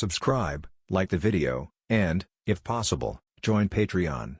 subscribe, like the video, and, if possible, join Patreon.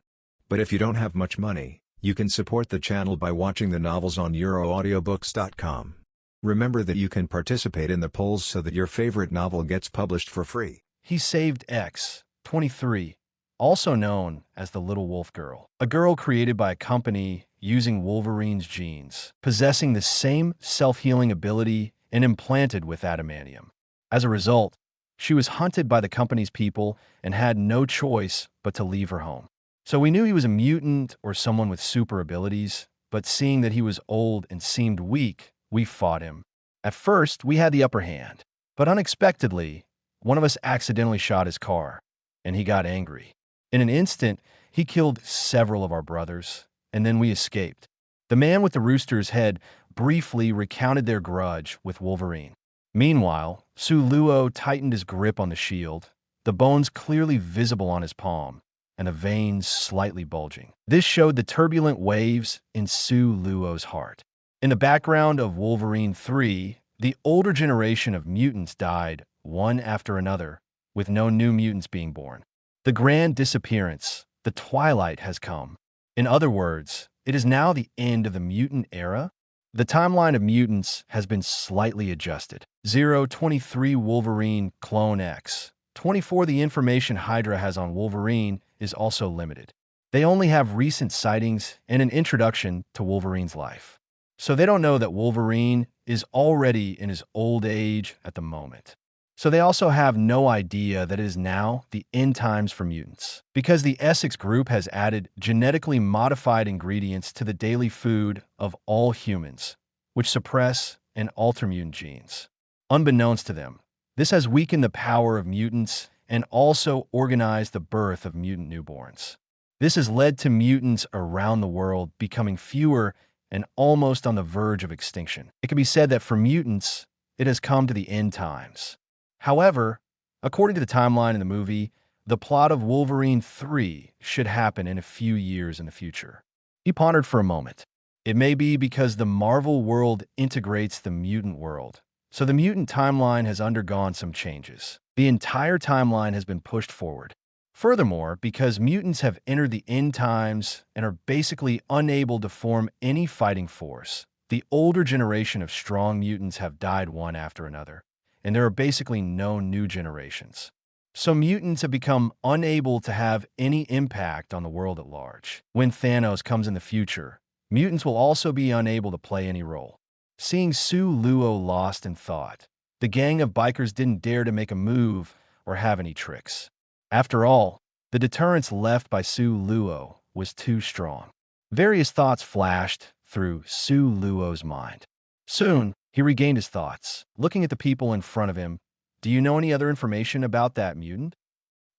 But if you don't have much money, you can support the channel by watching the novels on euroaudiobooks.com. Remember that you can participate in the polls so that your favorite novel gets published for free. He saved X, 23, also known as the Little Wolf Girl, a girl created by a company using Wolverine's genes, possessing the same self-healing ability and implanted with adamantium. As a result, she was hunted by the company's people and had no choice but to leave her home. So we knew he was a mutant or someone with super abilities, but seeing that he was old and seemed weak, we fought him. At first, we had the upper hand, but unexpectedly, one of us accidentally shot his car, and he got angry. In an instant, he killed several of our brothers, and then we escaped. The man with the rooster's head briefly recounted their grudge with Wolverine. Meanwhile, Su Luo tightened his grip on the shield, the bones clearly visible on his palm, and the veins slightly bulging. This showed the turbulent waves in Su Luo's heart. In the background of Wolverine 3, the older generation of mutants died one after another, with no new mutants being born. The grand disappearance, the twilight, has come. In other words, it is now the end of the mutant era. The timeline of mutants has been slightly adjusted. 023 Wolverine Clone X. 24 The information HYDRA has on Wolverine is also limited. They only have recent sightings and an introduction to Wolverine's life. So they don't know that Wolverine is already in his old age at the moment. So they also have no idea that it is now the end times for mutants, because the Essex group has added genetically modified ingredients to the daily food of all humans, which suppress and alter mutant genes. Unbeknownst to them, this has weakened the power of mutants and also organized the birth of mutant newborns. This has led to mutants around the world becoming fewer and almost on the verge of extinction. It can be said that for mutants, it has come to the end times. However, according to the timeline in the movie, the plot of Wolverine 3 should happen in a few years in the future. He pondered for a moment. It may be because the Marvel world integrates the mutant world, so the mutant timeline has undergone some changes. The entire timeline has been pushed forward. Furthermore, because mutants have entered the end times and are basically unable to form any fighting force, the older generation of strong mutants have died one after another, and there are basically no new generations. So mutants have become unable to have any impact on the world at large. When Thanos comes in the future, mutants will also be unable to play any role. Seeing Su Luo lost in thought, the gang of bikers didn't dare to make a move or have any tricks. After all, the deterrence left by Su Luo was too strong. Various thoughts flashed through Su Luo's mind. Soon, he regained his thoughts, looking at the people in front of him. Do you know any other information about that mutant?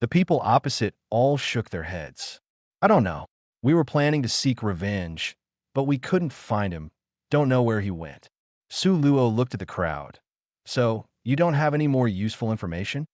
The people opposite all shook their heads. I don't know. We were planning to seek revenge, but we couldn't find him. Don't know where he went. Su Luo looked at the crowd. So, you don't have any more useful information?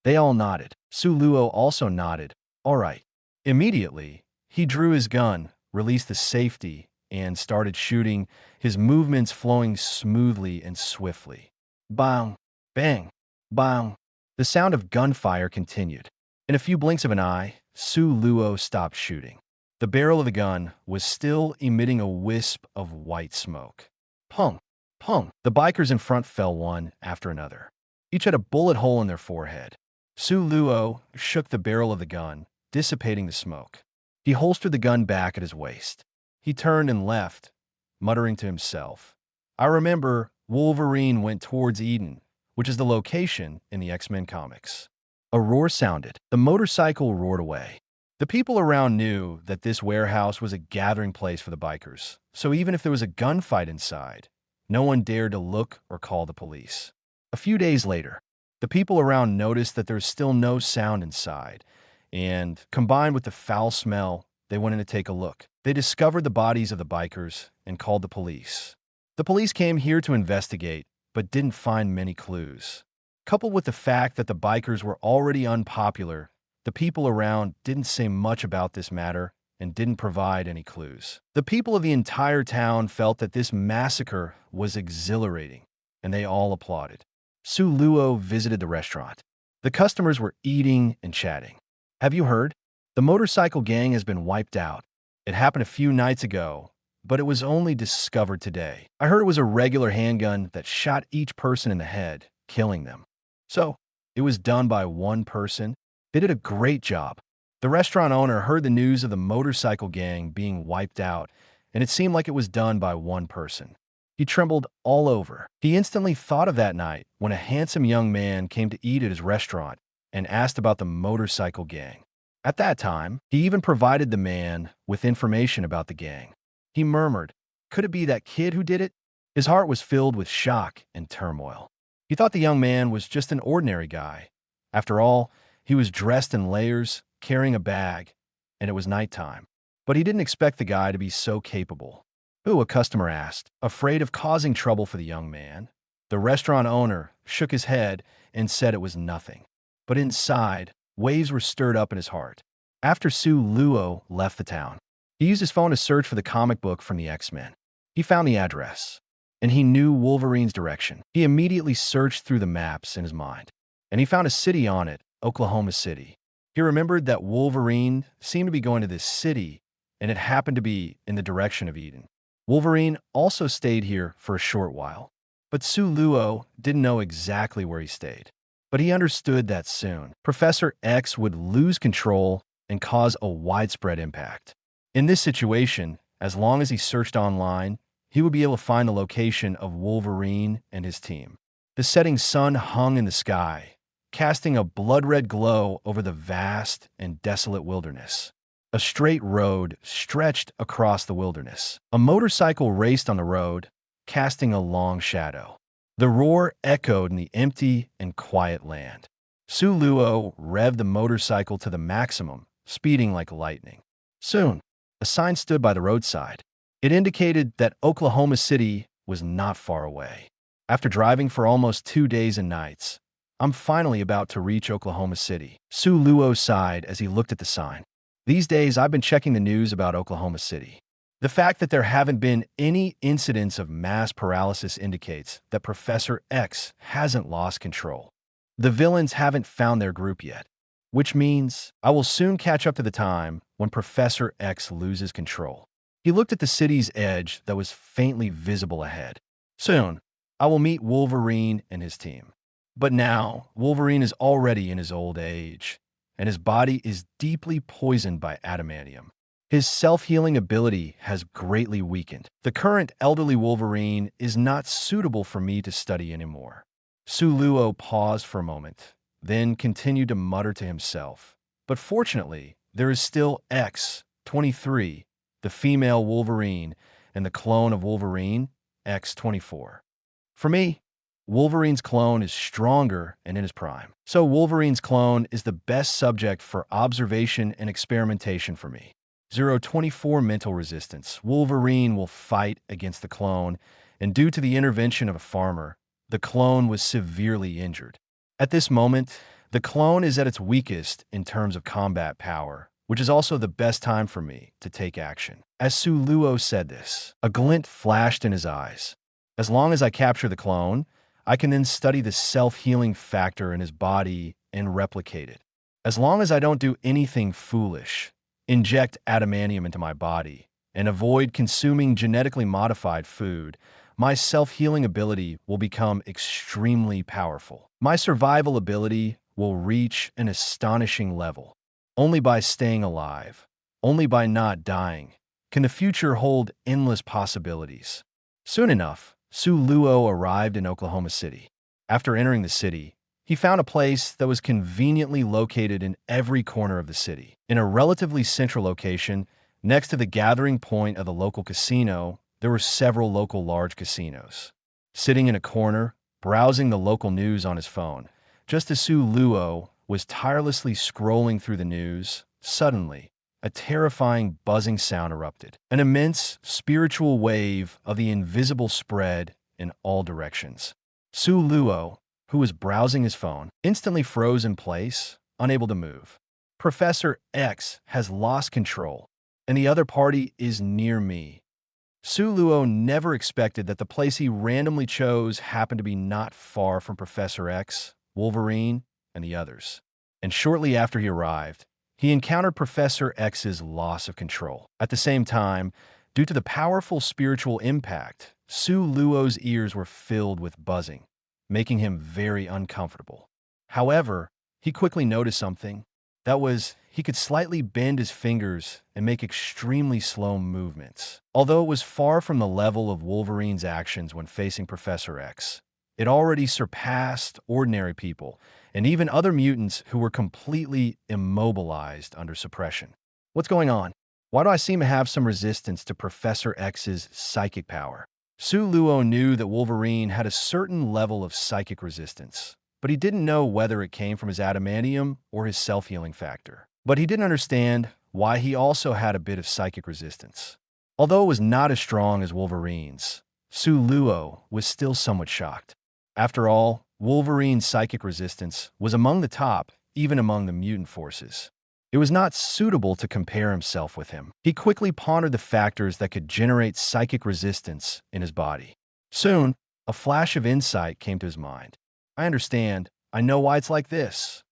They all nodded. Su Luo also nodded. All right. Immediately, he drew his gun, released the safety, and started shooting, his movements flowing smoothly and swiftly. Bang, bang, bang. The sound of gunfire continued. In a few blinks of an eye, Su Luo stopped shooting. The barrel of the gun was still emitting a wisp of white smoke. Pung, pung. The bikers in front fell one after another. Each had a bullet hole in their forehead. Su Luo shook the barrel of the gun, dissipating the smoke. He holstered the gun back at his waist. He turned and left, muttering to himself. I remember Wolverine went towards Eden, which is the location in the X-Men comics. A roar sounded. The motorcycle roared away. The people around knew that this warehouse was a gathering place for the bikers, so even if there was a gunfight inside, no one dared to look or call the police. A few days later, the people around noticed that there was still no sound inside, and, combined with the foul smell, they went in to take a look. They discovered the bodies of the bikers and called the police. The police came here to investigate, but didn't find many clues. Coupled with the fact that the bikers were already unpopular, the people around didn't say much about this matter and didn't provide any clues. The people of the entire town felt that this massacre was exhilarating, and they all applauded. Su Luo visited the restaurant. The customers were eating and chatting. "Have you heard? The motorcycle gang has been wiped out. It happened a few nights ago, but it was only discovered today. I heard it was a regular handgun that shot each person in the head, killing them. So, it was done by one person? They did a great job." The restaurant owner heard the news of the motorcycle gang being wiped out, and it seemed like it was done by one person. He trembled all over. He instantly thought of that night when a handsome young man came to eat at his restaurant and asked about the motorcycle gang. At that time, he even provided the man with information about the gang. He murmured, "Could it be that kid who did it?" His heart was filled with shock and turmoil. He thought the young man was just an ordinary guy. After all, he was dressed in layers, carrying a bag, and it was nighttime. But he didn't expect the guy to be so capable. "Who?" a customer asked, afraid of causing trouble for the young man. The restaurant owner shook his head and said it was nothing. But inside, waves were stirred up in his heart. After Su Luo left the town, he used his phone to search for the comic book from the X-Men. He found the address, and he knew Wolverine's direction. He immediately searched through the maps in his mind, and he found a city on it, Oklahoma City. He remembered that Wolverine seemed to be going to this city, and it happened to be in the direction of Eden. Wolverine also stayed here for a short while, but Su Luo didn't know exactly where he stayed. But he understood that soon, Professor X would lose control and cause a widespread impact. In this situation, as long as he searched online, he would be able to find the location of Wolverine and his team. The setting sun hung in the sky, casting a blood-red glow over the vast and desolate wilderness. A straight road stretched across the wilderness. A motorcycle raced on the road, casting a long shadow. The roar echoed in the empty and quiet land. Su Luo revved the motorcycle to the maximum, speeding like lightning. Soon, a sign stood by the roadside. It indicated that Oklahoma City was not far away. After driving for almost 2 days and nights, I'm finally about to reach Oklahoma City. Su Luo sighed as he looked at the sign. These days, I've been checking the news about Oklahoma City. The fact that there haven't been any incidents of mass paralysis indicates that Professor X hasn't lost control. The villains haven't found their group yet, which means I will soon catch up to the time when Professor X loses control. He looked at the city's edge that was faintly visible ahead. Soon, I will meet Wolverine and his team. But now, Wolverine is already in his old age, and his body is deeply poisoned by adamantium. His self-healing ability has greatly weakened. The current elderly Wolverine is not suitable for me to study anymore. Su Luo paused for a moment, then continued to mutter to himself. But fortunately, there is still X-23, the female Wolverine, and the clone of Wolverine, X-24. For me, Wolverine's clone is stronger and in his prime. So Wolverine's clone is the best subject for observation and experimentation for me. 024 mental resistance. Wolverine will fight against the clone, and due to the intervention of a farmer, the clone was severely injured. At this moment, the clone is at its weakest in terms of combat power, which is also the best time for me to take action. As Su Luo said this, a glint flashed in his eyes. As long as I capture the clone, I can then study the self-healing factor in his body and replicate it. As long as I don't do anything foolish, inject adamantium into my body, and avoid consuming genetically modified food, my self-healing ability will become extremely powerful. My survival ability will reach an astonishing level. Only by staying alive, only by not dying, can the future hold endless possibilities. Soon enough, Su Luo arrived in Oklahoma City. After entering the city, he found a place that was conveniently located in every corner of the city. In a relatively central location, next to the gathering point of the local casino, there were several local large casinos. Sitting in a corner, browsing the local news on his phone, just as Su Luo was tirelessly scrolling through the news, suddenly, a terrifying buzzing sound erupted. An immense spiritual wave of the invisible spread in all directions. Su Luo, who was browsing his phone, instantly froze in place, unable to move. Professor X has lost control, and the other party is near me. Su Luo never expected that the place he randomly chose happened to be not far from Professor X, Wolverine, and the others. And shortly after he arrived, he encountered Professor X's loss of control. At the same time, due to the powerful spiritual impact, Su Luo's ears were filled with buzzing, making him very uncomfortable. However, he quickly noticed something. That was, he could slightly bend his fingers and make extremely slow movements. Although it was far from the level of Wolverine's actions when facing Professor X, it already surpassed ordinary people and even other mutants who were completely immobilized under suppression. What's going on? Why do I seem to have some resistance to Professor X's psychic power? Su Luo knew that Wolverine had a certain level of psychic resistance, but he didn't know whether it came from his adamantium or his self-healing factor. But he didn't understand why he also had a bit of psychic resistance. Although it was not as strong as Wolverine's, Su Luo was still somewhat shocked. After all, Wolverine's psychic resistance was among the top, even among the mutant forces. It was not suitable to compare himself with him. He quickly pondered the factors that could generate psychic resistance in his body. Soon, a flash of insight came to his mind. I understand. I know why it's like this.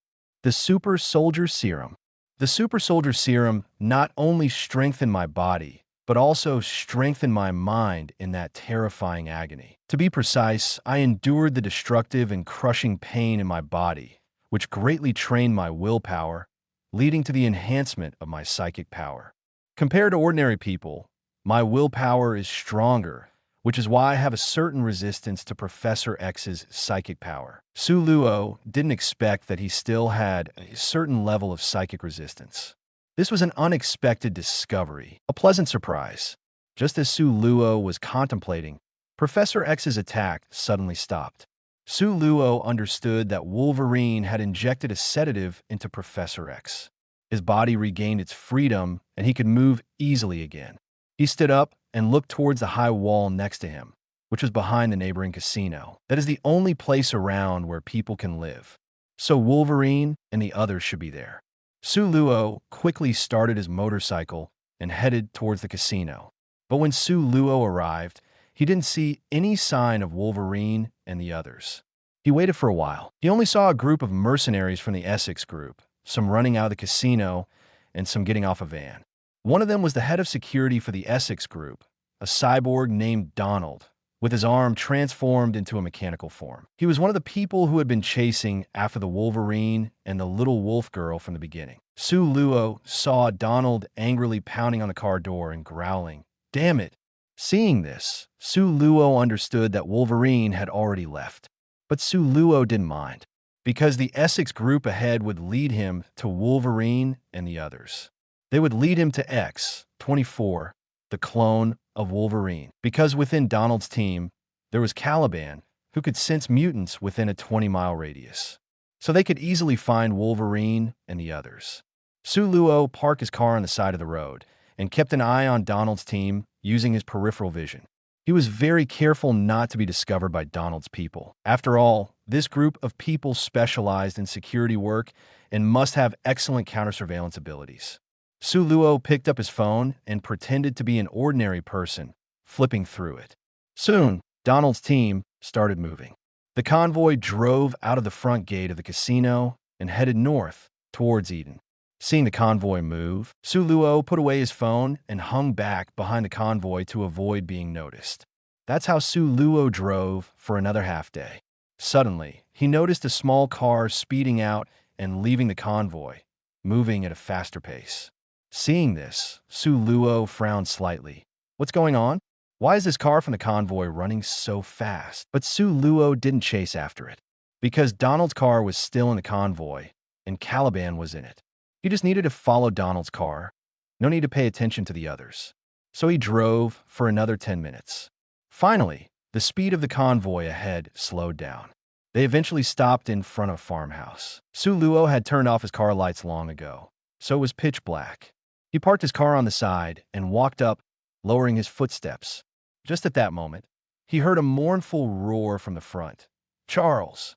The Super Soldier Serum. The Super Soldier Serum not only strengthened my body, but also strengthened my mind in that terrifying agony. To be precise, I endured the destructive and crushing pain in my body, which greatly trained my willpower, leading to the enhancement of my psychic power. Compared to ordinary people, my willpower is stronger, which is why I have a certain resistance to Professor X's psychic power. Su Luo didn't expect that he still had a certain level of psychic resistance. This was an unexpected discovery, a pleasant surprise. Just as Su Luo was contemplating, Professor X's attack suddenly stopped. Su Luo understood that Wolverine had injected a sedative into Professor X. His body regained its freedom, and he could move easily again. He stood up and looked towards the high wall next to him, which was behind the neighboring casino. That is the only place around where people can live. So Wolverine and the others should be there. Su Luo quickly started his motorcycle and headed towards the casino. But when Su Luo arrived, he didn't see any sign of Wolverine and the others. He waited for a while. He only saw a group of mercenaries from the Essex group, some running out of the casino and some getting off a van. One of them was the head of security for the Essex group, a cyborg named Donald, with his arm transformed into a mechanical form. He was one of the people who had been chasing after the Wolverine and the little wolf girl from the beginning. Su Luo saw Donald angrily pounding on the car door and growling, "Damn it!" Seeing this, Su Luo understood that Wolverine had already left. But Su Luo didn't mind, because the Essex group ahead would lead him to Wolverine and the others. They would lead him to X-24, the clone of Wolverine, because within Donald's team, there was Caliban, who could sense mutants within a 20-mile radius. So they could easily find Wolverine and the others. Su Luo parked his car on the side of the road and kept an eye on Donald's team using his peripheral vision. He was very careful not to be discovered by Donald's people. After all, this group of people specialized in security work and must have excellent counter-surveillance abilities. Su Luo picked up his phone and pretended to be an ordinary person, flipping through it. Soon, Donald's team started moving. The convoy drove out of the front gate of the casino and headed north towards Eden. Seeing the convoy move, Su Luo put away his phone and hung back behind the convoy to avoid being noticed. That's how Su Luo drove for another half day. Suddenly, he noticed a small car speeding out and leaving the convoy, moving at a faster pace. Seeing this, Su Luo frowned slightly. What's going on? Why is this car from the convoy running so fast? But Su Luo didn't chase after it, because Donald's car was still in the convoy, and Caliban was in it. He just needed to follow Donald's car. No need to pay attention to the others. So he drove for another 10 minutes. Finally, the speed of the convoy ahead slowed down. They eventually stopped in front of a farmhouse. Su Luo had turned off his car lights long ago, so it was pitch black. He parked his car on the side and walked up, lowering his footsteps. Just at that moment, he heard a mournful roar from the front. "Charles!"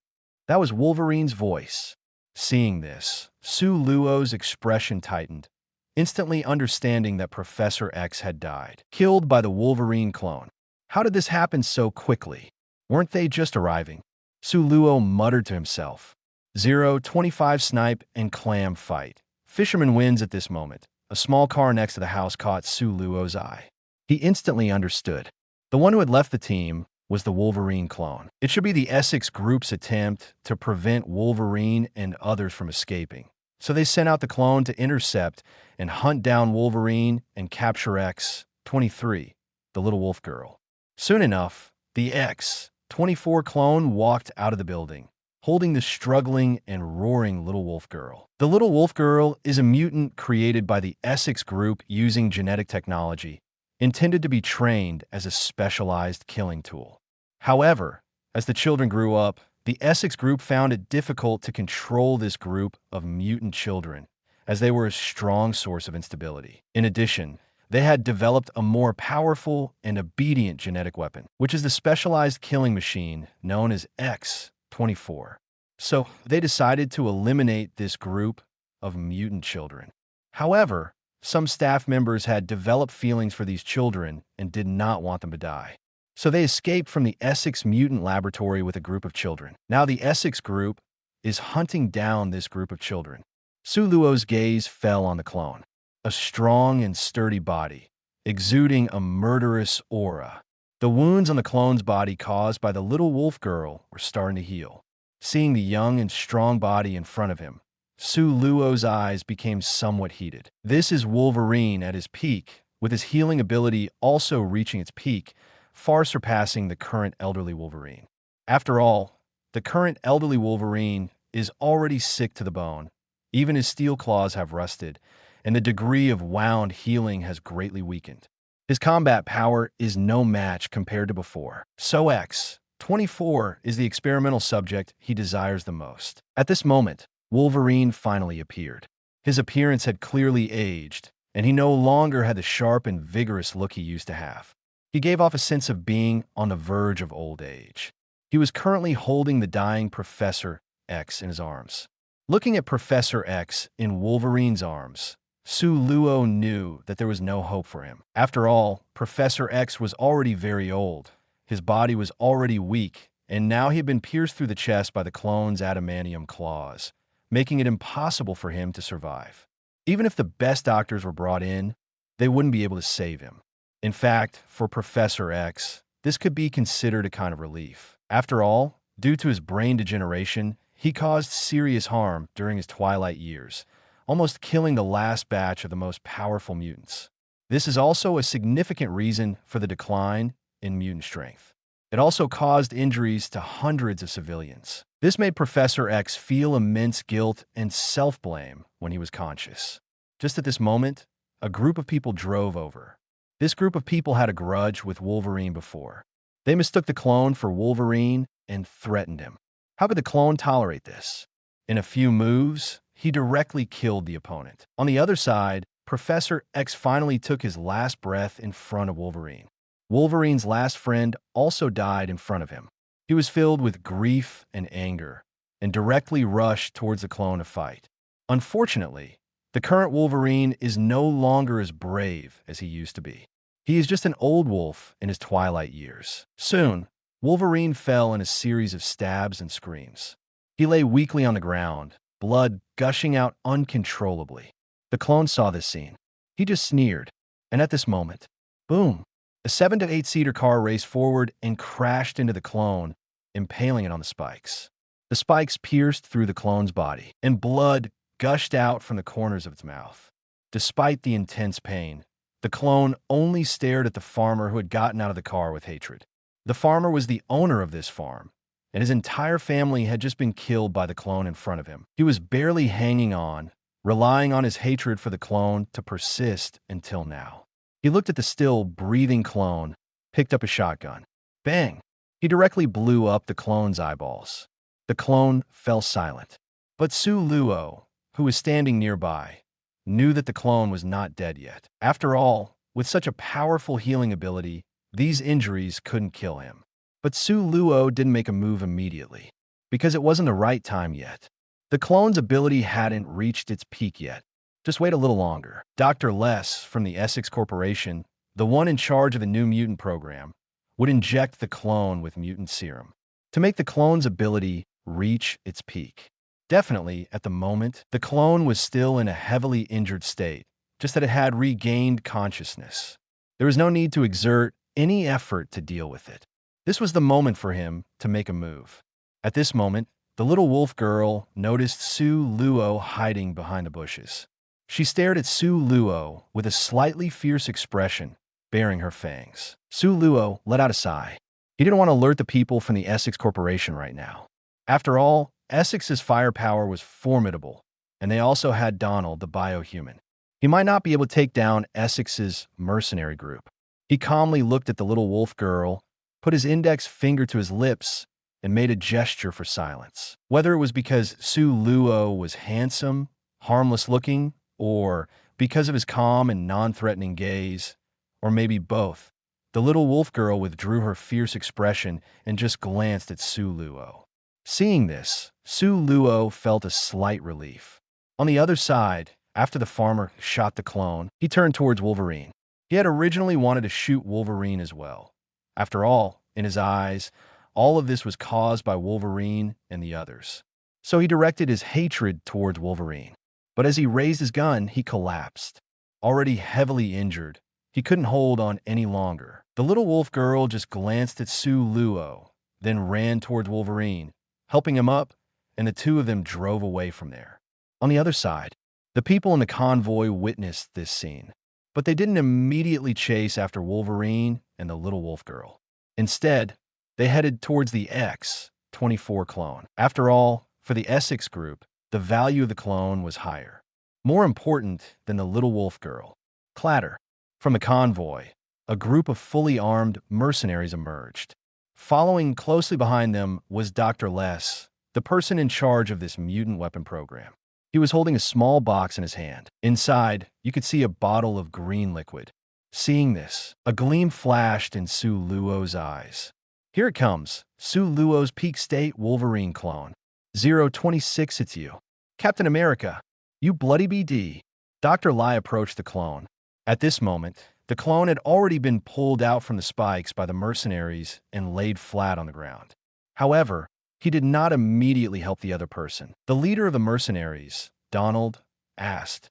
That was Wolverine's voice. Seeing this, Su Luo's expression tightened, instantly understanding that Professor X had died, killed by the Wolverine clone. How did this happen so quickly? Weren't they just arriving? Su Luo muttered to himself. 0-25 snipe and clam fight. Fisherman wins at this moment. A small car next to the house caught Su Luo's eye. He instantly understood. The one who had left the team was the Wolverine clone. It should be the Essex group's attempt to prevent Wolverine and others from escaping. So they sent out the clone to intercept and hunt down Wolverine and capture X-23, the little wolf girl. Soon enough, the X-24 clone walked out of the building, holding the struggling and roaring little wolf girl. The little wolf girl is a mutant created by the Essex group using genetic technology, intended to be trained as a specialized killing tool. However, as the children grew up, the Essex group found it difficult to control this group of mutant children, as they were a strong source of instability. In addition, they had developed a more powerful and obedient genetic weapon, which is the specialized killing machine known as X-24. So they decided to eliminate this group of mutant children. However, some staff members had developed feelings for these children and did not want them to die. So they escaped from the Essex mutant laboratory with a group of children. Now the Essex group is hunting down this group of children. Su Luo's gaze fell on the clone, a strong and sturdy body, exuding a murderous aura. The wounds on the clone's body caused by the little wolf girl were starting to heal. Seeing the young and strong body in front of him, Su Luo's eyes became somewhat heated. This is Wolverine at his peak, with his healing ability also reaching its peak, far surpassing the current elderly Wolverine. After all, the current elderly Wolverine is already sick to the bone. Even his steel claws have rusted, and the degree of wound healing has greatly weakened. His combat power is no match compared to before. So X-24 is the experimental subject he desires the most. At this moment, Wolverine finally appeared. His appearance had clearly aged, and he no longer had the sharp and vigorous look he used to have. He gave off a sense of being on the verge of old age. He was currently holding the dying Professor X in his arms. Looking at Professor X in Wolverine's arms, Su Luo knew that there was no hope for him. After all, Professor X was already very old. His body was already weak, and now he had been pierced through the chest by the clone's adamantium claws, making it impossible for him to survive. Even if the best doctors were brought in, they wouldn't be able to save him. In fact, for Professor X, this could be considered a kind of relief. After all, due to his brain degeneration, he caused serious harm during his twilight years, almost killing the last batch of the most powerful mutants. This is also a significant reason for the decline in mutant strength. It also caused injuries to hundreds of civilians. This made Professor X feel immense guilt and self-blame when he was conscious. Just at this moment, a group of people drove over. This group of people had a grudge with Wolverine before. They mistook the clone for Wolverine and threatened him. How could the clone tolerate this? In a few moves, he directly killed the opponent. On the other side, Professor X finally took his last breath in front of Wolverine. Wolverine's last friend also died in front of him. He was filled with grief and anger, and directly rushed towards the clone to fight. Unfortunately, the current Wolverine is no longer as brave as he used to be. He is just an old wolf in his twilight years. Soon, Wolverine fell in a series of stabs and screams. He lay weakly on the ground, blood gushing out uncontrollably. The clone saw this scene. He just sneered, and at this moment, boom! A 7 to 8-seater car raced forward and crashed into the clone, impaling it on the spikes. The spikes pierced through the clone's body, and blood gushed out from the corners of its mouth. Despite the intense pain, the clone only stared at the farmer who had gotten out of the car with hatred. The farmer was the owner of this farm, and his entire family had just been killed by the clone in front of him. He was barely hanging on, relying on his hatred for the clone to persist until now. He looked at the still breathing clone, picked up a shotgun. Bang! He directly blew up the clone's eyeballs. The clone fell silent. But Su Luo, who was standing nearby, knew that the clone was not dead yet. After all, with such a powerful healing ability, these injuries couldn't kill him. But Su Luo didn't make a move immediately, because it wasn't the right time yet. The clone's ability hadn't reached its peak yet. Just wait a little longer. Dr. Les from the Essex Corporation, the one in charge of the new mutant program, would inject the clone with mutant serum to make the clone's ability reach its peak. Definitely, at the moment, the clone was still in a heavily injured state, just that it had regained consciousness. There was no need to exert any effort to deal with it. This was the moment for him to make a move. At this moment, the little wolf girl noticed Su Luo hiding behind the bushes. She stared at Su Luo with a slightly fierce expression, baring her fangs. Su Luo let out a sigh. He didn't want to alert the people from the Essex Corporation right now. After all, Essex's firepower was formidable, and they also had Donald, the biohuman. He might not be able to take down Essex's mercenary group. He calmly looked at the little wolf girl, put his index finger to his lips, and made a gesture for silence. Whether it was because Su Luo was handsome, harmless-looking, or because of his calm and non-threatening gaze, or maybe both, the little wolf girl withdrew her fierce expression and just glanced at Su Luo. Seeing this, Su Luo felt a slight relief. On the other side, after the farmer shot the clone, he turned towards Wolverine. He had originally wanted to shoot Wolverine as well. After all, in his eyes, all of this was caused by Wolverine and the others. So he directed his hatred towards Wolverine. But as he raised his gun, he collapsed. Already heavily injured, he couldn't hold on any longer. The little wolf girl just glanced at Su Luo, then ran towards Wolverine, helping him up, and the two of them drove away from there. On the other side, the people in the convoy witnessed this scene, but they didn't immediately chase after Wolverine and the little wolf girl. Instead, they headed towards the X-24 clone. After all, for the Essex group, the value of the clone was higher, more important than the little wolf girl. Clatter. From the convoy, a group of fully armed mercenaries emerged. Following closely behind them was Dr. Les, the person in charge of this mutant weapon program. He was holding a small box in his hand. Inside, you could see a bottle of green liquid. Seeing this, a gleam flashed in Su Luo's eyes. Here it comes, Su Luo's peak state Wolverine clone. 026, it's you. Captain America, you bloody BD. Dr. Lai approached the clone. At this moment, the clone had already been pulled out from the spikes by the mercenaries and laid flat on the ground. However, he did not immediately help the other person. The leader of the mercenaries, Donald, asked,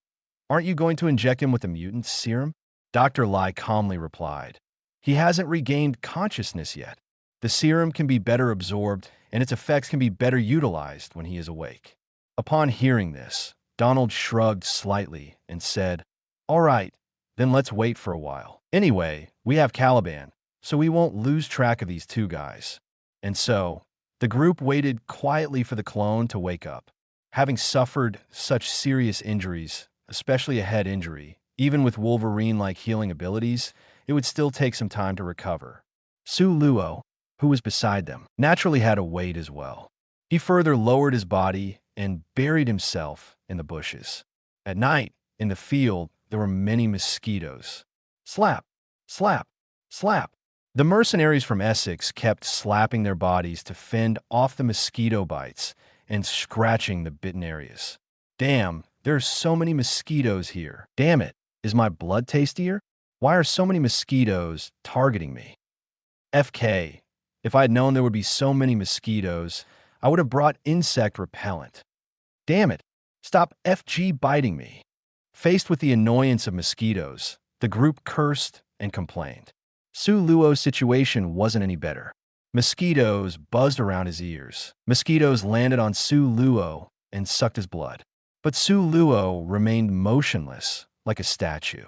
"Aren't you going to inject him with the mutant serum?" Dr. Lai calmly replied, "He hasn't regained consciousness yet. The serum can be better absorbed, and its effects can be better utilized when he is awake." Upon hearing this, Donald shrugged slightly and said, "All right, then let's wait for a while. Anyway, we have Caliban, so we won't lose track of these two guys." And so, the group waited quietly for the clone to wake up. Having suffered such serious injuries, especially a head injury, even with Wolverine-like healing abilities, it would still take some time to recover. Su Luo, who was beside them, naturally had to wait as well. He further lowered his body and buried himself in the bushes. At night, in the field, there were many mosquitoes. Slap, slap, slap. The mercenaries from Essex kept slapping their bodies to fend off the mosquito bites and scratching the bitten areas. Damn, there are so many mosquitoes here. Damn it, is my blood tastier? Why are so many mosquitoes targeting me? FK, if I had known there would be so many mosquitoes, I would have brought insect repellent. Damn it, stop FG biting me. Faced with the annoyance of mosquitoes, the group cursed and complained. Su Luo's situation wasn't any better. Mosquitoes buzzed around his ears. Mosquitoes landed on Su Luo and sucked his blood. But Su Luo remained motionless, like a statue.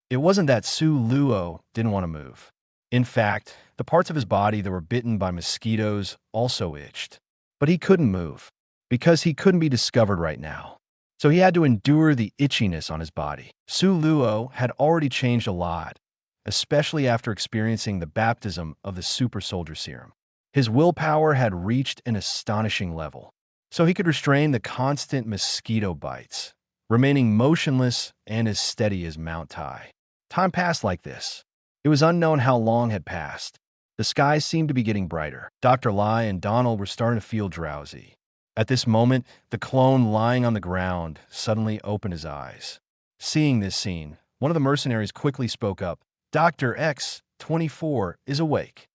It wasn't that Su Luo didn't want to move. In fact, the parts of his body that were bitten by mosquitoes also itched. But he couldn't move, because he couldn't be discovered right now. So he had to endure the itchiness on his body. Su Luo had already changed a lot, especially after experiencing the baptism of the super soldier serum. His willpower had reached an astonishing level, so he could restrain the constant mosquito bites, remaining motionless and as steady as Mount Tai. Time passed like this. It was unknown how long had passed. The sky seemed to be getting brighter. Dr. Lai and Donald were starting to feel drowsy. At this moment, the clone lying on the ground suddenly opened his eyes. Seeing this scene, one of the mercenaries quickly spoke up. "Dr. X-24 is awake."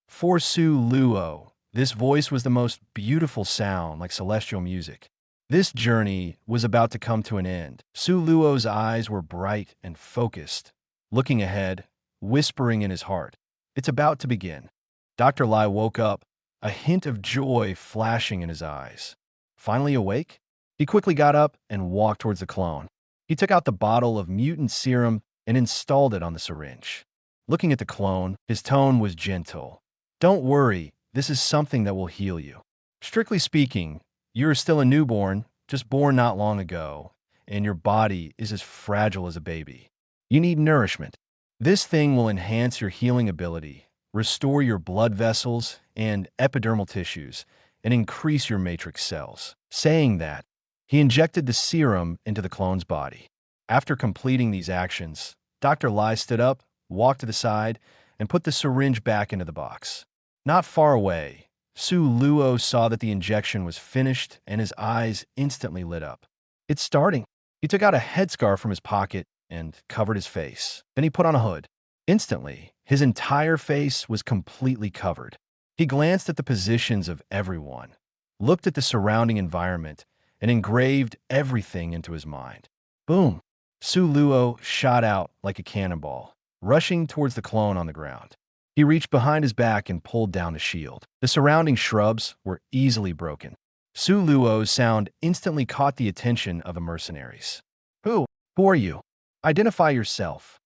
For Su Luo, this voice was the most beautiful sound, like celestial music. This journey was about to come to an end. Su Luo's eyes were bright and focused, looking ahead, whispering in his heart, "It's about to begin." Dr. Lai woke up, a hint of joy flashing in his eyes. Finally awake? He quickly got up and walked towards the clone. He took out the bottle of mutant serum and installed it on the syringe. Looking at the clone, his tone was gentle. "Don't worry, this is something that will heal you. Strictly speaking, you're still a newborn, just born not long ago, and your body is as fragile as a baby. You need nourishment. This thing will enhance your healing ability, restore your blood vessels and epidermal tissues, and increase your matrix cells." Saying that, he injected the serum into the clone's body. After completing these actions, Dr. Lai stood up, walked to the side, and put the syringe back into the box. Not far away, Su Luo saw that the injection was finished, and his eyes instantly lit up. "It's starting." He took out a headscarf from his pocket and covered his face. Then he put on a hood. Instantly, his entire face was completely covered. He glanced at the positions of everyone, looked at the surrounding environment, and engraved everything into his mind. Boom! Su Luo shot out like a cannonball, rushing towards the clone on the ground. He reached behind his back and pulled down the shield. The surrounding shrubs were easily broken. Su Luo's sound instantly caught the attention of the mercenaries. Who are you? Identify yourself."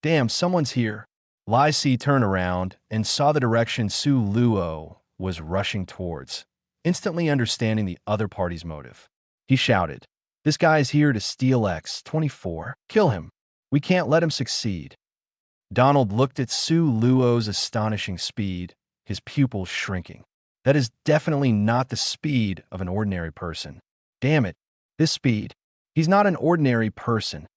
"Damn, someone's here." Lai Si turned around and saw the direction Su Luo was rushing towards, instantly understanding the other party's motive. He shouted, "This guy is here to steal X-24. Kill him. We can't let him succeed." Donald looked at Su Luo's astonishing speed, his pupils shrinking. That is definitely not the speed of an ordinary person. Damn it, this speed. He's not an ordinary person.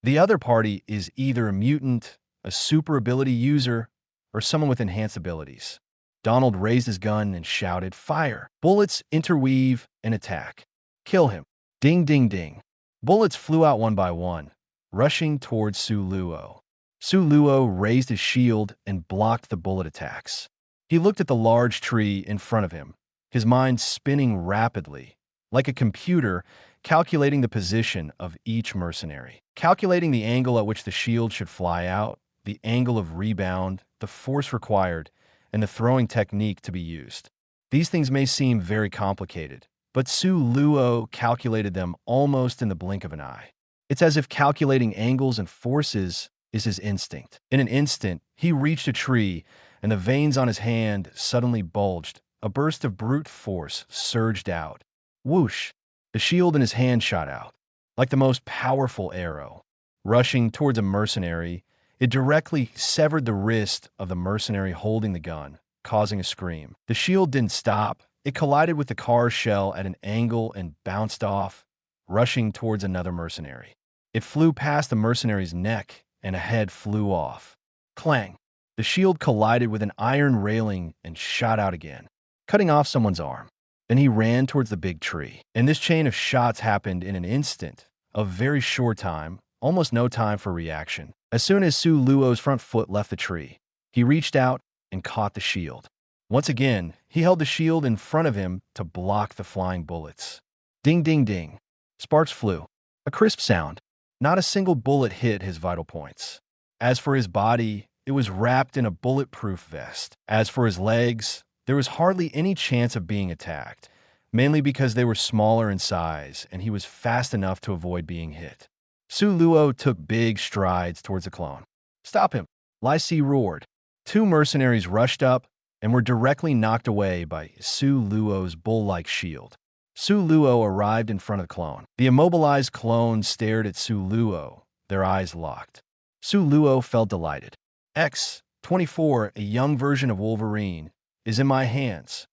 The other party is either a mutant, a super ability user, or someone with enhanced abilities. Donald raised his gun and shouted, "Fire!" Bullets interweave and attack. "Kill him." Ding, ding, ding. Bullets flew out one by one, rushing towards Su Luo. Su Luo raised his shield and blocked the bullet attacks. He looked at the large tree in front of him, his mind spinning rapidly, like a computer calculating the position of each mercenary, calculating the angle at which the shield should fly out, the angle of rebound, the force required, and the throwing technique to be used. These things may seem very complicated, but Su Luo calculated them almost in the blink of an eye. It's as if calculating angles and forces is his instinct. In an instant, he reached a tree, and the veins on his hand suddenly bulged. A burst of brute force surged out. Whoosh! The shield in his hand shot out, like the most powerful arrow. Rushing towards a mercenary, it directly severed the wrist of the mercenary holding the gun, causing a scream. The shield didn't stop. It collided with the car's shell at an angle and bounced off, rushing towards another mercenary. It flew past the mercenary's neck, and a head flew off. Clang! The shield collided with an iron railing and shot out again, cutting off someone's arm. Then he ran towards the big tree. And this chain of shots happened in an instant, a very short time, almost no time for reaction. As soon as Su Luo's front foot left the tree, he reached out and caught the shield. Once again, he held the shield in front of him to block the flying bullets. Ding, ding, ding. Sparks flew. A crisp sound. Not a single bullet hit his vital points. As for his body, it was wrapped in a bulletproof vest. As for his legs, there was hardly any chance of being attacked, mainly because they were smaller in size and he was fast enough to avoid being hit. Su Luo took big strides towards the clone. "Stop him!" Lai Si roared. Two mercenaries rushed up and were directly knocked away by Su Luo's bull-like shield. Su Luo arrived in front of the clone. The immobilized clone stared at Su Luo, their eyes locked. Su Luo felt delighted. X-24, a young version of Wolverine, is in my hands.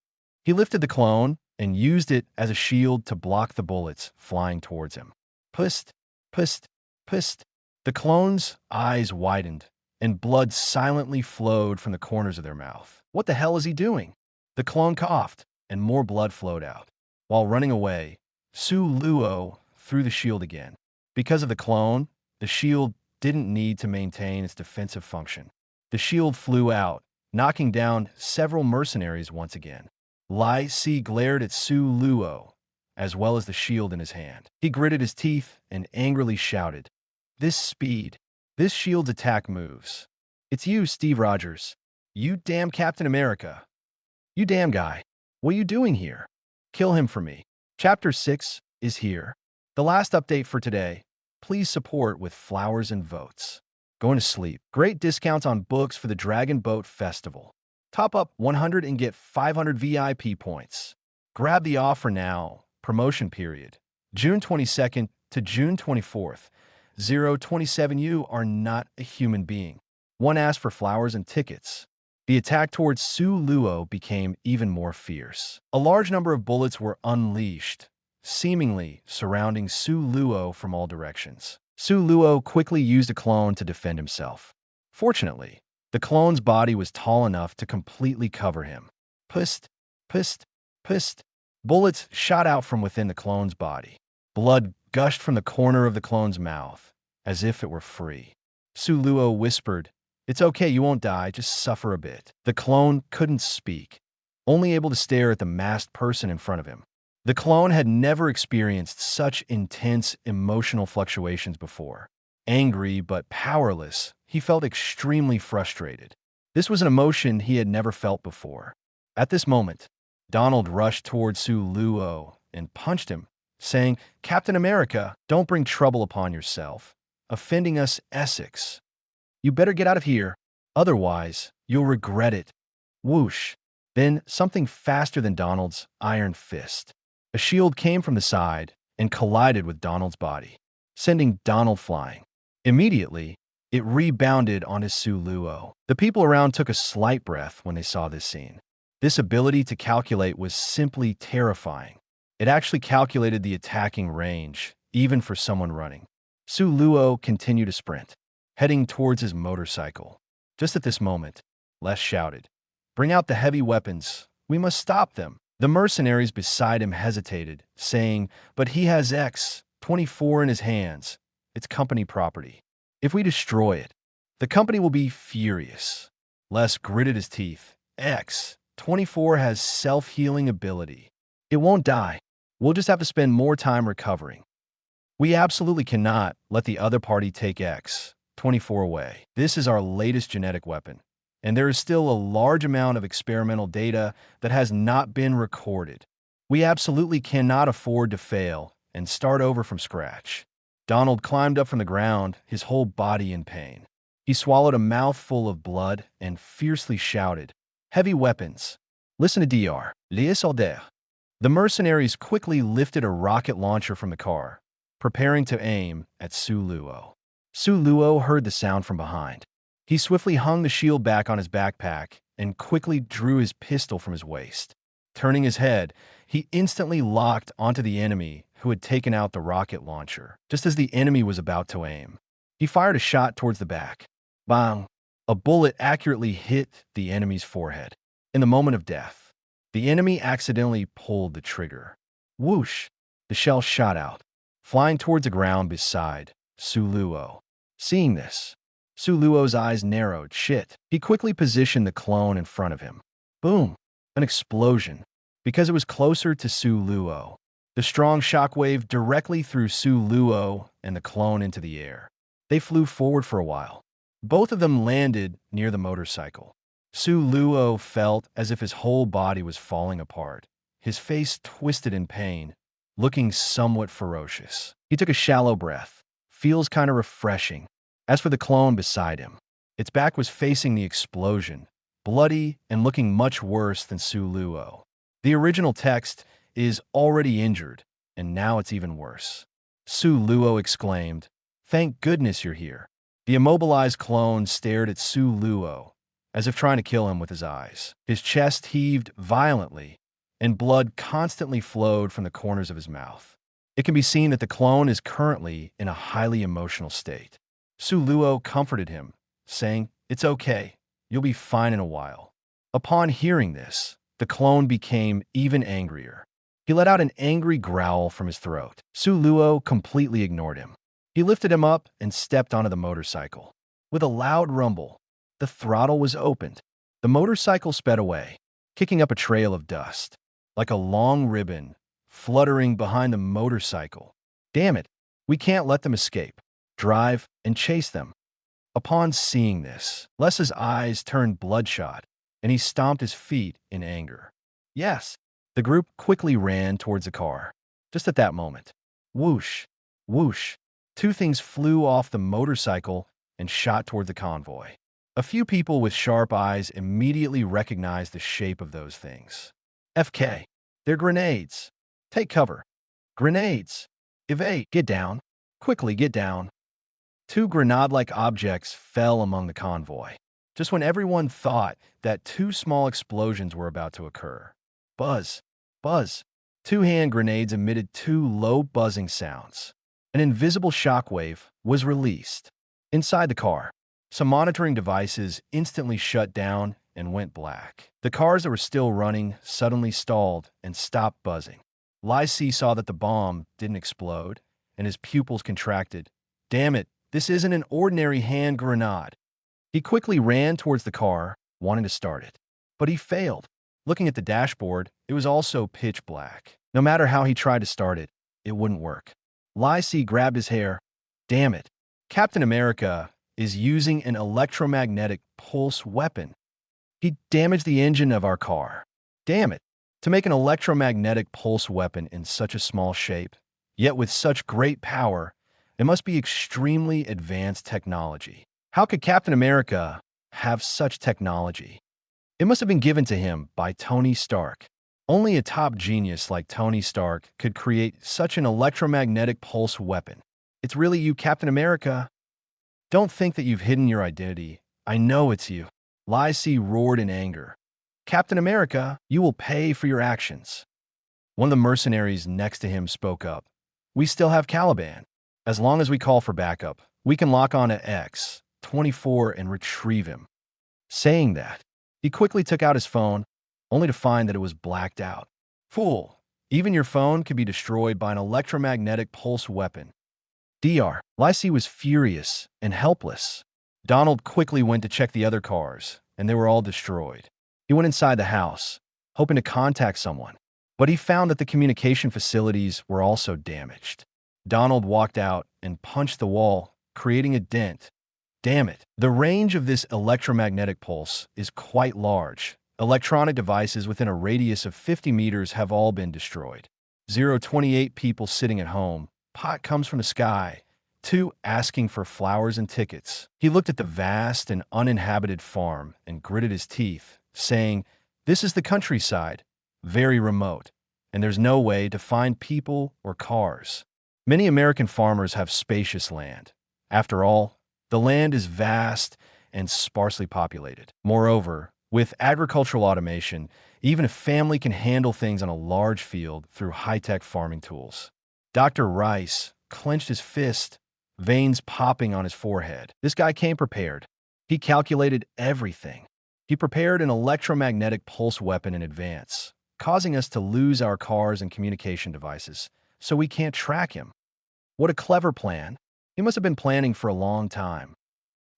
He lifted the clone and used it as a shield to block the bullets flying towards him. Pust, pust, pust. The clone's eyes widened, and blood silently flowed from the corners of their mouth. What the hell is he doing? The clone coughed, and more blood flowed out. While running away, Su Luo threw the shield again. Because of the clone, the shield didn't need to maintain its defensive function. The shield flew out, knocking down several mercenaries once again. Lai Si glared at Su Luo, as well as the shield in his hand. He gritted his teeth and angrily shouted, "This speed! This shield's attack moves! It's you, Steve Rogers! You damn Captain America! You damn guy! What are you doing here? Kill him for me!" Chapter 6 is here. The last update for today. Please support with flowers and votes. Going to sleep. Great discounts on books for the Dragon Boat Festival. Top up 100 and get 500 VIP points. Grab the offer now. Promotion period. June 22nd to June 24th. 027. You are not a human being. One asked for flowers and tickets. The attack towards Su Luo became even more fierce. A large number of bullets were unleashed, seemingly surrounding Su Luo from all directions. Su Luo quickly used a clone to defend himself. Fortunately, the clone's body was tall enough to completely cover him. Pust, pust, pust. Bullets shot out from within the clone's body. Blood gushed from the corner of the clone's mouth, as if it were free. Su Luo whispered, "It's okay, you won't die, just suffer a bit." The clone couldn't speak, only able to stare at the masked person in front of him. The clone had never experienced such intense emotional fluctuations before. Angry but powerless, he felt extremely frustrated. This was an emotion he had never felt before. At this moment, Donald rushed toward Su Luo and punched him, saying, "Captain America, don't bring trouble upon yourself, offending us Essex. You better get out of here, otherwise you'll regret it." Whoosh! Then something faster than Donald's iron fist. A shield came from the side and collided with Donald's body, sending Donald flying. Immediately, it rebounded on his Su Luo. The people around took a slight breath when they saw this scene. This ability to calculate was simply terrifying. It actually calculated the attacking range, even for someone running. Su Luo continued to sprint, heading towards his motorcycle. Just at this moment, Les shouted, "Bring out the heavy weapons. We must stop them." The mercenaries beside him hesitated, saying, "But he has X-24 in his hands. It's company property. If we destroy it, the company will be furious." Les gritted his teeth. "X-24 has self-healing ability. It won't die. We'll just have to spend more time recovering. We absolutely cannot let the other party take X-24 away. This is our latest genetic weapon, and there is still a large amount of experimental data that has not been recorded. We absolutely cannot afford to fail and start over from scratch." Donald climbed up from the ground, his whole body in pain. He swallowed a mouthful of blood and fiercely shouted, "Heavy weapons. Listen to Dr. Les soldats." The mercenaries quickly lifted a rocket launcher from the car, preparing to aim at Su Luo. Su Luo heard the sound from behind. He swiftly hung the shield back on his backpack and quickly drew his pistol from his waist. Turning his head, he instantly locked onto the enemy who had taken out the rocket launcher, just as the enemy was about to aim. He fired a shot towards the back. Bang! A bullet accurately hit the enemy's forehead. In the moment of death, the enemy accidentally pulled the trigger. Whoosh! The shell shot out, flying towards the ground beside Su Luo. Seeing this, Su Luo's eyes narrowed. Shit. He quickly positioned the clone in front of him. Boom! An explosion. Because it was closer to Su Luo, the strong shockwave directly threw Su Luo and the clone into the air. They flew forward for a while. Both of them landed near the motorcycle. Su Luo felt as if his whole body was falling apart, his face twisted in pain, looking somewhat ferocious. He took a shallow breath. Feels kind of refreshing. As for the clone beside him, its back was facing the explosion, bloody and looking much worse than Su Luo. The original text is already injured, and now it's even worse. Su Luo exclaimed, "Thank goodness you're here." The immobilized clone stared at Su Luo, as if trying to kill him with his eyes. His chest heaved violently, and blood constantly flowed from the corners of his mouth. It can be seen that the clone is currently in a highly emotional state. Su Luo comforted him, saying, "It's okay. You'll be fine in a while." Upon hearing this, the clone became even angrier. He let out an angry growl from his throat. Su Luo completely ignored him. He lifted him up and stepped onto the motorcycle. With a loud rumble, the throttle was opened. The motorcycle sped away, kicking up a trail of dust. Like a long ribbon, fluttering behind the motorcycle. Damn it, we can't let them escape. Drive and chase them. Upon seeing this, Les's eyes turned bloodshot, and he stomped his feet in anger. Yes, the group quickly ran towards the car. Just at that moment, whoosh, whoosh, two things flew off the motorcycle and shot toward the convoy. A few people with sharp eyes immediately recognized the shape of those things. FK, they're grenades. Take cover. Grenades. Evade. Get down. Quickly get down. Two grenade-like objects fell among the convoy, just when everyone thought that two small explosions were about to occur. Buzz. Buzz. Two hand grenades emitted two low buzzing sounds. An invisible shockwave was released. Inside the car, some monitoring devices instantly shut down and went black. The cars that were still running suddenly stalled and stopped buzzing. Lysy saw that the bomb didn't explode, and his pupils contracted. Damn it, this isn't an ordinary hand grenade. He quickly ran towards the car, wanting to start it. But he failed. Looking at the dashboard, it was also pitch black. No matter how he tried to start it, it wouldn't work. Lysy grabbed his hair. Damn it. Captain America is using an electromagnetic pulse weapon. He damaged the engine of our car. Damn it. To make an electromagnetic pulse weapon in such a small shape, yet with such great power, it must be extremely advanced technology. How could Captain America have such technology? It must have been given to him by Tony Stark. Only a top genius like Tony Stark could create such an electromagnetic pulse weapon. It's really you, Captain America. Don't think that you've hidden your identity. I know it's you. Lysy roared in anger. Captain America, you will pay for your actions. One of the mercenaries next to him spoke up. We still have Caliban. As long as we call for backup, we can lock on to X-24 and retrieve him. Saying that, he quickly took out his phone, only to find that it was blacked out. Fool, even your phone could be destroyed by an electromagnetic pulse weapon. Dr. Lysy was furious and helpless. Donald quickly went to check the other cars, and they were all destroyed. He went inside the house, hoping to contact someone, but he found that the communication facilities were also damaged. Donald walked out and punched the wall, creating a dent. Damn it. The range of this electromagnetic pulse is quite large. Electronic devices within a radius of 50 meters have all been destroyed. 028 people sitting at home. Pot comes from the sky. 2 asking for flowers and tickets. He looked at the vast and uninhabited farm and gritted his teeth, saying, "This is the countryside, very remote, and there's no way to find people or cars." Many American farmers have spacious land. After all, the land is vast and sparsely populated. Moreover, with agricultural automation, even a family can handle things on a large field through high-tech farming tools. Dr. Rice clenched his fist, veins popping on his forehead. This guy came prepared. He calculated everything. He prepared an electromagnetic pulse weapon in advance, causing us to lose our cars and communication devices, so we can't track him. What a clever plan. He must have been planning for a long time.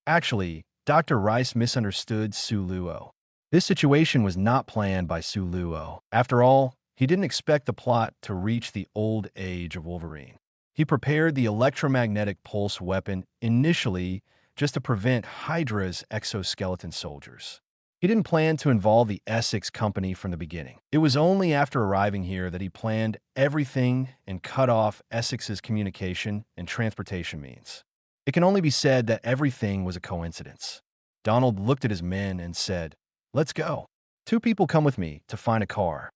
Actually, Dr. Rice misunderstood Su Luo. This situation was not planned by Su Luo. After all, he didn't expect the plot to reach the old age of Wolverine. He prepared the electromagnetic pulse weapon initially just to prevent HYDRA's exoskeleton soldiers. He didn't plan to involve the Essex Company from the beginning. It was only after arriving here that he planned everything and cut off Essex's communication and transportation means. It can only be said that everything was a coincidence. Donald looked at his men and said, "Let's go. 2 people come with me to find a car.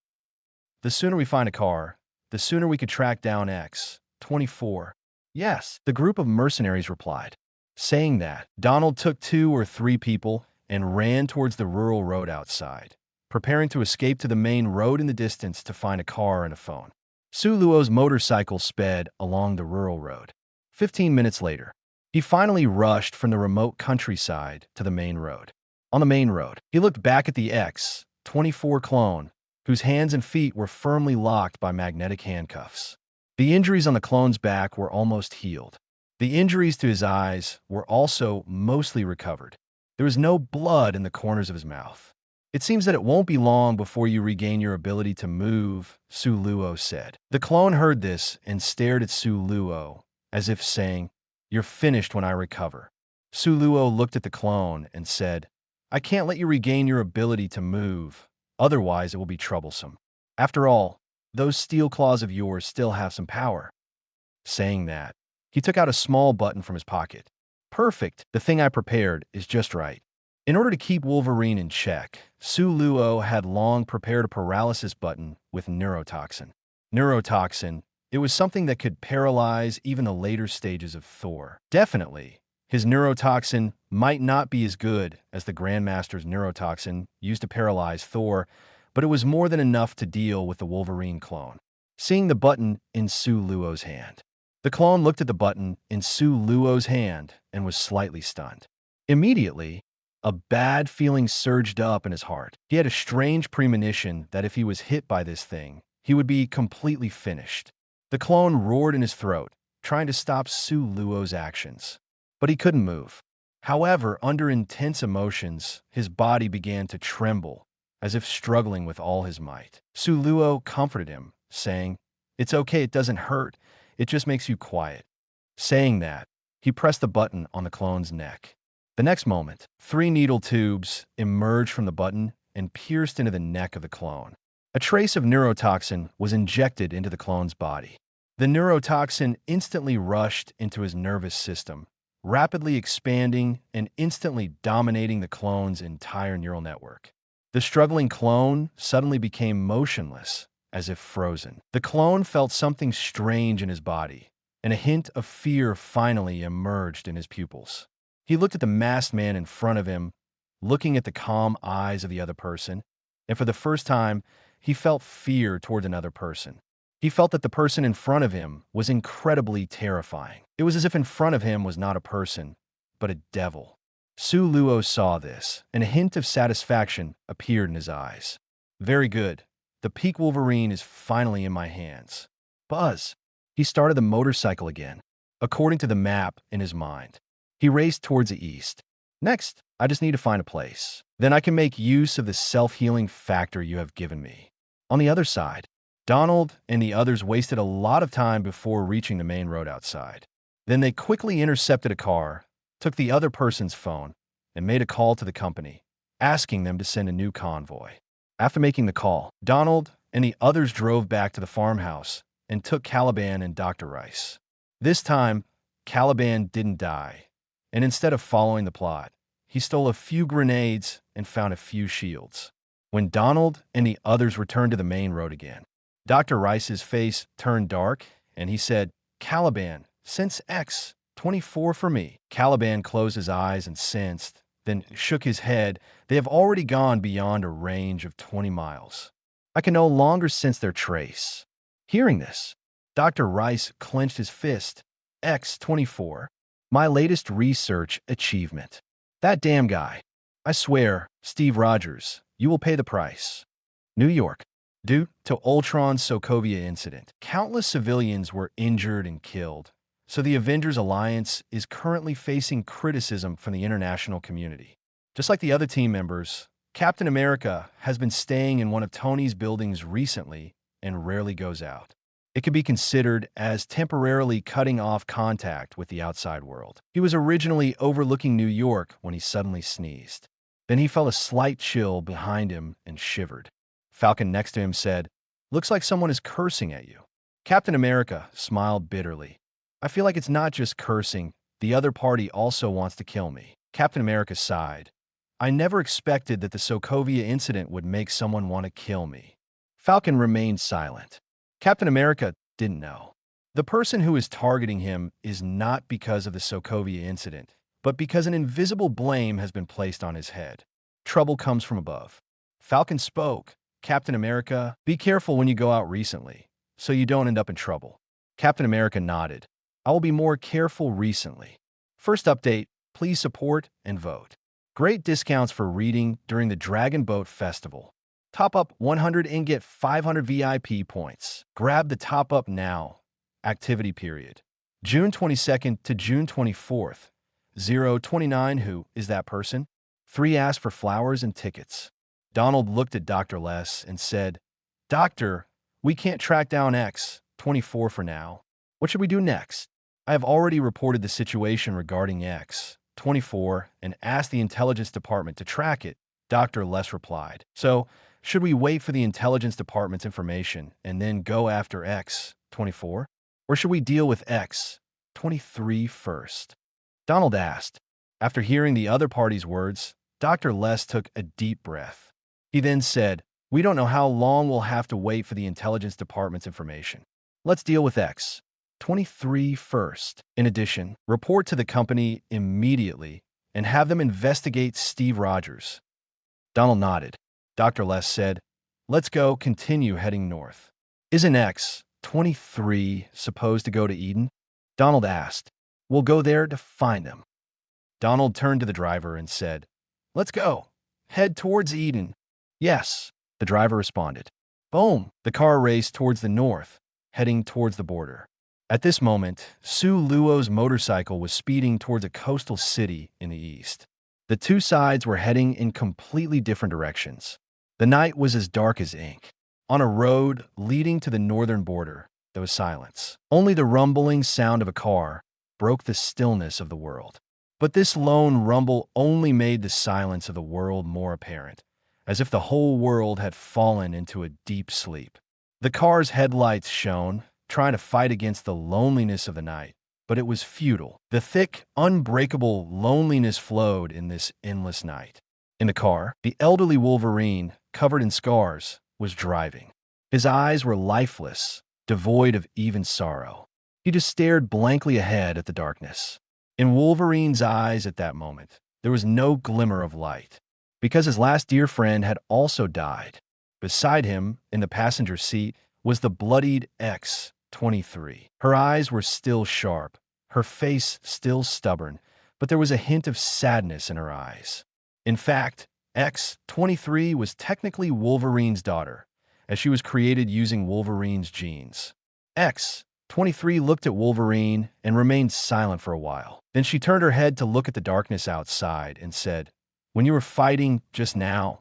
The sooner we find a car, the sooner we could track down X-24. Yes, the group of mercenaries replied. Saying that, Donald took 2 or 3 people and ran towards the rural road outside, preparing to escape to the main road in the distance to find a car and a phone. Su Luo's motorcycle sped along the rural road. 15 minutes later, he finally rushed from the remote countryside to the main road. On the main road, he looked back at the X-24 clone, whose hands and feet were firmly locked by magnetic handcuffs. The injuries on the clone's back were almost healed. The injuries to his eyes were also mostly recovered. There was no blood in the corners of his mouth. It seems that it won't be long before you regain your ability to move, Su Luo said. The clone heard this and stared at Su Luo, as if saying, "You're finished when I recover." Su Luo looked at the clone and said, "I can't let you regain your ability to move, otherwise it will be troublesome. After all, those steel claws of yours still have some power." Saying that, he took out a small button from his pocket. "Perfect, the thing I prepared is just right." In order to keep Wolverine in check, Su Luo had long prepared a paralysis button with neurotoxin. Neurotoxin, it was something that could paralyze even the later stages of Thor. Definitely, his neurotoxin might not be as good as the Grandmaster's neurotoxin used to paralyze Thor, but it was more than enough to deal with the Wolverine clone. Seeing the button in Su Luo's hand, the clone looked at the button in Su Luo's hand and was slightly stunned. Immediately, a bad feeling surged up in his heart. He had a strange premonition that if he was hit by this thing, he would be completely finished. The clone roared in his throat, trying to stop Su Luo's actions. But he couldn't move. However, under intense emotions, his body began to tremble, as if struggling with all his might. Su Luo comforted him, saying, "It's okay, it doesn't hurt, it just makes you quiet." Saying that, he pressed the button on the clone's neck. The next moment, 3 needle tubes emerged from the button and pierced into the neck of the clone. A trace of neurotoxin was injected into the clone's body. The neurotoxin instantly rushed into his nervous system, rapidly expanding and instantly dominating the clone's entire neural network. The struggling clone suddenly became motionless, as if frozen. The clone felt something strange in his body, and a hint of fear finally emerged in his pupils. He looked at the masked man in front of him, looking at the calm eyes of the other person, and for the first time, he felt fear toward another person. He felt that the person in front of him was incredibly terrifying. It was as if in front of him was not a person, but a devil. Su Luo saw this, and a hint of satisfaction appeared in his eyes. "Very good. The peak Wolverine is finally in my hands." Buzz! He started the motorcycle again, according to the map in his mind. He raced towards the east. "Next, I just need to find a place. Then I can make use of the self-healing factor you have given me." On the other side, Donald and the others wasted a lot of time before reaching the main road outside. Then they quickly intercepted a car, took the other person's phone, and made a call to the company, asking them to send a new convoy. After making the call, Donald and the others drove back to the farmhouse and took Caliban and Dr. Rice. This time, Caliban didn't die, and instead of following the plot, he stole a few grenades and found a few shields. When Donald and the others returned to the main road again, Dr. Rice's face turned dark, and he said, "Caliban, sense X24 for me." Caliban closed his eyes and sensed, then shook his head. "They have already gone beyond a range of 20 miles. I can no longer sense their trace." Hearing this, Dr. Rice clenched his fist. "X24. My latest research achievement. That damn guy. I swear, Steve Rogers, you will pay the price." New York. Due to Ultron's Sokovia incident, countless civilians were injured and killed, so the Avengers Alliance is currently facing criticism from the international community. Just like the other team members, Captain America has been staying in one of Tony's buildings recently and rarely goes out. It could be considered as temporarily cutting off contact with the outside world. He was originally overlooking New York when he suddenly sneezed. Then he felt a slight chill behind him and shivered. Falcon next to him said, "Looks like someone is cursing at you." Captain America smiled bitterly. "I feel like it's not just cursing. The other party also wants to kill me." Captain America sighed. "I never expected that the Sokovia incident would make someone want to kill me." Falcon remained silent. Captain America didn't know. The person who is targeting him is not because of the Sokovia incident, but because an invisible blame has been placed on his head. Trouble comes from above. Falcon spoke. "Captain America, be careful when you go out recently, so you don't end up in trouble." Captain America nodded. "I will be more careful recently. First update, please support and vote. Great discounts for reading during the Dragon Boat Festival. Top up 100 and get 500 VIP points. Grab the top up now. Activity period. June 22nd to June 24th. 029 Who is that person? 3 ask for flowers and tickets. Donald looked at Dr. Les and said, "Doctor, we can't track down X-24 for now. What should we do next?" "I have already reported the situation regarding X-24 and asked the intelligence department to track it," Dr. Les replied. "So, should we wait for the intelligence department's information and then go after X-24? Or should we deal with X-23 first?" Donald asked. After hearing the other party's words, Dr. Les took a deep breath. He then said, "We don't know how long we'll have to wait for the intelligence department's information. Let's deal with X-23 first. In addition, report to the company immediately and have them investigate Steve Rogers." Donald nodded. Dr. Les said, "Let's go continue heading north." "Isn't X-23 supposed to go to Eden?" Donald asked. "We'll go there to find them." Donald turned to the driver and said, "Let's go. Head towards Eden." "Yes," the driver responded. Boom! The car raced towards the north, heading towards the border. At this moment, Sue Luo's motorcycle was speeding towards a coastal city in the east. The two sides were heading in completely different directions. The night was as dark as ink. On a road leading to the northern border, there was silence. Only the rumbling sound of a car broke the stillness of the world. But this lone rumble only made the silence of the world more apparent, as if the whole world had fallen into a deep sleep. The car's headlights shone, trying to fight against the loneliness of the night, but it was futile. The thick, unbreakable loneliness flowed in this endless night. In the car, the elderly Wolverine, covered in scars, was driving. His eyes were lifeless, devoid of even sorrow. He just stared blankly ahead at the darkness. In Wolverine's eyes at that moment, there was no glimmer of light, because his last dear friend had also died. Beside him, in the passenger seat, was the bloodied X-23. Her eyes were still sharp, her face still stubborn, but there was a hint of sadness in her eyes. In fact, X-23 was technically Wolverine's daughter, as she was created using Wolverine's genes. X-23 looked at Wolverine and remained silent for a while. Then she turned her head to look at the darkness outside and said, "When you were fighting just now,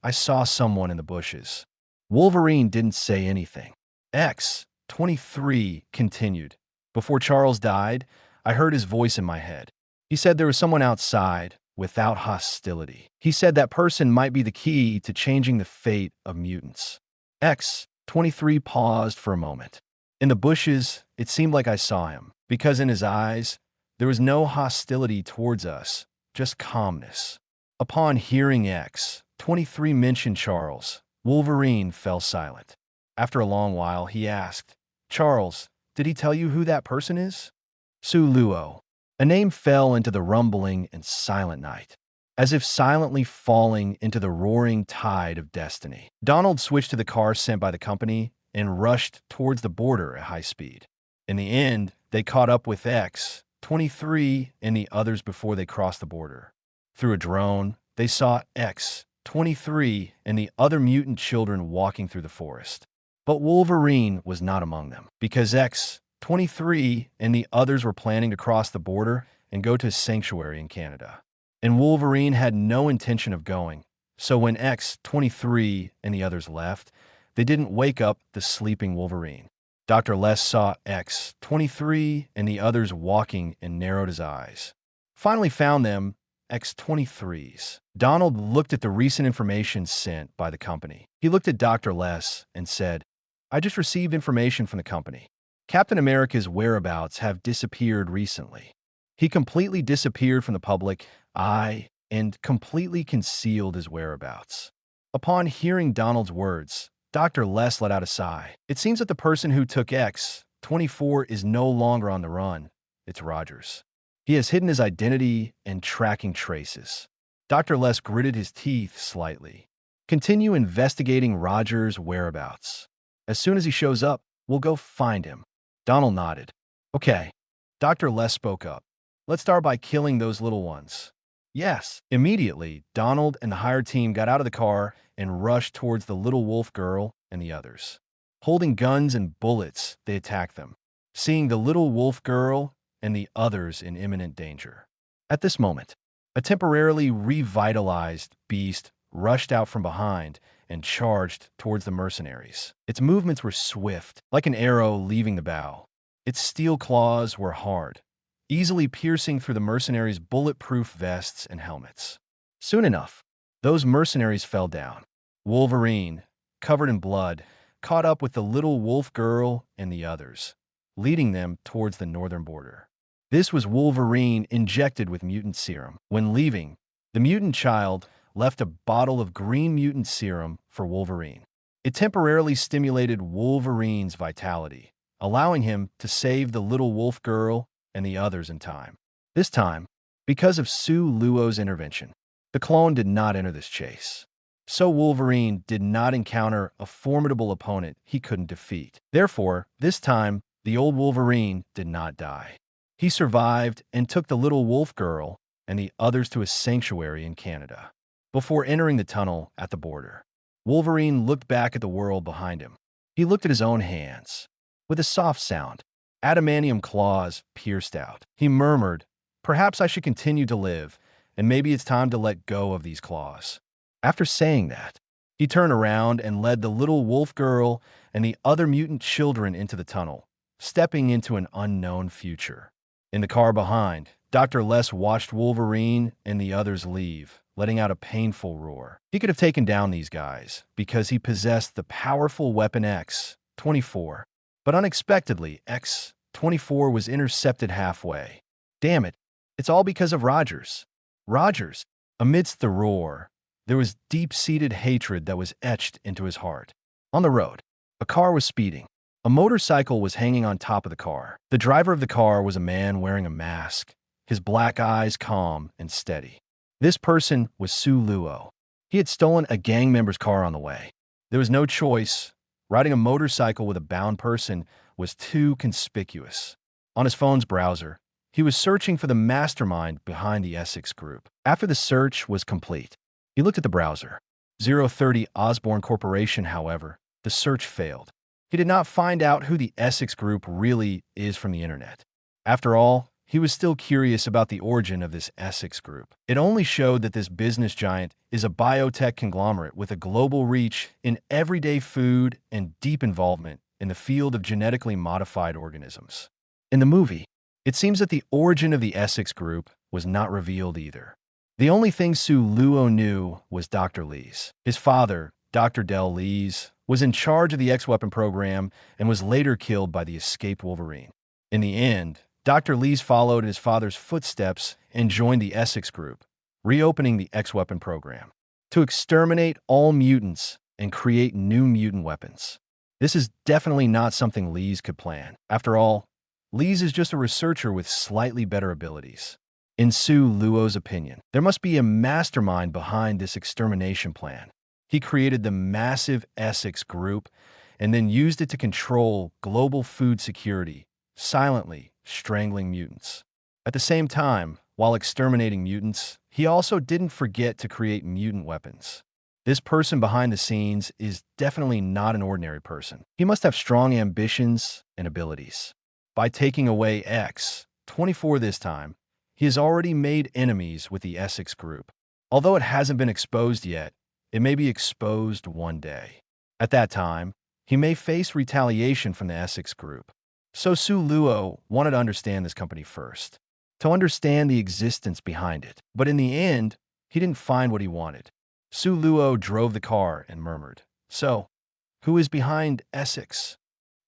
I saw someone in the bushes." Wolverine didn't say anything. X-23 continued, "Before Charles died, I heard his voice in my head. He said there was someone outside, without hostility. He said that person might be the key to changing the fate of mutants." X-23 paused for a moment. "In the bushes, it seemed like I saw him, because in his eyes, there was no hostility towards us, just calmness." Upon hearing X-23 mention Charles, Wolverine fell silent. After a long while, he asked, "Charles, did he tell you who that person is?" "Sue Luo." A name fell into the rumbling and silent night, as if silently falling into the roaring tide of destiny. Donald switched to the car sent by the company and rushed towards the border at high speed. In the end, they caught up with X-23 and the others before they crossed the border. Through a drone, they saw X-23 and the other mutant children walking through the forest. But Wolverine was not among them, because X-23 and the others were planning to cross the border and go to a sanctuary in Canada. And Wolverine had no intention of going, so when X-23 and the others left, they didn't wake up the sleeping Wolverine. Dr. Les saw X-23 and the others walking and narrowed his eyes. Finally found them, X-23s. Donald looked at the recent information sent by the company. He looked at Dr. Les and said, "I just received information from the company. Captain America's whereabouts have disappeared recently. He completely disappeared from the public eye and completely concealed his whereabouts." Upon hearing Donald's words, Dr. Les let out a sigh. "It seems that the person who took X-24 is no longer on the run. It's Rogers. He has hidden his identity and tracking traces." Dr. Les gritted his teeth slightly. "Continue investigating Rogers' whereabouts. As soon as he shows up, we'll go find him." Donald nodded. "Okay." Dr. Les spoke up. "Let's start by killing those little ones." "Yes." Immediately, Donald and the hired team got out of the car and rushed towards the little wolf girl and the others. Holding guns and bullets, they attacked them, seeing the little wolf girl and the others in imminent danger. At this moment, a temporarily revitalized Beast rushed out from behind and charged towards the mercenaries. Its movements were swift, like an arrow leaving the bow. Its steel claws were hard, easily piercing through the mercenaries' bulletproof vests and helmets. Soon enough, those mercenaries fell down. Wolverine, covered in blood, caught up with the little wolf girl and the others, leading them towards the northern border. This was Wolverine injected with mutant serum. When leaving, the mutant child left a bottle of green mutant serum for Wolverine. It temporarily stimulated Wolverine's vitality, allowing him to save the little wolf girl and the others in time. This time, because of Sue Luo's intervention, the clone did not enter this chase. So Wolverine did not encounter a formidable opponent he couldn't defeat. Therefore, this time, the old Wolverine did not die. He survived and took the little wolf girl and the others to a sanctuary in Canada. Before entering the tunnel at the border, Wolverine looked back at the world behind him. He looked at his own hands. With a soft sound, adamantium claws pierced out. He murmured, "Perhaps I should continue to live, and maybe it's time to let go of these claws." After saying that, he turned around and led the little wolf girl and the other mutant children into the tunnel, stepping into an unknown future. In the car behind, Dr. Les watched Wolverine and the others leave, letting out a painful roar. He could have taken down these guys because he possessed the powerful weapon X-24, but unexpectedly, X-24 was intercepted halfway. Damn it, it's all because of Rogers. Rogers. Amidst the roar, there was deep-seated hatred that was etched into his heart. On the road, a car was speeding. A motorcycle was hanging on top of the car. The driver of the car was a man wearing a mask, his black eyes calm and steady. This person was Sue Luo. He had stolen a gang member's car on the way. There was no choice. Riding a motorcycle with a bound person was too conspicuous. On his phone's browser, he was searching for the mastermind behind the Essex group. After the search was complete, he looked at the browser. 030 Osborne Corporation, however, the search failed. He did not find out who the Essex group really is from the internet. After all, he was still curious about the origin of this Essex group. It only showed that this business giant is a biotech conglomerate with a global reach in everyday food and deep involvement in the field of genetically modified organisms. In the movie, it seems that the origin of the Essex group was not revealed either. The only thing Sue Luo knew was Dr. Lee's. His father, Dr. Del Lees, was in charge of the X-Weapon program and was later killed by the escaped Wolverine. In the end, Dr. Lees followed in his father's footsteps and joined the Essex group, reopening the X-Weapon program to exterminate all mutants and create new mutant weapons. This is definitely not something Lees could plan. After all, Lees is just a researcher with slightly better abilities. In Sue Luo's opinion, there must be a mastermind behind this extermination plan. He created the massive Essex group and then used it to control global food security, silently strangling mutants. At the same time, while exterminating mutants, he also didn't forget to create mutant weapons. This person behind the scenes is definitely not an ordinary person. He must have strong ambitions and abilities. By taking away X-24 this time, he has already made enemies with the Essex group. Although it hasn't been exposed yet, it may be exposed one day. At that time, he may face retaliation from the Essex group. So Sue Luo wanted to understand this company first, to understand the existence behind it. But in the end, he didn't find what he wanted. Sue Luo drove the car and murmured, "So, who is behind Essex?"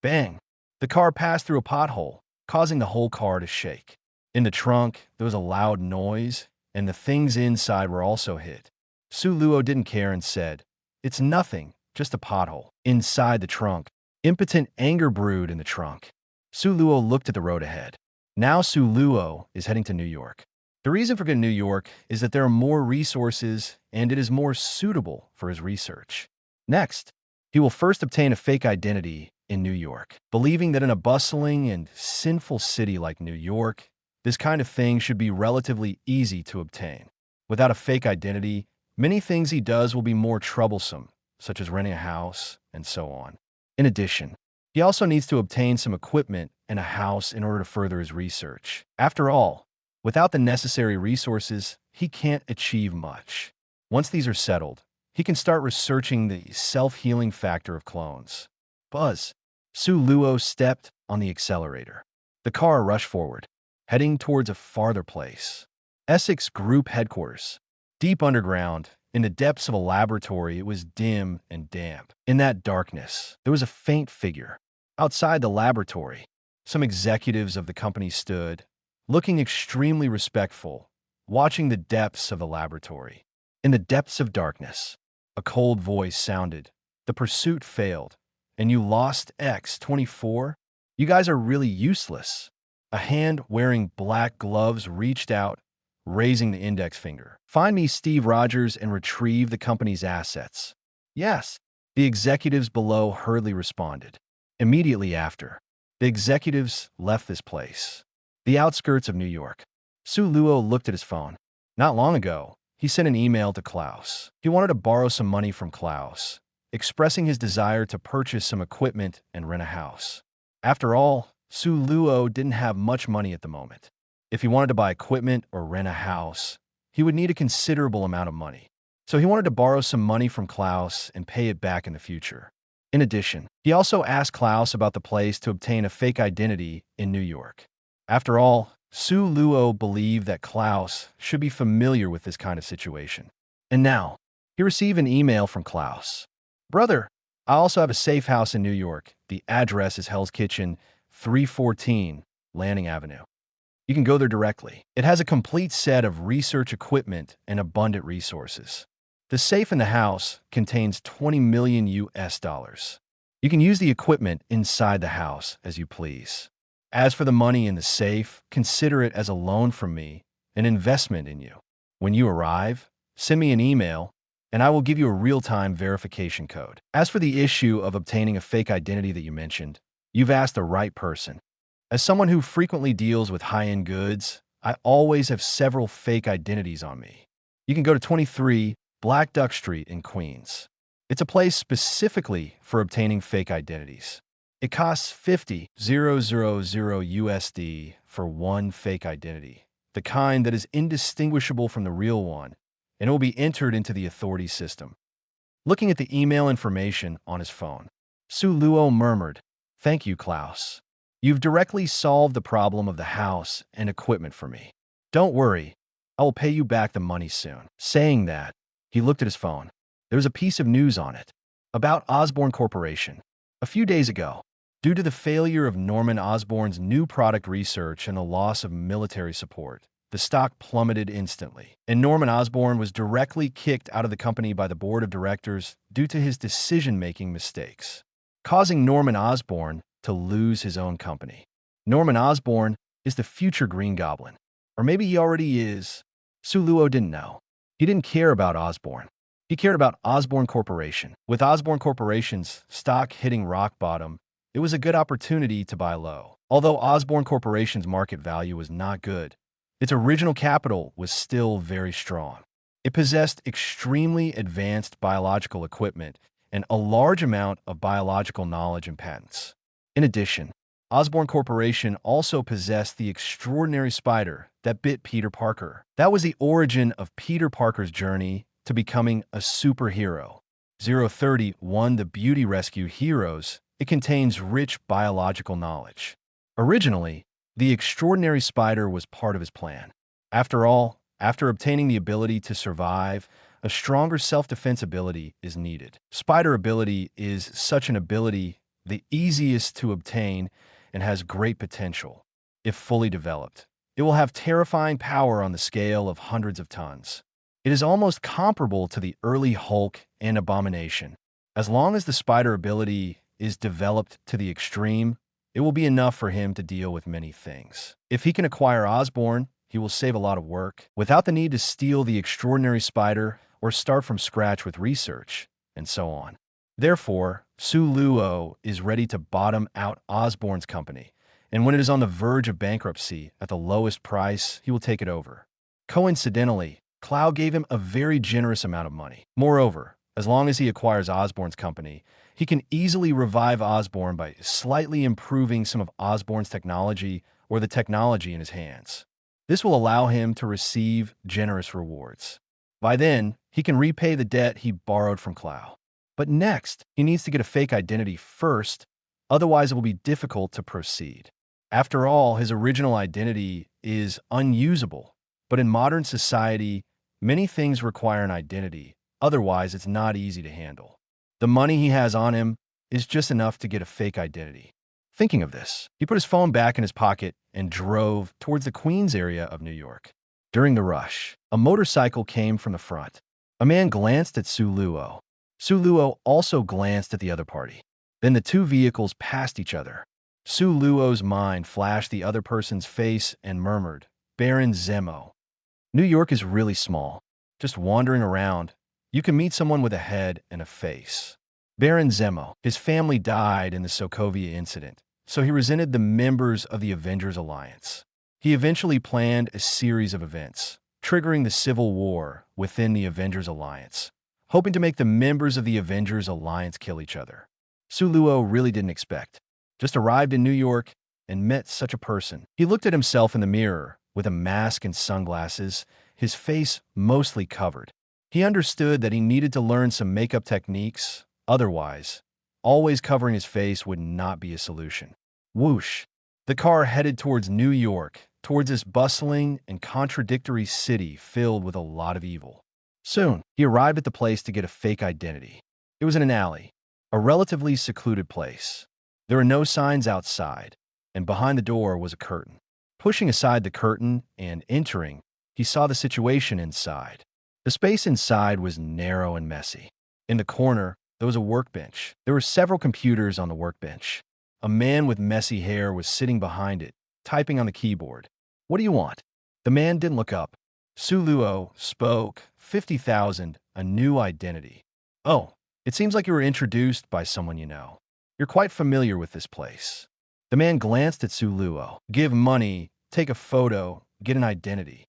Bang! The car passed through a pothole, causing the whole car to shake. In the trunk, there was a loud noise, and the things inside were also hit. Sue Luo didn't care and said, "It's nothing, just a pothole." Inside the trunk, impotent anger brewed in the trunk. Sue Luo looked at the road ahead. Now Sue Luo is heading to New York. The reason for going to New York is that there are more resources and it is more suitable for his research. Next, he will first obtain a fake identity in New York, believing that in a bustling and sinful city like New York, this kind of thing should be relatively easy to obtain. Without a fake identity, many things he does will be more troublesome, such as renting a house and so on. In addition, he also needs to obtain some equipment and a house in order to further his research. After all, without the necessary resources, he can't achieve much. Once these are settled, he can start researching the self-healing factor of clones. Buzz. Su Luo stepped on the accelerator. The car rushed forward, heading towards a farther place. Essex Group headquarters. Deep underground, in the depths of a laboratory, it was dim and damp. In that darkness, there was a faint figure. Outside the laboratory, some executives of the company stood, looking extremely respectful, watching the depths of the laboratory. In the depths of darkness, a cold voice sounded. The pursuit failed, and you lost X-24? You guys are really useless. A hand wearing black gloves reached out, raising the index finger. Find me Steve Rogers and retrieve the company's assets. Yes, the executives below hurriedly responded. Immediately after, the executives left this place. The outskirts of New York. Su Luo looked at his phone. Not long ago, he sent an email to Klaus. He wanted to borrow some money from Klaus, expressing his desire to purchase some equipment and rent a house. After all, Su Luo didn't have much money at the moment. If he wanted to buy equipment or rent a house, he would need a considerable amount of money. So he wanted to borrow some money from Klaus and pay it back in the future. In addition, he also asked Klaus about the place to obtain a fake identity in New York. After all, Su Luo believed that Klaus should be familiar with this kind of situation. And now, he received an email from Klaus. Brother, I also have a safe house in New York. The address is Hell's Kitchen, 314 Lanning Avenue. You can go there directly. It has a complete set of research equipment and abundant resources. The safe in the house contains 20 million US dollars. You can use the equipment inside the house as you please. As for the money in the safe, consider it as a loan from me, an investment in you. When you arrive, send me an email, and I will give you a real-time verification code. As for the issue of obtaining a fake identity that you mentioned, you've asked the right person. As someone who frequently deals with high-end goods, I always have several fake identities on me. You can go to 23 Black Duck Street in Queens. It's a place specifically for obtaining fake identities. It costs $50,000 USD for one fake identity, the kind that is indistinguishable from the real one, and it will be entered into the authority system. Looking at the email information on his phone, Su Luo murmured, "Thank you, Klaus. You've directly solved the problem of the house and equipment for me. Don't worry, I will pay you back the money soon." Saying that, he looked at his phone. There was a piece of news on it about Osborne Corporation. A few days ago, due to the failure of Norman Osborn's new product research and the loss of military support, the stock plummeted instantly, and Norman Osborn was directly kicked out of the company by the board of directors due to his decision-making mistakes, causing Norman Osborn to lose his own company. Norman Osborn is the future Green Goblin. Or maybe he already is. Su Luo didn't know. He didn't care about Osborn. He cared about Osborne Corporation. With Osborne Corporation's stock hitting rock bottom, it was a good opportunity to buy low. Although Osborne Corporation's market value was not good, its original capital was still very strong. It possessed extremely advanced biological equipment and a large amount of biological knowledge and patents. In addition, Osborne Corporation also possessed the extraordinary spider that bit Peter Parker. That was the origin of Peter Parker's journey to becoming a superhero. 031 The Beauty Rescue Heroes. It contains rich biological knowledge. Originally, the extraordinary spider was part of his plan. After all, after obtaining the ability to survive, a stronger self-defense ability is needed. Spider ability is such an ability, the easiest to obtain, and has great potential. If fully developed, it will have terrifying power on the scale of hundreds of tons. It is almost comparable to the early Hulk and Abomination. As long as the spider ability is developed to the extreme, it will be enough for him to deal with many things. If he can acquire Osborn, he will save a lot of work, without the need to steal the extraordinary spider or start from scratch with research, and so on. Therefore, Su Luo is ready to bottom out Osborn's company, and when it is on the verge of bankruptcy at the lowest price, he will take it over. Coincidentally, Cloud gave him a very generous amount of money. Moreover, as long as he acquires Osborn's company, he can easily revive Osborn by slightly improving some of Osborn's technology or the technology in his hands. This will allow him to receive generous rewards. By then, he can repay the debt he borrowed from Clow. But next, he needs to get a fake identity first, otherwise it will be difficult to proceed. After all, his original identity is unusable. But in modern society, many things require an identity, otherwise it's not easy to handle. The money he has on him is just enough to get a fake identity. Thinking of this, he put his phone back in his pocket and drove towards the Queens area of New York. During the rush, a motorcycle came from the front. A man glanced at Su Luo. Su Luo also glanced at the other party. Then the two vehicles passed each other. Su Luo's mind flashed the other person's face and murmured, "Baron Zemo." New York is really small. Just wandering around, you can meet someone with a head and a face. Baron Zemo, his family died in the Sokovia incident, so he resented the members of the Avengers Alliance. He eventually planned a series of events, triggering the civil war within the Avengers Alliance, hoping to make the members of the Avengers Alliance kill each other. Su Luo really didn't expect. Just arrived in New York and met such a person. He looked at himself in the mirror with a mask and sunglasses, his face mostly covered. He understood that he needed to learn some makeup techniques, otherwise, always covering his face would not be a solution. Whoosh! The car headed towards New York, towards this bustling and contradictory city filled with a lot of evil. Soon, he arrived at the place to get a fake identity. It was in an alley, a relatively secluded place. There were no signs outside, and behind the door was a curtain. Pushing aside the curtain and entering, he saw the situation inside. The space inside was narrow and messy. In the corner, there was a workbench. There were several computers on the workbench. A man with messy hair was sitting behind it, typing on the keyboard. "What do you want?" The man didn't look up. Su Luo spoke. 50,000, a new identity. "Oh, it seems like you were introduced by someone you know. You're quite familiar with this place." The man glanced at Su Luo. "Give money, take a photo, get an identity."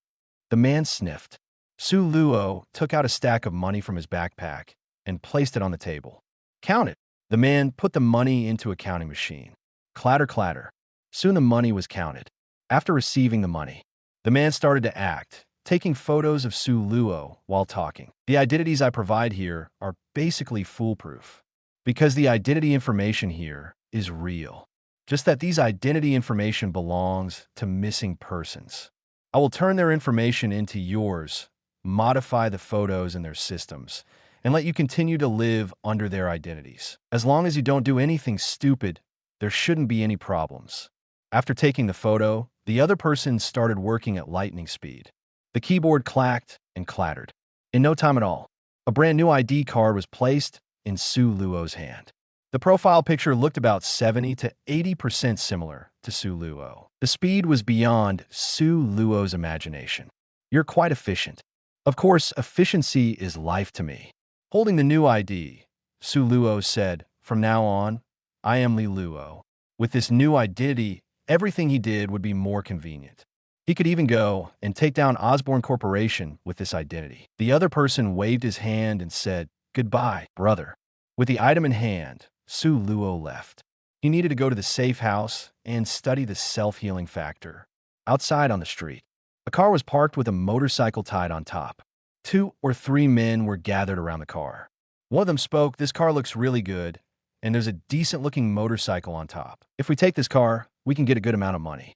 The man sniffed. Su Luo took out a stack of money from his backpack and placed it on the table. "Count it." The man put the money into a counting machine. Clatter, clatter. Soon the money was counted. After receiving the money, the man started to act, taking photos of Su Luo while talking. "The identities I provide here are basically foolproof, because the identity information here is real. Just that these identity information belongs to missing persons. I will turn their information into yours, modify the photos in their systems, and let you continue to live under their identities. As long as you don't do anything stupid, there shouldn't be any problems." After taking the photo, the other person started working at lightning speed. The keyboard clacked and clattered. In no time at all, a brand new ID card was placed in Su Luo's hand. The profile picture looked about 70 to 80% similar to Su Luo. The speed was beyond Su Luo's imagination. "You're quite efficient. Of course, efficiency is life to me." Holding the new ID, Su Luo said, "From now on, I am Li Luo. With this new identity, everything he did would be more convenient. He could even go and take down Osborne Corporation with this identity." The other person waved his hand and said, "Goodbye, brother." With the item in hand, Su Luo left. He needed to go to the safe house and study the self-healing factor. Outside on the street, a car was parked with a motorcycle tied on top. 2 or 3 men were gathered around the car. One of them spoke, "This car looks really good, and there's a decent-looking motorcycle on top. If we take this car, we can get a good amount of money."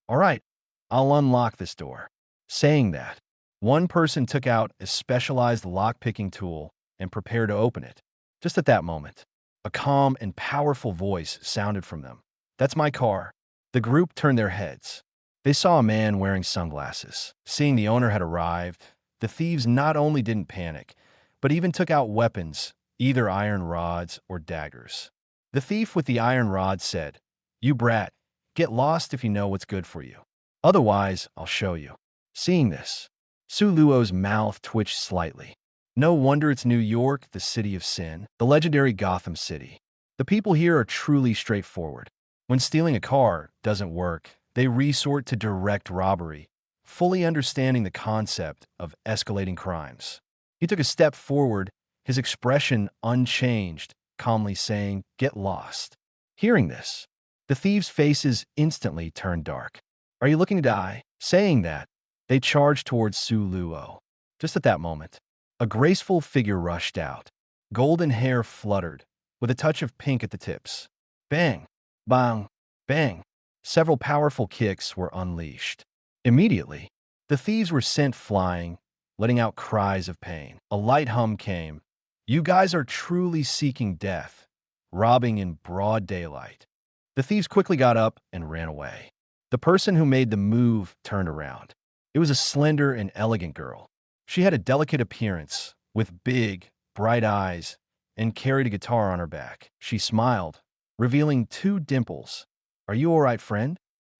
"All right, I'll unlock this door." Saying that, one person took out a specialized lock-picking tool and prepared to open it. Just at that moment, a calm and powerful voice sounded from them. "That's my car." The group turned their heads. They saw a man wearing sunglasses. Seeing the owner had arrived, the thieves not only didn't panic, but even took out weapons, either iron rods or daggers. The thief with the iron rod said, "You brat, get lost if you know what's good for you. Otherwise, I'll show you." Seeing this, Su Luo's mouth twitched slightly. No wonder it's New York, the city of sin, the legendary Gotham City. The people here are truly straightforward. When stealing a car doesn't work, they resort to direct robbery, fully understanding the concept of escalating crimes. He took a step forward, his expression unchanged, calmly saying, "Get lost." Hearing this, the thieves' faces instantly turned dark. "Are you looking to die?" Saying that, they charged towards Su Luo. Just at that moment, a graceful figure rushed out. Golden hair fluttered, with a touch of pink at the tips. Bang! Bang! Bang! Several powerful kicks were unleashed. Immediately, the thieves were sent flying, letting out cries of pain. A light hum came. You guys are truly seeking death, robbing in broad daylight. The thieves quickly got up and ran away. The person who made the move turned around. It was a slender and elegant girl. She had a delicate appearance, with big, bright eyes, and carried a guitar on her back. She smiled, revealing 2 dimples. Are you all right, friend?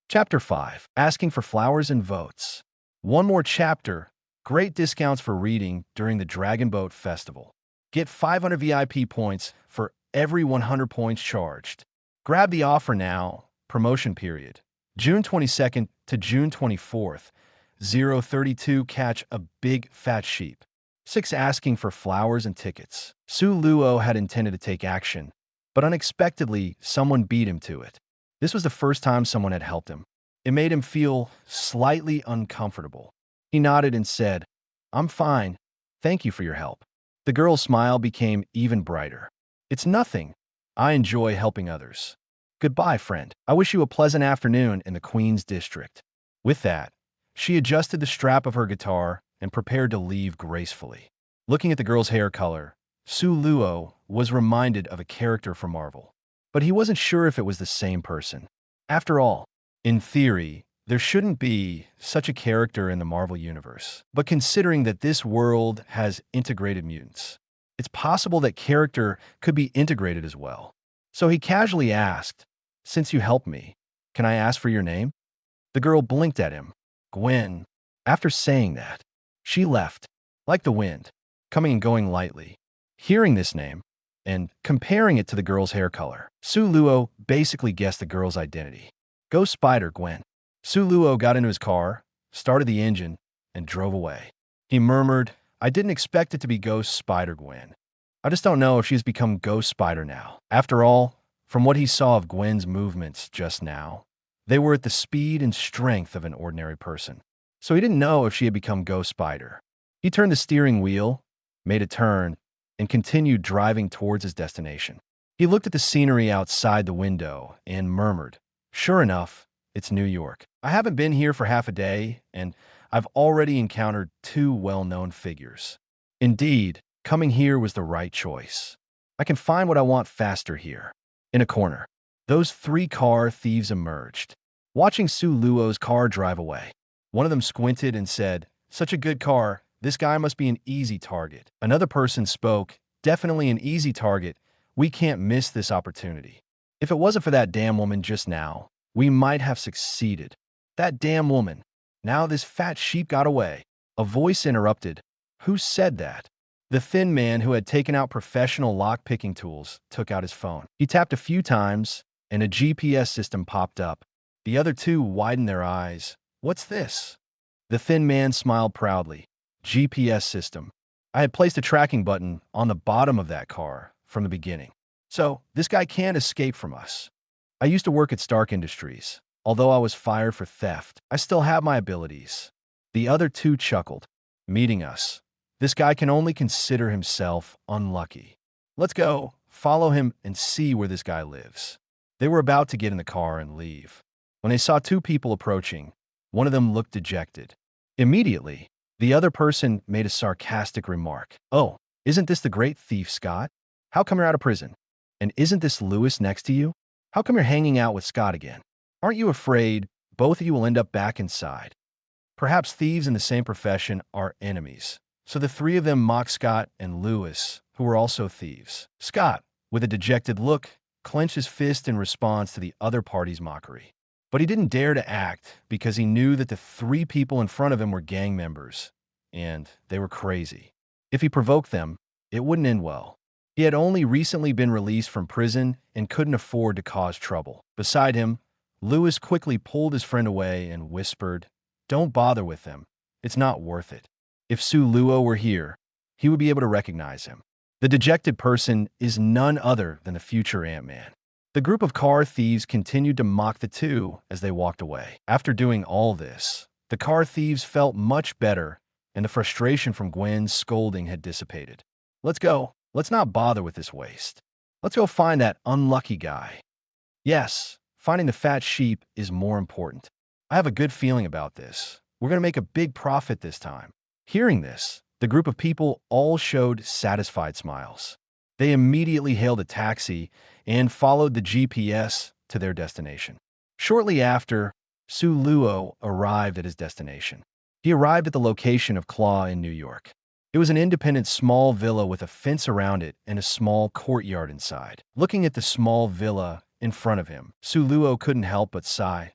Chapter 5. Asking for flowers and votes. One more chapter. Great discounts for reading during the Dragon Boat Festival. Get 500 VIP points for every 100 points charged. Grab the offer now. Promotion period. June 22nd to June 24th. 032 catch a big fat sheep. 6 asking for flowers and tickets. Su Luo had intended to take action, but unexpectedly someone beat him to it. This was the first time someone had helped him. It made him feel slightly uncomfortable. He nodded and said, I'm fine. Thank you for your help. The girl's smile became even brighter. It's nothing. I enjoy helping others. Goodbye, friend. I wish you a pleasant afternoon in the Queen's District. With that, she adjusted the strap of her guitar and prepared to leave gracefully. Looking at the girl's hair color, Su Luo was reminded of a character from Marvel. But he wasn't sure if it was the same person. After all, in theory, there shouldn't be such a character in the Marvel Universe. But considering that this world has integrated mutants, it's possible that character could be integrated as well. So he casually asked, Since you helped me, can I ask for your name? The girl blinked at him. Gwen. After saying that, she left, like the wind, coming and going lightly. Hearing this name, and comparing it to the girl's hair color, Su Luo basically guessed the girl's identity. Go Spider, Gwen. Su Luo got into his car, started the engine, and drove away. He murmured, I didn't expect it to be Ghost Spider Gwen. I just don't know if she's become Ghost Spider now. After all, from what he saw of Gwen's movements just now, they were at the speed and strength of an ordinary person. So he didn't know if she had become Ghost Spider. He turned the steering wheel, made a turn, and continued driving towards his destination. He looked at the scenery outside the window and murmured, Sure enough, it's New York. I haven't been here for half a day, and I've already encountered 2 well-known figures. Indeed, coming here was the right choice. I can find what I want faster here. In a corner, those 3 car thieves emerged, watching Su Luo's car drive away. One of them squinted and said, Such a good car, this guy must be an easy target. Another person spoke, Definitely an easy target. We can't miss this opportunity. If it wasn't for that damn woman just now, we might have succeeded. That damn woman. Now this fat sheep got away. A voice interrupted. Who said that? The thin man who had taken out professional lock-picking tools took out his phone. He tapped a few times, and a GPS system popped up. The other 2 widened their eyes. What's this? The thin man smiled proudly. GPS system. I had placed a tracking button on the bottom of that car from the beginning. So, this guy can't escape from us. I used to work at Stark Industries. Although I was fired for theft, I still have my abilities. The other 2 chuckled. Meeting us. This guy can only consider himself unlucky. Let's go, follow him, and see where this guy lives. They were about to get in the car and leave. When they saw 2 people approaching, one of them looked dejected. Immediately, the other person made a sarcastic remark. Oh, isn't this the great thief Scott? How come you're out of prison? And isn't this Lewis next to you? How come you're hanging out with Scott again? Aren't you afraid both of you will end up back inside? Perhaps thieves in the same profession are enemies. So the 3 of them mocked Scott and Lewis, who were also thieves. Scott, with a dejected look, clenched his fist in response to the other party's mockery. But he didn't dare to act because he knew that the 3 people in front of him were gang members, and they were crazy. If he provoked them, it wouldn't end well. He had only recently been released from prison and couldn't afford to cause trouble. Beside him, Lewis quickly pulled his friend away and whispered, Don't bother with them. It's not worth it. If Su Luo were here, he would be able to recognize him. The dejected person is none other than the future Ant-Man. The group of car thieves continued to mock the 2 as they walked away. After doing all this, the car thieves felt much better and the frustration from Gwen's scolding had dissipated. Let's go. Let's not bother with this waste. Let's go find that unlucky guy. Yes, finding the fat sheep is more important. I have a good feeling about this. We're going to make a big profit this time. Hearing this, the group of people all showed satisfied smiles. They immediately hailed a taxi and followed the GPS to their destination. Shortly after, Su Luo arrived at his destination. He arrived at the location of Claw in New York. It was an independent small villa with a fence around it and a small courtyard inside. Looking at the small villa in front of him, Su Luo couldn't help but sigh.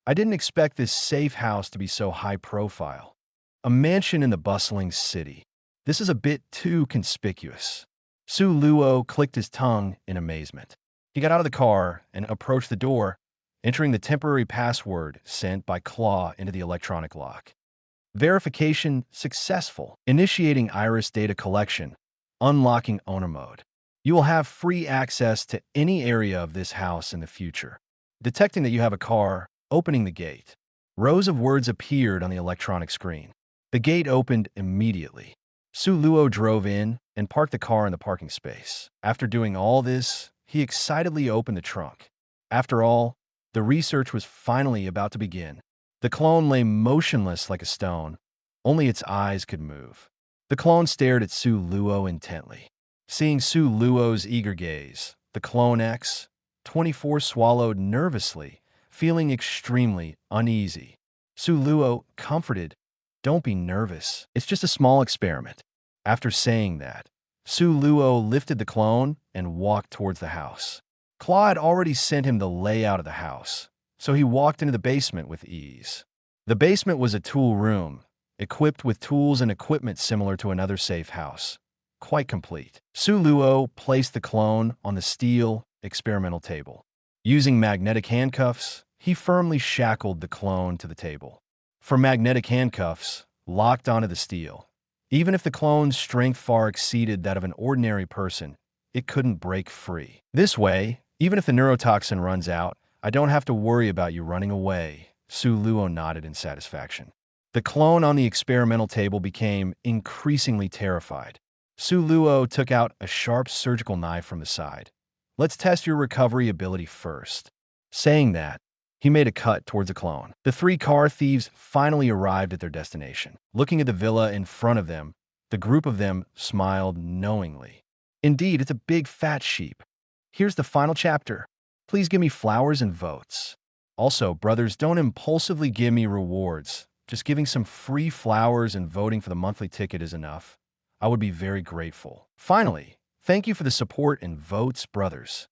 I didn't expect this safe house to be so high profile. A mansion in the bustling city. This is a bit too conspicuous. Su Luo clicked his tongue in amazement. He got out of the car and approached the door, entering the temporary password sent by Claw into the electronic lock. Verification successful. Initiating iris data collection. Unlocking owner mode. You will have free access to any area of this house in the future. Detecting that you have a car, opening the gate. Rows of words appeared on the electronic screen. The gate opened immediately. Su Luo drove in and parked the car in the parking space. After doing all this, he excitedly opened the trunk. After all, the research was finally about to begin. The clone lay motionless like a stone. Only its eyes could move. The clone stared at Su Luo intently. Seeing Su Luo's eager gaze, the clone X-24 swallowed nervously, feeling extremely uneasy. Su Luo comforted, "Don't be nervous. It's just a small experiment." After saying that, Su Luo lifted the clone and walked towards the house. Claw had already sent him the layout of the house, so he walked into the basement with ease. The basement was a tool room, equipped with tools and equipment similar to another safe house. Quite complete. Su Luo placed the clone on the steel experimental table. Using magnetic handcuffs, he firmly shackled the clone to the table. For magnetic handcuffs, locked onto the steel. Even if the clone's strength far exceeded that of an ordinary person, it couldn't break free. This way, even if the neurotoxin runs out, I don't have to worry about you running away. Su Luo nodded in satisfaction. The clone on the experimental table became increasingly terrified. Su Luo took out a sharp surgical knife from the side. Let's test your recovery ability first. Saying that, he made a cut towards the clone. The three car thieves finally arrived at their destination. Looking at the villa in front of them, the group of them smiled knowingly. Indeed, it's a big fat sheep. Here's the final chapter. Please give me flowers and votes. Also, brothers, don't impulsively give me rewards. Just giving some free flowers and voting for the monthly ticket is enough. I would be very grateful. Finally, thank you for the support and votes, brothers.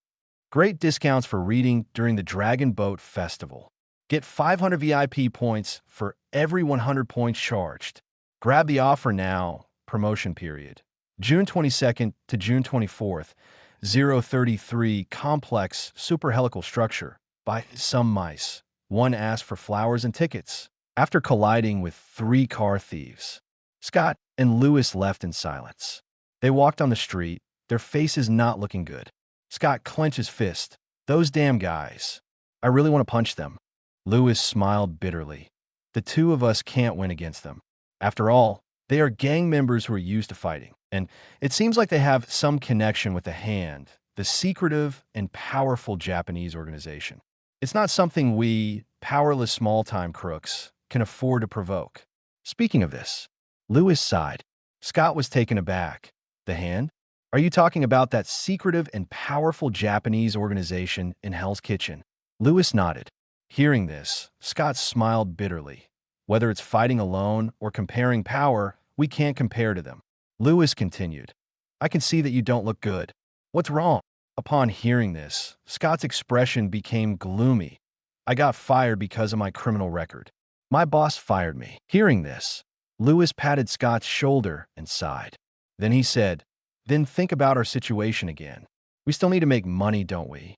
Great discounts for reading during the Dragon Boat Festival. Get 500 VIP points for every 100 points charged. Grab the offer now. Promotion period. June 22nd to June 24th. 033 Complex Superhelical Structure. By some mice. One asked for flowers and tickets. After colliding with three car thieves, Scott and Lewis left in silence. They walked on the street, their faces not looking good. Scott clenched his fist. Those damn guys. I really want to punch them. Lewis smiled bitterly. The two of us can't win against them. After all, they are gang members who are used to fighting. And it seems like they have some connection with the Hand, the secretive and powerful Japanese organization. It's not something we, powerless small-time crooks, can afford to provoke. Speaking of this, Lewis sighed. Scott was taken aback. The Hand? Are you talking about that secretive and powerful Japanese organization in Hell's Kitchen? Lewis nodded. Hearing this, Scott smiled bitterly. Whether it's fighting alone or comparing power, we can't compare to them. Lewis continued. I can see that you don't look good. What's wrong? Upon hearing this, Scott's expression became gloomy. I got fired because of my criminal record. My boss fired me. Hearing this, Lewis patted Scott's shoulder and sighed. Then he said, Then think about our situation again. We still need to make money, don't we?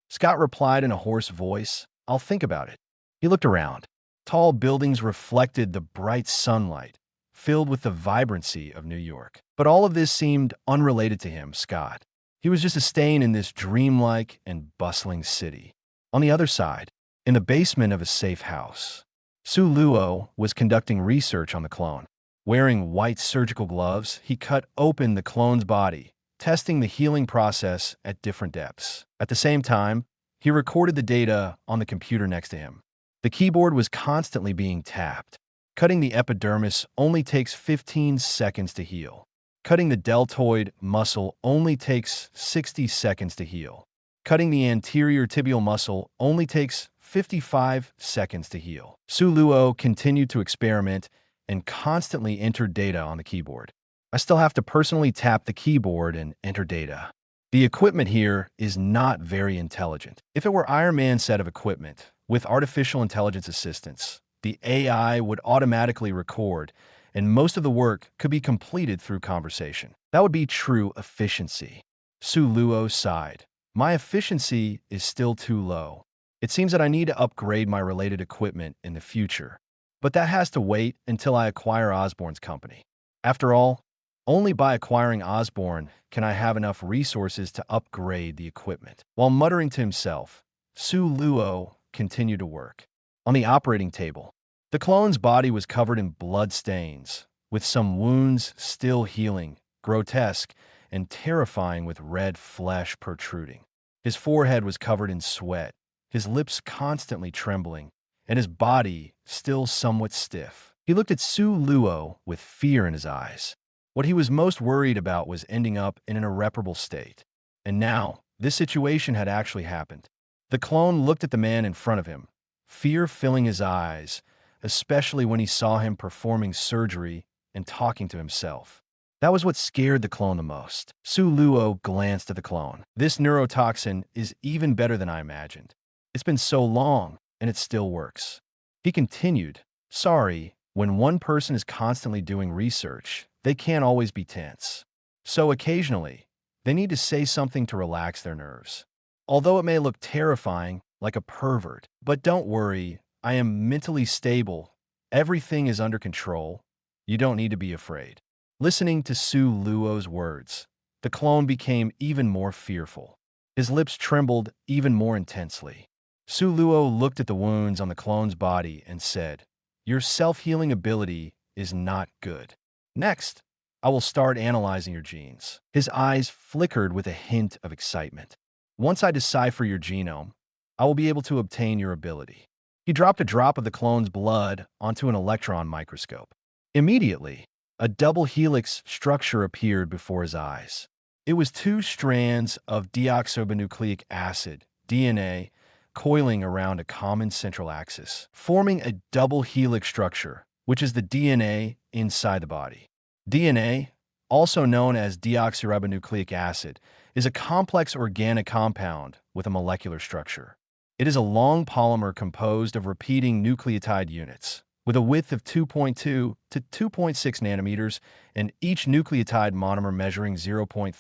Scott replied in a hoarse voice, I'll think about it. He looked around. Tall buildings reflected the bright sunlight, filled with the vibrancy of New York. But all of this seemed unrelated to him, Scott. He was just a stain in this dreamlike and bustling city. On the other side, in the basement of a safe house, Su Luo was conducting research on the clone. Wearing white surgical gloves, he cut open the clone's body, testing the healing process at different depths. At the same time, he recorded the data on the computer next to him. The keyboard was constantly being tapped. Cutting the epidermis only takes 15 seconds to heal. Cutting the deltoid muscle only takes 60 seconds to heal. Cutting the anterior tibial muscle only takes 55 seconds to heal. Su Luo continued to experiment and constantly entered data on the keyboard. I still have to personally tap the keyboard and enter data. The equipment here is not very intelligent. If it were Iron Man's set of equipment, with artificial intelligence assistance, the AI would automatically record, and most of the work could be completed through conversation. That would be true efficiency. Su Luo sighed. My efficiency is still too low. It seems that I need to upgrade my related equipment in the future. But that has to wait until I acquire Osborn's company. After all, only by acquiring Osborn can I have enough resources to upgrade the equipment. While muttering to himself, Su Luo continued to work. On the operating table, the clone's body was covered in blood stains, with some wounds still healing, grotesque and terrifying with red flesh protruding. His forehead was covered in sweat, his lips constantly trembling, and his body still somewhat stiff. He looked at Su Luo with fear in his eyes. What he was most worried about was ending up in an irreparable state. And now, this situation had actually happened. The clone looked at the man in front of him, fear filling his eyes, especially when he saw him performing surgery and talking to himself. That was what scared the clone the most. Su Luo glanced at the clone. This neurotoxin is even better than I imagined. It's been so long, and it still works. He continued, sorry, when one person is constantly doing research, they can't always be tense. So occasionally, they need to say something to relax their nerves. Although it may look terrifying, like a pervert, but don't worry, I am mentally stable. Everything is under control. You don't need to be afraid. Listening to Su Luo's words, the clone became even more fearful. His lips trembled even more intensely. Su Luo looked at the wounds on the clone's body and said, your self-healing ability is not good. Next, I will start analyzing your genes. His eyes flickered with a hint of excitement. Once I decipher your genome, I will be able to obtain your ability. He dropped a drop of the clone's blood onto an electron microscope. Immediately, a double helix structure appeared before his eyes. It was two strands of deoxyribonucleic acid, DNA, coiling around a common central axis, forming a double helix structure, which is the DNA inside the body. DNA, also known as deoxyribonucleic acid, is a complex organic compound with a molecular structure. It is a long polymer composed of repeating nucleotide units, with a width of 2.2 to 2.6 nanometers, and each nucleotide monomer measuring 0.33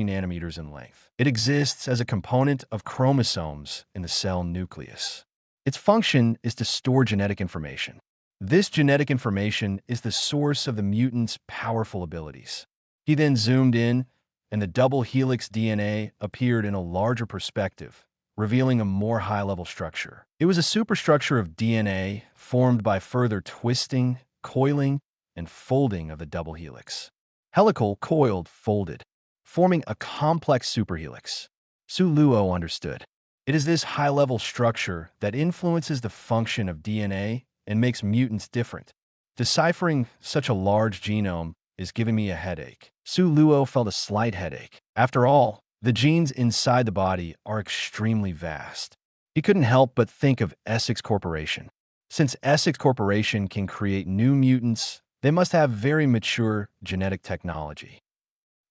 nanometers in length. It exists as a component of chromosomes in the cell nucleus. Its function is to store genetic information. This genetic information is the source of the mutant's powerful abilities. He then zoomed in, and the double helix DNA appeared in a larger perspective, revealing a more high-level structure. It was a superstructure of DNA formed by further twisting, coiling, and folding of the double helix. Helical, coiled, folded, forming a complex superhelix. Su Luo understood. It is this high-level structure that influences the function of DNA and makes mutants different. Deciphering such a large genome is giving me a headache. Su Luo felt a slight headache. After all, the genes inside the body are extremely vast. He couldn't help but think of Essex Corporation. Since Essex Corporation can create new mutants, they must have very mature genetic technology.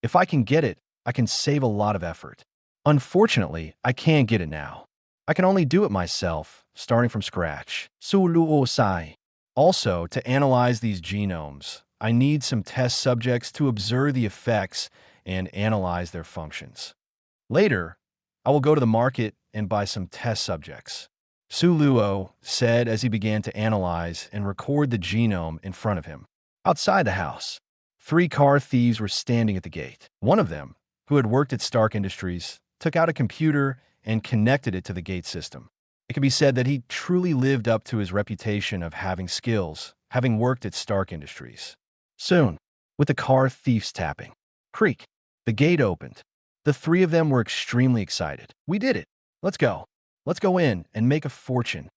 If I can get it, I can save a lot of effort. Unfortunately, I can't get it now. I can only do it myself, starting from scratch. Su Luo sighed. Also, to analyze these genomes, I need some test subjects to observe the effects and analyze their functions. Later, I will go to the market and buy some test subjects. Su Luo said as he began to analyze and record the genome in front of him. Outside the house, 3 car thieves were standing at the gate. One of them, who had worked at Stark Industries, took out a computer and connected it to the gate system. It can be said that he truly lived up to his reputation of having skills, having worked at Stark Industries. Soon, with the car thieves tapping. Creak. The gate opened. The three of them were extremely excited. We did it. Let's go. Let's go in and make a fortune.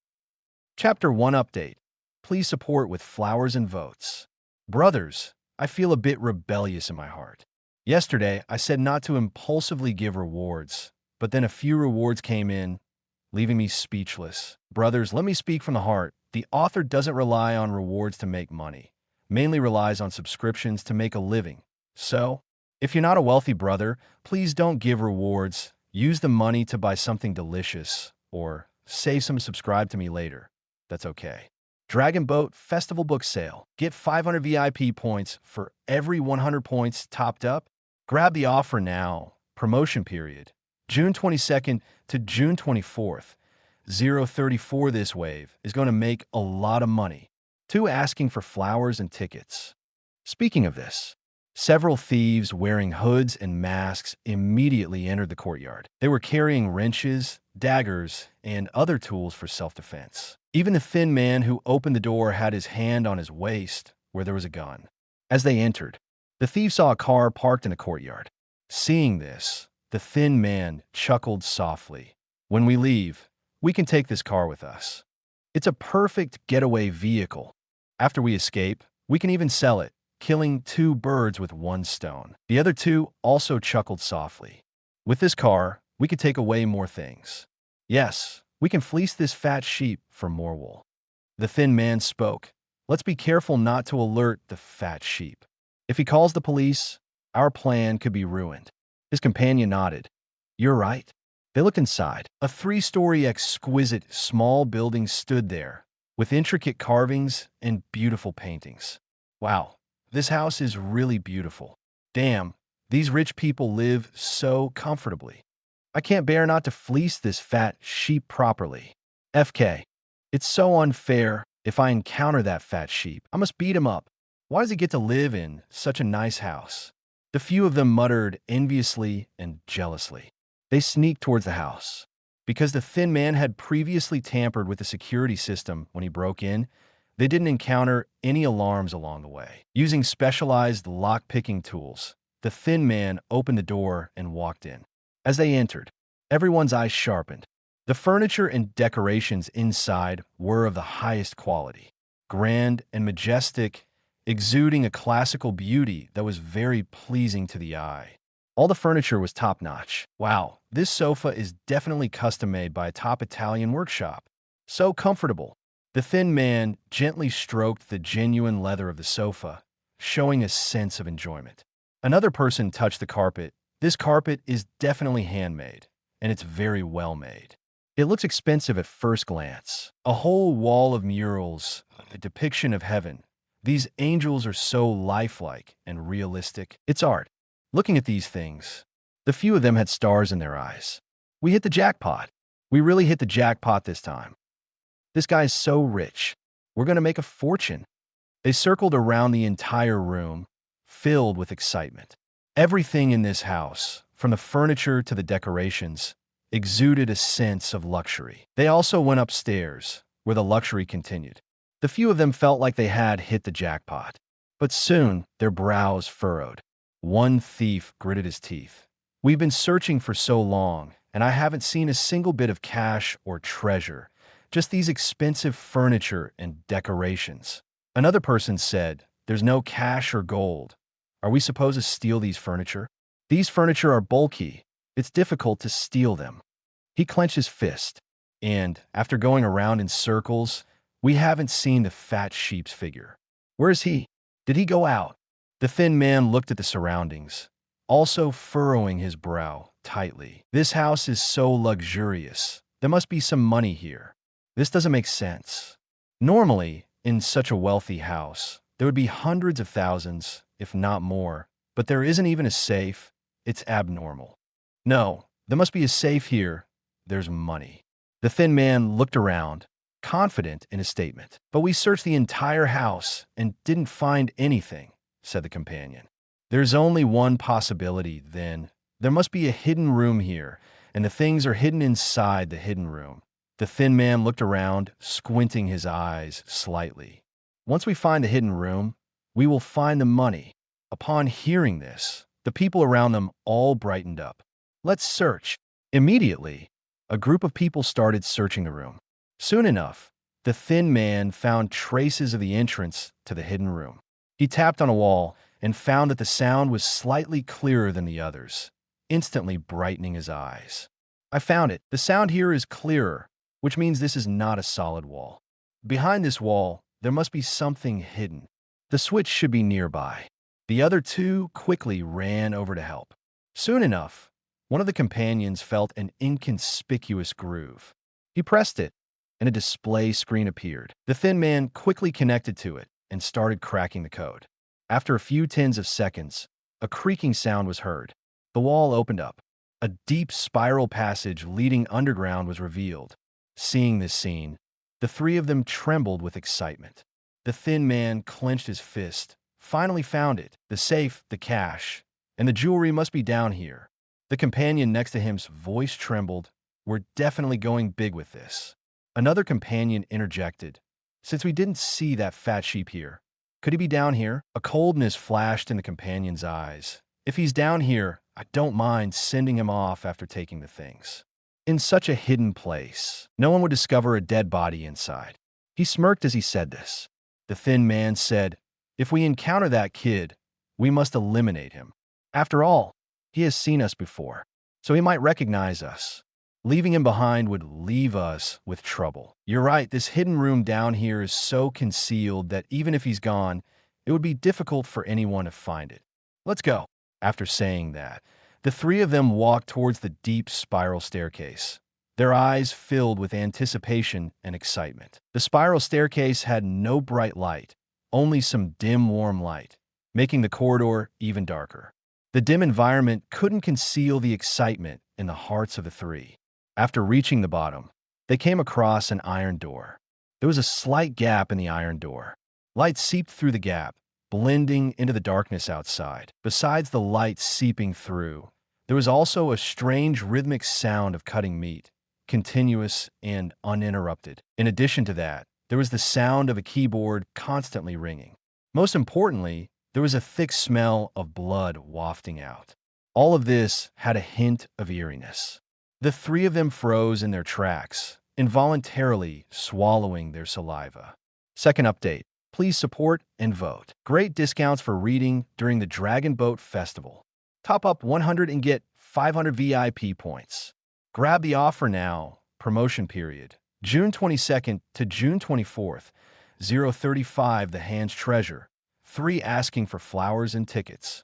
Chapter 1 Update. Please support with flowers and votes. Brothers, I feel a bit rebellious in my heart. Yesterday, I said not to impulsively give rewards, but then a few rewards came in, leaving me speechless. Brothers, let me speak from the heart. The author doesn't rely on rewards to make money, mainly relies on subscriptions to make a living. So, if you're not a wealthy brother, please don't give rewards. Use the money to buy something delicious, or save some to subscribe to me later. That's okay. Dragon Boat Festival Book Sale. Get 500 VIP points for every 100 points topped up. Grab the offer now. Promotion period. June 22nd to June 24th. 034 this wave is going to make a lot of money. 2 asking for flowers and tickets. Speaking of this, several thieves wearing hoods and masks immediately entered the courtyard. They were carrying wrenches, daggers, and other tools for self-defense. Even the thin man who opened the door had his hand on his waist, where there was a gun. As they entered, the thief saw a car parked in the courtyard. Seeing this, the thin man chuckled softly. When we leave, we can take this car with us. It's a perfect getaway vehicle. After we escape, we can even sell it, killing 2 birds with 1 stone. The other 2 also chuckled softly. With this car, we could take away more things. Yes, we can fleece this fat sheep for more wool. The thin man spoke. Let's be careful not to alert the fat sheep. If he calls the police, our plan could be ruined. His companion nodded. You're right. They looked inside. A 3-story exquisite small building stood there, with intricate carvings and beautiful paintings. Wow, this house is really beautiful. Damn, these rich people live so comfortably. I can't bear not to fleece this fat sheep properly. FK, it's so unfair. If I encounter that fat sheep, I must beat him up. Why does he get to live in such a nice house? The few of them muttered enviously and jealously. They sneaked towards the house. Because the thin man had previously tampered with the security system when he broke in, they didn't encounter any alarms along the way. Using specialized lock-picking tools, the thin man opened the door and walked in. As they entered, everyone's eyes sharpened. The furniture and decorations inside were of the highest quality, grand and majestic, exuding a classical beauty that was very pleasing to the eye. All the furniture was top-notch. Wow, this sofa is definitely custom-made by a top Italian workshop. So comfortable. The thin man gently stroked the genuine leather of the sofa, showing a sense of enjoyment. Another person touched the carpet. This carpet is definitely handmade, and it's very well made. It looks expensive at first glance. A whole wall of murals, a depiction of heaven. These angels are so lifelike and realistic. It's art. Looking at these things, the few of them had stars in their eyes. We hit the jackpot. We really hit the jackpot this time. This guy is so rich. We're going to make a fortune. They circled around the entire room, filled with excitement. Everything in this house, from the furniture to the decorations, exuded a sense of luxury. They also went upstairs, where the luxury continued. The few of them felt like they had hit the jackpot. But soon, their brows furrowed. One thief gritted his teeth. We've been searching for so long, and I haven't seen a single bit of cash or treasure, just these expensive furniture and decorations. Another person said, there's no cash or gold. Are we supposed to steal these furniture? These furniture are bulky. It's difficult to steal them. He clenched his fist, and, after going around in circles, we haven't seen the fat sheep's figure. Where is he? Did he go out? The thin man looked at the surroundings, also furrowing his brow tightly. This house is so luxurious. There must be some money here. This doesn't make sense. Normally, in such a wealthy house, there would be hundreds of thousands, if not more, but there isn't even a safe. It's abnormal. No, there must be a safe here. There's money. The thin man looked around, confident in his statement. But we searched the entire house and didn't find anything, said the companion. There's only one possibility, then. There must be a hidden room here, and the things are hidden inside the hidden room. The thin man looked around, squinting his eyes slightly. Once we find the hidden room, We will find the money. Upon hearing this, the people around them all brightened up. Let's search. Immediately, a group of people started searching the room. Soon enough, the thin man found traces of the entrance to the hidden room. He tapped on a wall and found that the sound was slightly clearer than the others, instantly brightening his eyes. I found it. The sound here is clearer, which means this is not a solid wall. Behind this wall, there must be something hidden. The switch should be nearby. The other two quickly ran over to help. Soon enough, one of the companions felt an inconspicuous groove. He pressed it, and a display screen appeared. The thin man quickly connected to it and started cracking the code. After a few tens of seconds, a creaking sound was heard. The wall opened up. A deep spiral passage leading underground was revealed. Seeing this scene, the three of them trembled with excitement. The thin man clenched his fist. Finally found it. The safe, the cash, and the jewelry must be down here. The companion next to him's voice trembled. We're definitely going big with this. Another companion interjected. Since we didn't see that fat sheep here, could he be down here? A coldness flashed in the companion's eyes. If he's down here, I don't mind sending him off after taking the things. In such a hidden place, no one would discover a dead body inside. He smirked as he said this. The thin man said, if we encounter that kid, we must eliminate him. After all, he has seen us before, so he might recognize us. Leaving him behind would leave us with trouble. You're right, this hidden room down here is so concealed that even if he's gone, it would be difficult for anyone to find it. Let's go. After saying that, the three of them walked towards the deep spiral staircase, their eyes filled with anticipation and excitement. The spiral staircase had no bright light, only some dim, warm light, making the corridor even darker. The dim environment couldn't conceal the excitement in the hearts of the three. After reaching the bottom, they came across an iron door. There was a slight gap in the iron door. Light seeped through the gap, blending into the darkness outside. Besides the light seeping through, there was also a strange rhythmic sound of cutting meat, continuous and uninterrupted. In addition to that, there was the sound of a keyboard constantly ringing. Most importantly, there was a thick smell of blood wafting out. All of this had a hint of eeriness. The three of them froze in their tracks, involuntarily swallowing their saliva. Second update. Please support and vote. Great discounts for reading during the Dragon Boat Festival. Top up 100 and get 500 VIP points. Grab the offer now. Promotion period. June 22nd to June 24th. 035 The Hand's Treasure. 3 asking for flowers and tickets.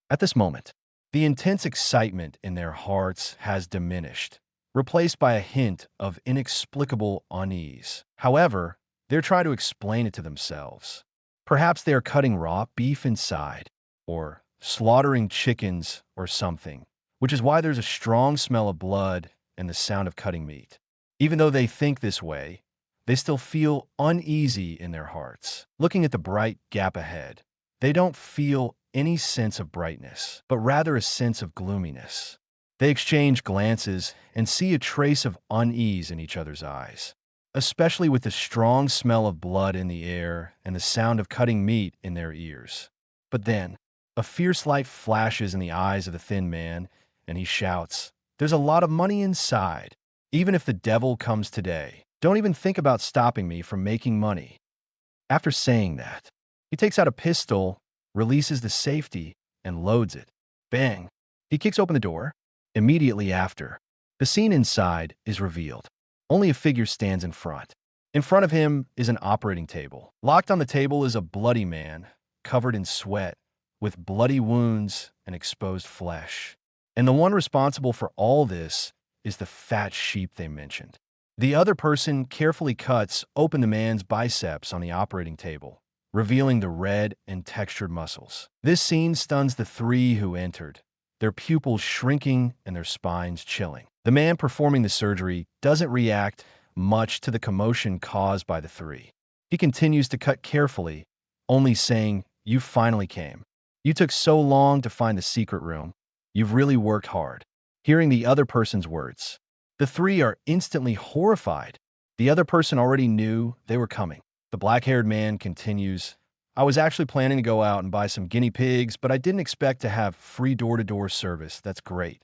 At this moment, the intense excitement in their hearts has diminished, replaced by a hint of inexplicable unease. However, they're trying to explain it to themselves. Perhaps they are cutting raw beef inside, or slaughtering chickens or something, which is why there's a strong smell of blood and the sound of cutting meat. Even though they think this way, they still feel uneasy in their hearts. Looking at the bright gap ahead, they don't feel any sense of brightness, but rather a sense of gloominess. They exchange glances and see a trace of unease in each other's eyes, especially with the strong smell of blood in the air and the sound of cutting meat in their ears. But then, a fierce light flashes in the eyes of the thin man, and he shouts, "There's a lot of money inside. Even if the devil comes today, don't even think about stopping me from making money." After saying that, he takes out a pistol, releases the safety, and loads it. Bang! He kicks open the door. Immediately after, the scene inside is revealed. Only a figure stands in front. In front of him is an operating table. Locked on the table is a bloody man, covered in sweat, with bloody wounds and exposed flesh. And the one responsible for all this is the fat sheep they mentioned. The other person carefully cuts open the man's biceps on the operating table, revealing the red and textured muscles. This scene stuns the three who entered, their pupils shrinking and their spines chilling. The man performing the surgery doesn't react much to the commotion caused by the three. He continues to cut carefully, only saying, "You finally came. You took so long to find the secret room. You've really worked hard." Hearing the other person's words, the three are instantly horrified. The other person already knew they were coming. The black-haired man continues, I was actually planning to go out and buy some guinea pigs, but I didn't expect to have free door-to-door service. That's great.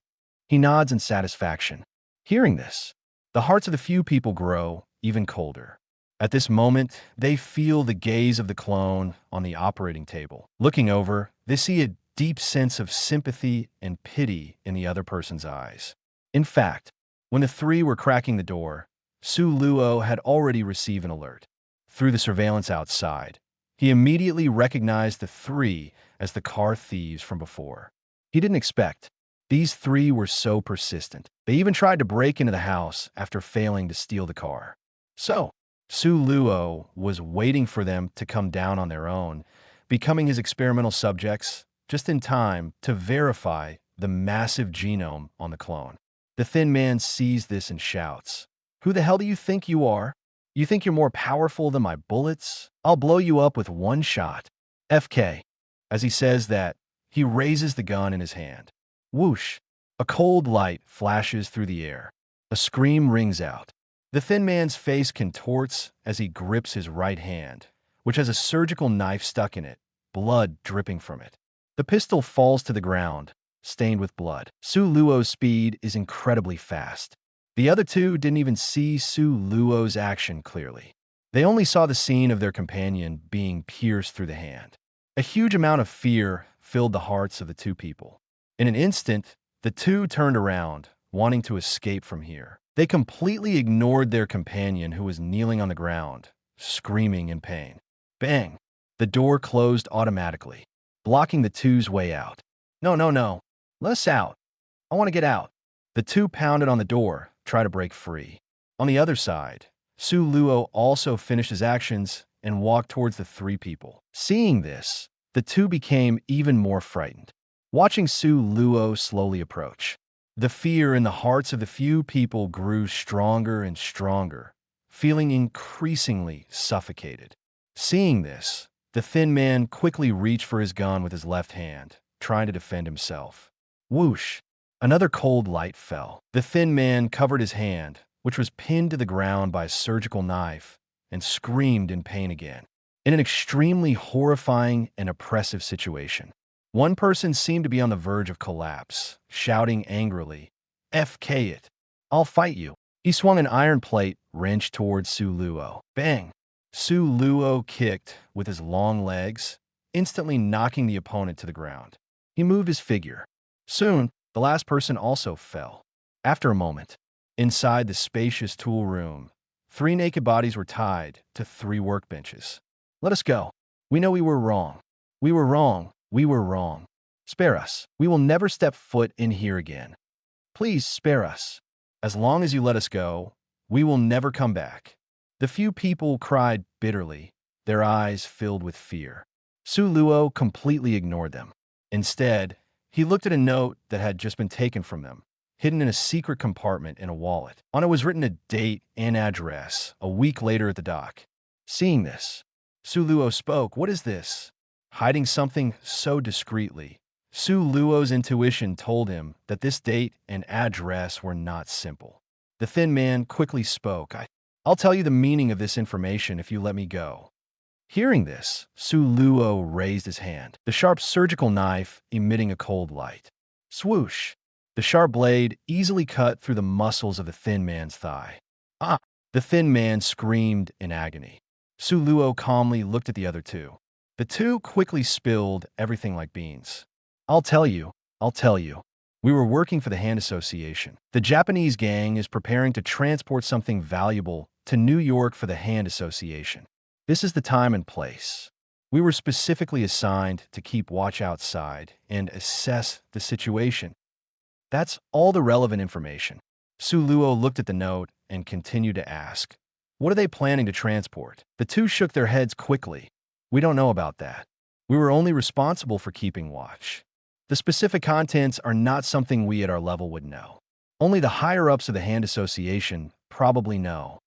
He nods in satisfaction. Hearing this, the hearts of the few people grow even colder. At this moment, they feel the gaze of the clone on the operating table. Looking over, they see a deep sense of sympathy and pity in the other person's eyes. In fact, when the three were cracking the door, Su Luo had already received an alert. Through the surveillance outside, he immediately recognized the three as the car thieves from before. He didn't expect. These three were so persistent. They even tried to break into the house after failing to steal the car. So, Su Luo was waiting for them to come down on their own, becoming his experimental subjects just in time to verify the massive genome on the clone. The thin man sees this and shouts, "Who the hell do you think you are? You think you're more powerful than my bullets? I'll blow you up with one shot." FK. As he says that, he raises the gun in his hand. Whoosh! A cold light flashes through the air. A scream rings out. The thin man's face contorts as he grips his right hand, which has a surgical knife stuck in it, blood dripping from it. The pistol falls to the ground, stained with blood. Su Luo's speed is incredibly fast. The other two didn't even see Su Luo's action clearly. They only saw the scene of their companion being pierced through the hand. A huge amount of fear filled the hearts of the two people. In an instant, the two turned around, wanting to escape from here. They completely ignored their companion who was kneeling on the ground, screaming in pain. Bang! The door closed automatically, blocking the two's way out. No, no, no. Let us out. I want to get out. The two pounded on the door, try to break free. On the other side, Su Luo also finished his actions and walked towards the three people. Seeing this, the two became even more frightened. Watching Su Luo slowly approach, the fear in the hearts of the few people grew stronger and stronger, feeling increasingly suffocated. Seeing this, the thin man quickly reached for his gun with his left hand, trying to defend himself. Whoosh! Another cold light fell. The thin man covered his hand, which was pinned to the ground by a surgical knife, and screamed in pain again. In an extremely horrifying and oppressive situation, one person seemed to be on the verge of collapse, shouting angrily, "FK it! I'll fight you!" He swung an iron plate wrench towards Su Luo. Bang! Su Luo kicked with his long legs, instantly knocking the opponent to the ground. He moved his figure. Soon, the last person also fell. After a moment, inside the spacious tool room, three naked bodies were tied to three workbenches. "Let us go. We know we were wrong. We were wrong. We were wrong. Spare us. We will never step foot in here again. Please spare us. As long as you let us go, we will never come back." The few people cried bitterly, their eyes filled with fear. Su Luo completely ignored them. Instead, he looked at a note that had just been taken from them, hidden in a secret compartment in a wallet. On it was written a date and address, a week later at the dock. Seeing this, Su Luo spoke. "What is this?" Hiding something so discreetly, Su Luo's intuition told him that this date and address were not simple. The thin man quickly spoke. I'll tell you the meaning of this information if you let me go." Hearing this, Su Luo raised his hand, the sharp surgical knife emitting a cold light. Swoosh! The sharp blade easily cut through the muscles of the thin man's thigh. "Ah!" The thin man screamed in agony. Su Luo calmly looked at the other two. The two quickly spilled everything like beans. I'll tell you. We were working for the Hand Association. The Japanese gang is preparing to transport something valuable to New York for the Hand Association. This is the time and place. We were specifically assigned to keep watch outside and assess the situation. That's all the relevant information. Su Luo looked at the note and continued to ask, "What are they planning to transport?" The two shook their heads quickly. "We don't know about that. We were only responsible for keeping watch. The specific contents are not something we at our level would know. Only the higher-ups of the Hand Association probably know."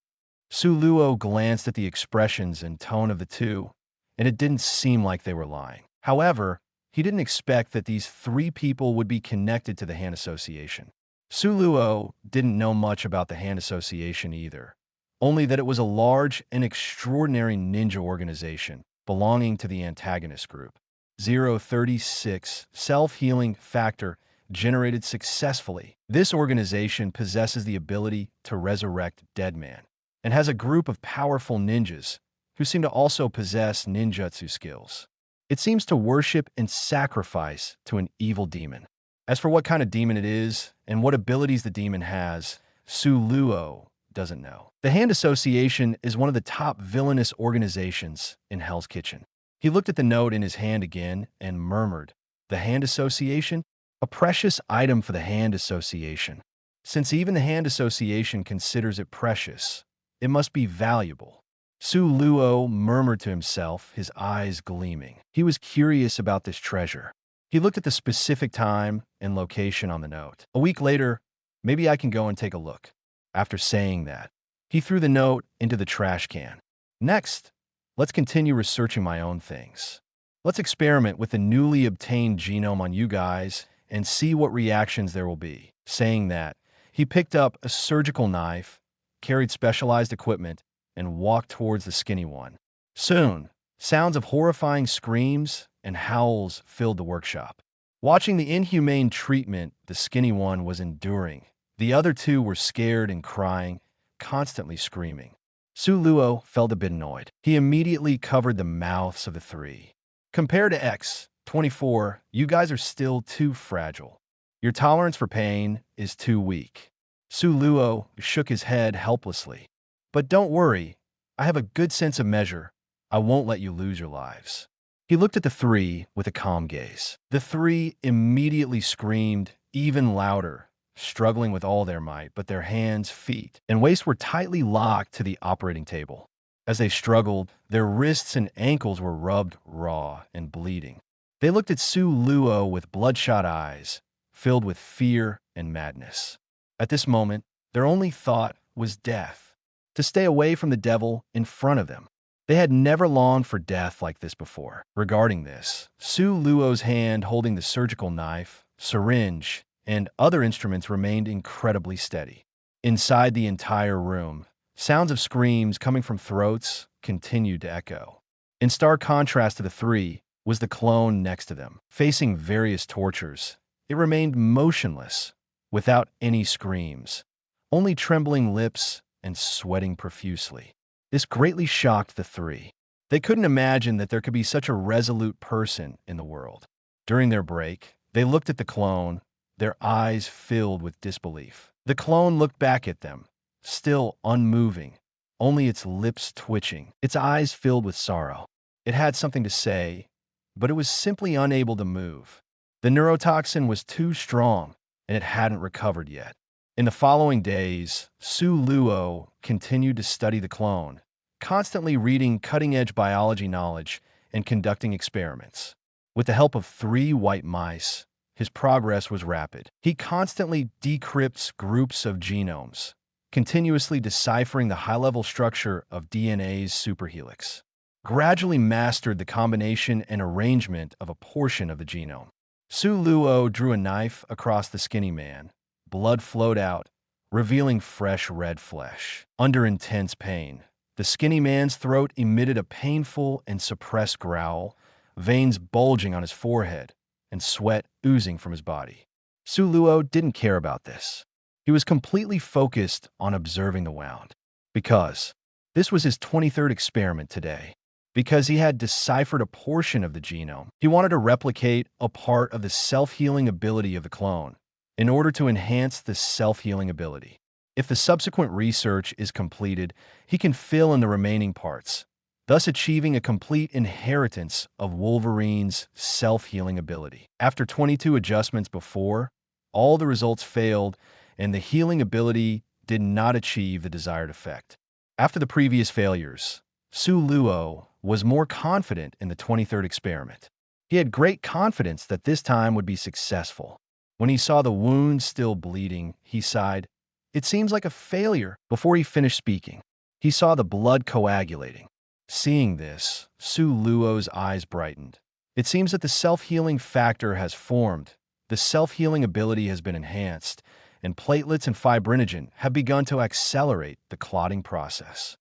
Su Luo glanced at the expressions and tone of the two, and it didn't seem like they were lying. However, he didn't expect that these three people would be connected to the Hand Association. Su Luo didn't know much about the Hand Association either, only that it was a large and extraordinary ninja organization belonging to the antagonist group. 036 self-healing factor generated successfully. This organization possesses the ability to resurrect dead man and has a group of powerful ninjas who seem to also possess ninjutsu skills. It seems to worship and sacrifice to an evil demon. As for what kind of demon it is and what abilities the demon has, Suluo doesn't know. The Hand Association is one of the top villainous organizations in Hell's Kitchen. He looked at the note in his hand again and murmured, "The Hand Association? A precious item for the Hand Association. Since even the Hand Association considers it precious, it must be valuable." Su Luo murmured to himself, his eyes gleaming. He was curious about this treasure. He looked at the specific time and location on the note. A week later, maybe I can go and take a look. After saying that, he threw the note into the trash can. Next, let's continue researching my own things. Let's experiment with the newly obtained genome on you guys and see what reactions there will be. Saying that, he picked up a surgical knife, carried specialized equipment, and walked towards the skinny one. Soon, sounds of horrifying screams and howls filled the workshop. Watching the inhumane treatment the skinny one was enduring, the other two were scared and crying, constantly screaming. Su Luo felt a bit annoyed. He immediately covered the mouths of the three. Compared to X24, you guys are still too fragile. Your tolerance for pain is too weak. Su Luo shook his head helplessly. But don't worry, I have a good sense of measure. I won't let you lose your lives. He looked at the three with a calm gaze. The three immediately screamed even louder, struggling with all their might, but their hands, feet, and waist were tightly locked to the operating table. As they struggled, their wrists and ankles were rubbed raw and bleeding. They looked at Su Luo with bloodshot eyes, filled with fear and madness. At this moment, their only thought was death, to stay away from the devil in front of them. They had never longed for death like this before. Regarding this, Su Luo's hand holding the surgical knife, syringe, and other instruments remained incredibly steady. Inside the entire room, sounds of screams coming from throats continued to echo. In stark contrast to the three was the clone next to them. Facing various tortures, it remained motionless, without any screams, only trembling lips and sweating profusely. This greatly shocked the three. They couldn't imagine that there could be such a resolute person in the world. During their break, they looked at the clone, their eyes filled with disbelief. The clone looked back at them, still unmoving, only its lips twitching, its eyes filled with sorrow. It had something to say, but it was simply unable to move. The neurotoxin was too strong, and it hadn't recovered yet. In the following days, Su Luo continued to study the clone, constantly reading cutting-edge biology knowledge and conducting experiments. With the help of 3 white mice, his progress was rapid. He constantly decrypts groups of genomes, continuously deciphering the high-level structure of DNA's superhelix. Gradually mastered the combination and arrangement of a portion of the genome. Su Luo drew a knife across the skinny man. Blood flowed out, revealing fresh red flesh. Under intense pain, the skinny man's throat emitted a painful and suppressed growl, veins bulging on his forehead, and sweat oozing from his body. Su Luo didn't care about this. He was completely focused on observing the wound. Because this was his 23rd experiment today. Because he had deciphered a portion of the genome, he wanted to replicate a part of the self-healing ability of the clone, in order to enhance the self-healing ability. If the subsequent research is completed, he can fill in the remaining parts, thus achieving a complete inheritance of Wolverine's self-healing ability. After 22 adjustments before, all the results failed, and the healing ability did not achieve the desired effect. After the previous failures, Su Luo was more confident in the 23rd experiment. He had great confidence that this time would be successful. When he saw the wound still bleeding, he sighed, "It seems like a failure." Before he finished speaking, he saw the blood coagulating. Seeing this, Su Luo's eyes brightened. It seems that the self-healing factor has formed, the self-healing ability has been enhanced, and platelets and fibrinogen have begun to accelerate the clotting process.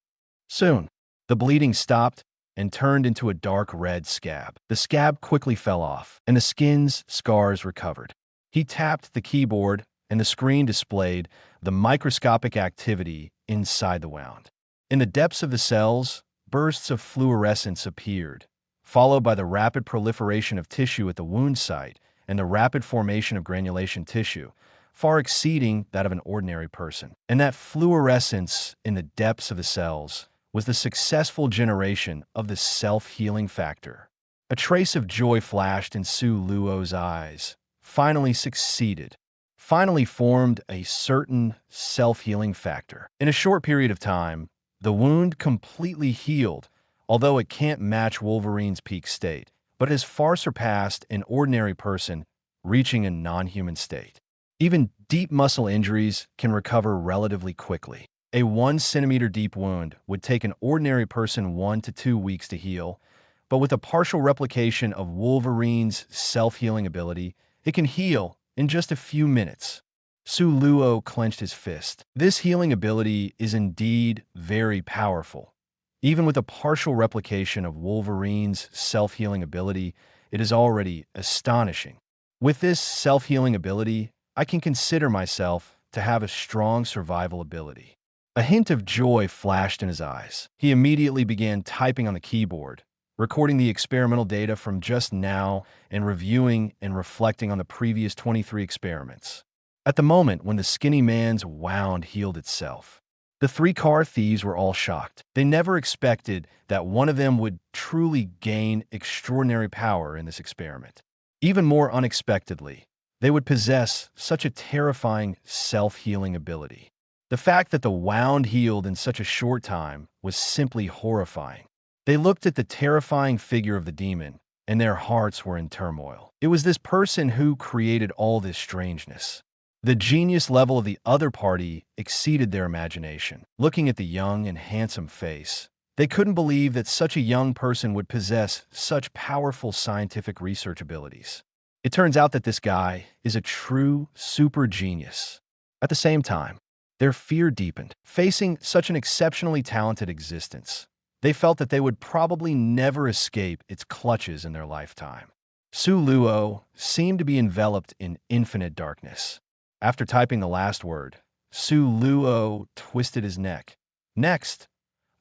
Soon, the bleeding stopped, and turned into a dark red scab. The scab quickly fell off, and the skin's scars recovered. He tapped the keyboard, and the screen displayed the microscopic activity inside the wound. In the depths of the cells, bursts of fluorescence appeared, followed by the rapid proliferation of tissue at the wound site and the rapid formation of granulation tissue, far exceeding that of an ordinary person. And that fluorescence in the depths of the cells was the successful generation of the self-healing factor. A trace of joy flashed in Su Luo's eyes. Finally succeeded. Finally formed a certain self-healing factor. In a short period of time, the wound completely healed, although it can't match Wolverine's peak state, but has far surpassed an ordinary person reaching a non-human state. Even deep muscle injuries can recover relatively quickly. A 1 centimeter deep wound would take an ordinary person 1 to 2 weeks to heal, but with a partial replication of Wolverine's self-healing ability, it can heal in just a few minutes. Su Luo clenched his fist. This healing ability is indeed very powerful. Even with a partial replication of Wolverine's self-healing ability, it is already astonishing. With this self-healing ability, I can consider myself to have a strong survival ability. A hint of joy flashed in his eyes. He immediately began typing on the keyboard, recording the experimental data from just now and reviewing and reflecting on the previous 23 experiments. At the moment when the skinny man's wound healed itself, the 3 car thieves were all shocked. They never expected that one of them would truly gain extraordinary power in this experiment. Even more unexpectedly, they would possess such a terrifying self-healing ability. The fact that the wound healed in such a short time was simply horrifying. They looked at the terrifying figure of the demon, and their hearts were in turmoil. It was this person who created all this strangeness. The genius level of the other party exceeded their imagination. Looking at the young and handsome face, they couldn't believe that such a young person would possess such powerful scientific research abilities. It turns out that this guy is a true super genius. At the same time, their fear deepened. Facing such an exceptionally talented existence, they felt that they would probably never escape its clutches in their lifetime. Su Luo seemed to be enveloped in infinite darkness. After typing the last word, Su Luo twisted his neck. Next,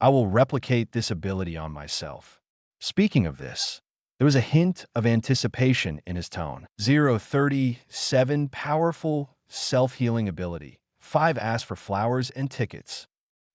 I will replicate this ability on myself. Speaking of this, there was a hint of anticipation in his tone. 037 powerful self-healing ability. 5 asked for flowers and tickets.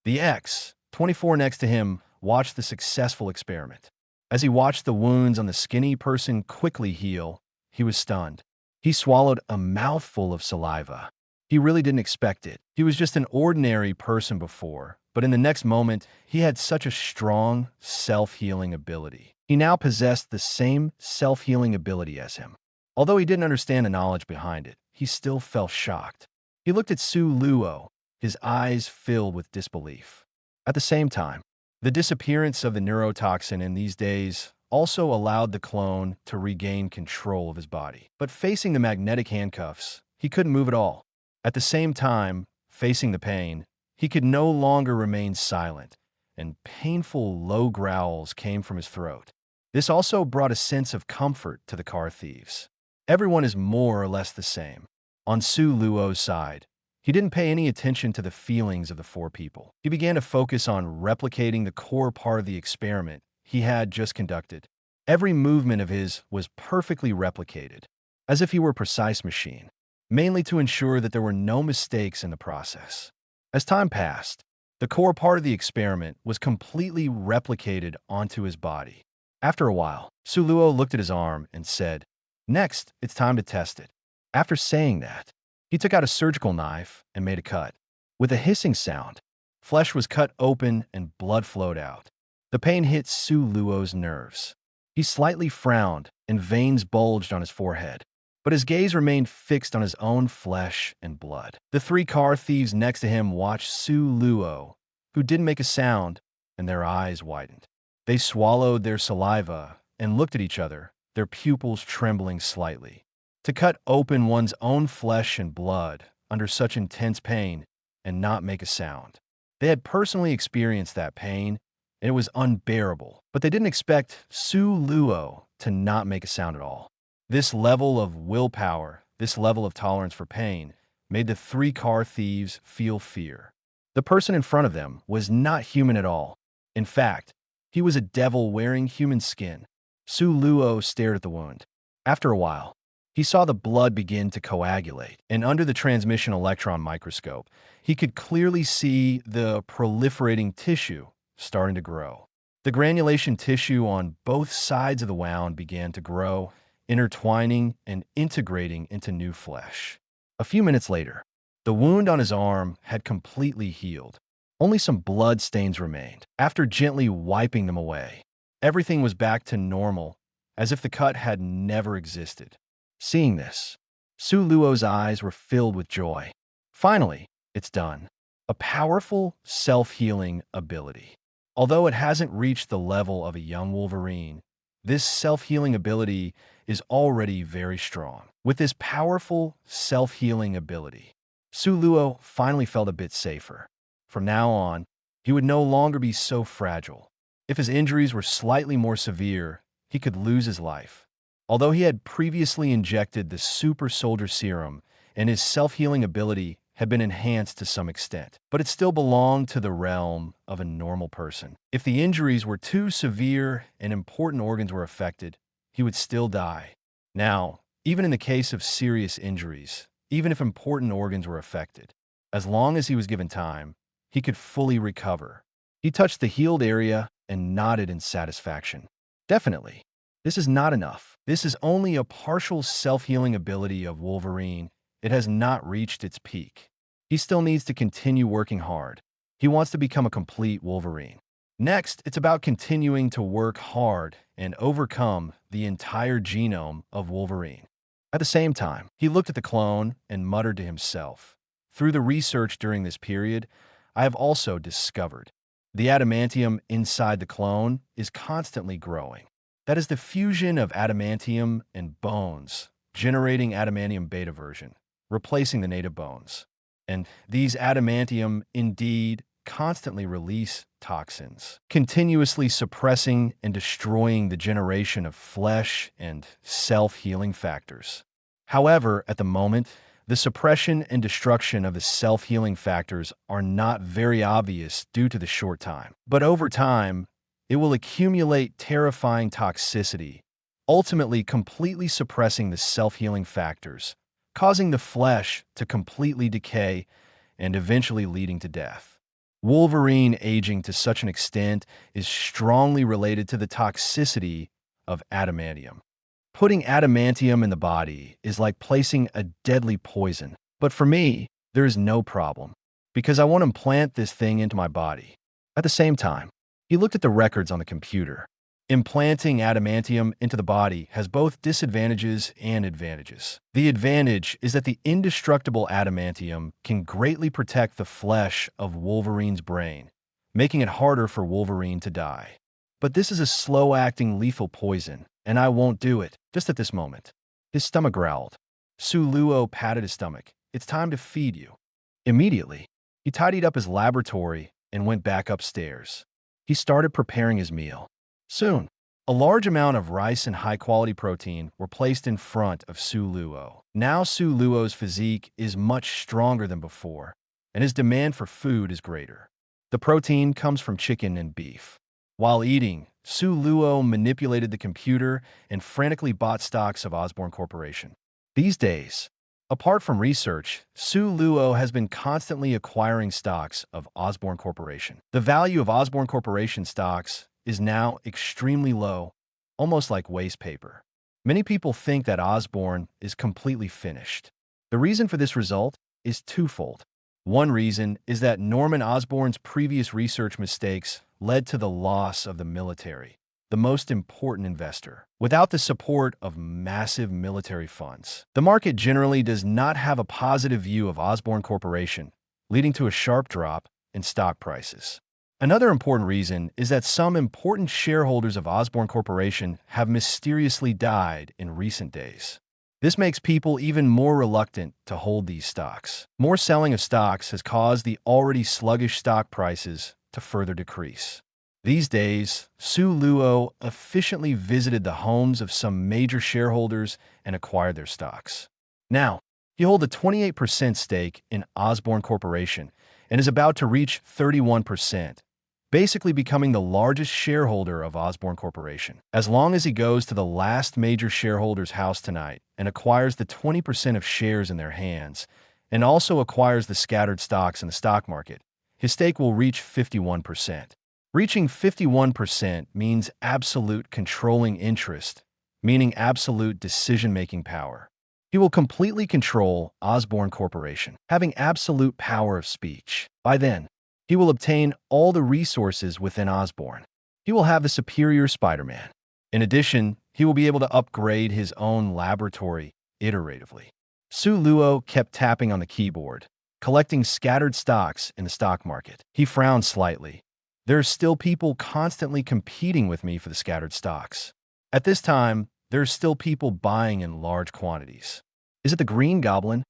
The X, 24 next to him, watched the successful experiment. As he watched the wounds on the skinny person quickly heal, he was stunned. He swallowed a mouthful of saliva. He really didn't expect it. He was just an ordinary person before, but in the next moment, he had such a strong self-healing ability. He now possessed the same self-healing ability as him. Although he didn't understand the knowledge behind it, he still felt shocked. He looked at Su Luo, his eyes filled with disbelief. At the same time, the disappearance of the neurotoxin in these days also allowed the clone to regain control of his body. But facing the magnetic handcuffs, he couldn't move at all. At the same time, facing the pain, he could no longer remain silent, and painful low growls came from his throat. This also brought a sense of comfort to the car thieves. Everyone is more or less the same. On Su Luo's side, he didn't pay any attention to the feelings of the 4 people. He began to focus on replicating the core part of the experiment he had just conducted. Every movement of his was perfectly replicated, as if he were a precise machine, mainly to ensure that there were no mistakes in the process. As time passed, the core part of the experiment was completely replicated onto his body. After a while, Su Luo looked at his arm and said, "Next, it's time to test it." After saying that, he took out a surgical knife and made a cut. With a hissing sound, flesh was cut open and blood flowed out. The pain hit Su Luo's nerves. He slightly frowned and veins bulged on his forehead, but his gaze remained fixed on his own flesh and blood. The 3 car thieves next to him watched Su Luo, who didn't make a sound, and their eyes widened. They swallowed their saliva and looked at each other, their pupils trembling slightly. To cut open one's own flesh and blood under such intense pain and not make a sound. They had personally experienced that pain and it was unbearable. But they didn't expect Su Luo to not make a sound at all. This level of willpower, this level of tolerance for pain, made the three car thieves feel fear. The person in front of them was not human at all. In fact, he was a devil wearing human skin. Su Luo stared at the wound. After a while, he saw the blood begin to coagulate, and under the transmission electron microscope, he could clearly see the proliferating tissue starting to grow. The granulation tissue on both sides of the wound began to grow, intertwining and integrating into new flesh. A few minutes later, the wound on his arm had completely healed. Only some blood stains remained. After gently wiping them away, everything was back to normal, as if the cut had never existed. Seeing this, Su Luo's eyes were filled with joy. Finally, it's done. A powerful, self-healing ability. Although it hasn't reached the level of a young Wolverine, this self-healing ability is already very strong. With this powerful, self-healing ability, Su Luo finally felt a bit safer. From now on, he would no longer be so fragile. If his injuries were slightly more severe, he could lose his life. Although he had previously injected the super soldier serum and his self-healing ability had been enhanced to some extent, but it still belonged to the realm of a normal person. If the injuries were too severe and important organs were affected, he would still die. Now, even in the case of serious injuries, even if important organs were affected, as long as he was given time, he could fully recover. He touched the healed area and nodded in satisfaction. Definitely, this is not enough. This is only a partial self-healing ability of Wolverine. It has not reached its peak. He still needs to continue working hard. He wants to become a complete Wolverine. Next, it's about continuing to work hard and overcome the entire genome of Wolverine. At the same time, he looked at the clone and muttered to himself, "Through the research during this period, I have also discovered the adamantium inside the clone is constantly growing. That is the fusion of adamantium and bones, generating adamantium beta version, replacing the native bones. And these adamantium indeed constantly release toxins, continuously suppressing and destroying the generation of flesh and self-healing factors. However, at the moment, the suppression and destruction of the self-healing factors are not very obvious due to the short time. But over time, it will accumulate terrifying toxicity, ultimately completely suppressing the self-healing factors, causing the flesh to completely decay and eventually leading to death. Wolverine aging to such an extent is strongly related to the toxicity of adamantium. Putting adamantium in the body is like placing a deadly poison. But for me, there is no problem, because I want to implant this thing into my body. At the same time, he looked at the records on the computer. Implanting adamantium into the body has both disadvantages and advantages. The advantage is that the indestructible adamantium can greatly protect the flesh of Wolverine's brain, making it harder for Wolverine to die. But this is a slow-acting lethal poison, and I won't do it, just at this moment. His stomach growled. Su Luo patted his stomach. "It's time to feed you." Immediately, he tidied up his laboratory and went back upstairs. He started preparing his meal. Soon, a large amount of rice and high-quality protein were placed in front of Su Luo. Now Su Luo's physique is much stronger than before, and his demand for food is greater. The protein comes from chicken and beef. While eating, Su Luo manipulated the computer and frantically bought stocks of Osborn Corporation. These days, apart from research, Su Luo has been constantly acquiring stocks of Osborn Corporation. The value of Osborn Corporation stocks is now extremely low, almost like waste paper. Many people think that Osborn is completely finished. The reason for this result is twofold. One reason is that Norman Osborn's previous research mistakes led to the loss of the military, the most important investor. Without the support of massive military funds, the market generally does not have a positive view of Osborn Corporation, leading to a sharp drop in stock prices. Another important reason is that some important shareholders of Osborn Corporation have mysteriously died in recent days. This makes people even more reluctant to hold these stocks. More selling of stocks has caused the already sluggish stock prices to further decrease. These days, Su Luo efficiently visited the homes of some major shareholders and acquired their stocks. Now, he holds a 28% stake in Osborne Corporation and is about to reach 31%, basically becoming the largest shareholder of Osborne Corporation. As long as he goes to the last major shareholder's house tonight and acquires the 20% of shares in their hands, and also acquires the scattered stocks in the stock market, his stake will reach 51%. Reaching 51% means absolute controlling interest, meaning absolute decision-making power. He will completely control Osborne Corporation, having absolute power of speech. By then, he will obtain all the resources within Osborne. He will have the superior Spider-Man. In addition, he will be able to upgrade his own laboratory iteratively. Su Luo kept tapping on the keyboard, collecting scattered stocks in the stock market. He frowned slightly. There are still people constantly competing with me for the scattered stocks. At this time, there are still people buying in large quantities. Is it the Green Goblin?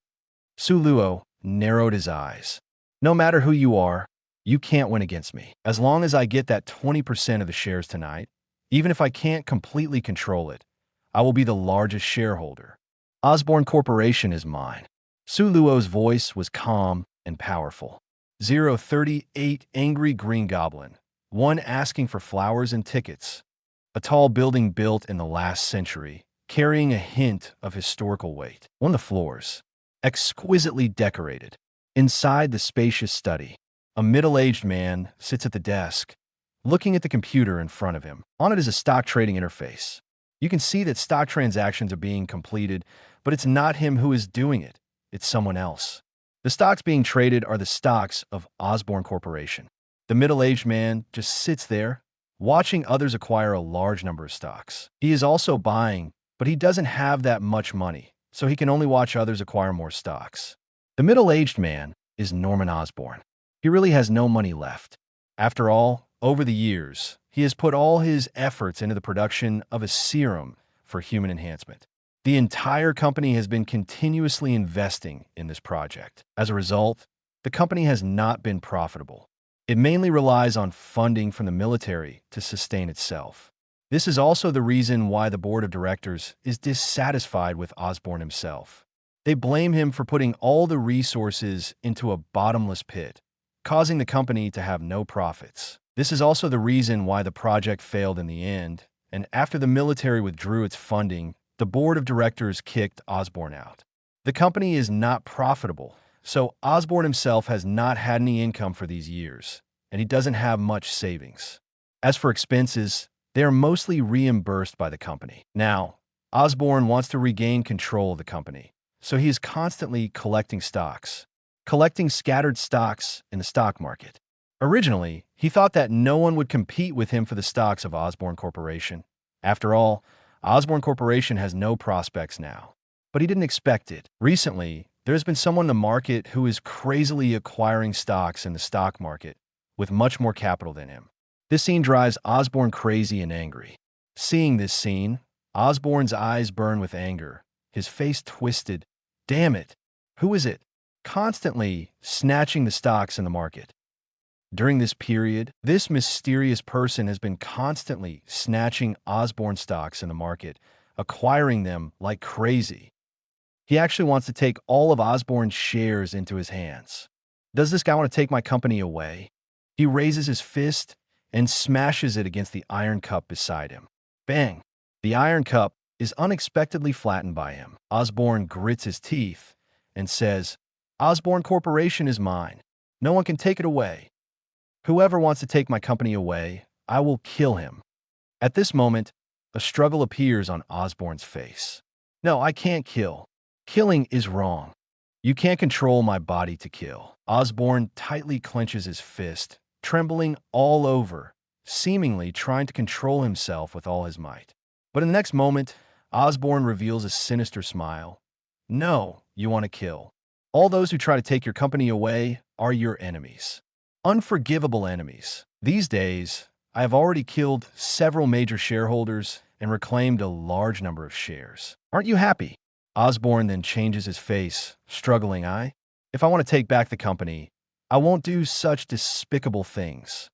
Su Luo narrowed his eyes. No matter who you are, you can't win against me. As long as I get that 20% of the shares tonight, even if I can't completely control it, I will be the largest shareholder. Osborne Corporation is mine. Su Luo's voice was calm and powerful. 038 Angry Green Goblin. One asking for flowers and tickets. A tall building built in the last century, carrying a hint of historical weight. On the floors, exquisitely decorated. Inside the spacious study, a middle-aged man sits at the desk, looking at the computer in front of him. On it is a stock trading interface. You can see that stock transactions are being completed, but it's not him who is doing it. It's someone else. The stocks being traded are the stocks of Osborne Corporation. The middle-aged man just sits there, watching others acquire a large number of stocks. He is also buying, but he doesn't have that much money, so he can only watch others acquire more stocks. The middle-aged man is Norman Osborn. He really has no money left. After all, over the years, he has put all his efforts into the production of a serum for human enhancement. The entire company has been continuously investing in this project. As a result, the company has not been profitable. It mainly relies on funding from the military to sustain itself. This is also the reason why the board of directors is dissatisfied with Osborn himself. They blame him for putting all the resources into a bottomless pit, causing the company to have no profits. This is also the reason why the project failed in the end, and after the military withdrew its funding, the board of directors kicked Osborn out. The company is not profitable, so Osborn himself has not had any income for these years, and he doesn't have much savings. As for expenses, they are mostly reimbursed by the company. Now, Osborn wants to regain control of the company, so he is constantly collecting stocks, collecting scattered stocks in the stock market. Originally, he thought that no one would compete with him for the stocks of Osborne Corporation. After all, Osborne Corporation has no prospects now. But he didn't expect it. Recently, there's been someone in the market who is crazily acquiring stocks in the stock market with much more capital than him. This scene drives Osborne crazy and angry. Seeing this scene, Osborne's eyes burn with anger, his face twisted. Damn it! Who is it? Constantly snatching the stocks in the market. During this period, this mysterious person has been constantly snatching Osborne stocks in the market, acquiring them like crazy. He actually wants to take all of Osborne's shares into his hands. Does this guy want to take my company away? He raises his fist and smashes it against the iron cup beside him. Bang! The iron cup is unexpectedly flattened by him. Osborne grits his teeth and says, "Osborne Corporation is mine. No one can take it away. Whoever wants to take my company away, I will kill him." At this moment, a struggle appears on Osborne's face. "No, I can't kill. Killing is wrong. You can't control my body to kill." Osborne tightly clenches his fist, trembling all over, seemingly trying to control himself with all his might. But in the next moment, Osborne reveals a sinister smile. "No, you want to kill. All those who try to take your company away are your enemies. Unforgivable enemies. These days, I have already killed several major shareholders and reclaimed a large number of shares. Aren't you happy?" Osborne then changes his face, struggling. If I want to take back the company, I won't do such despicable things.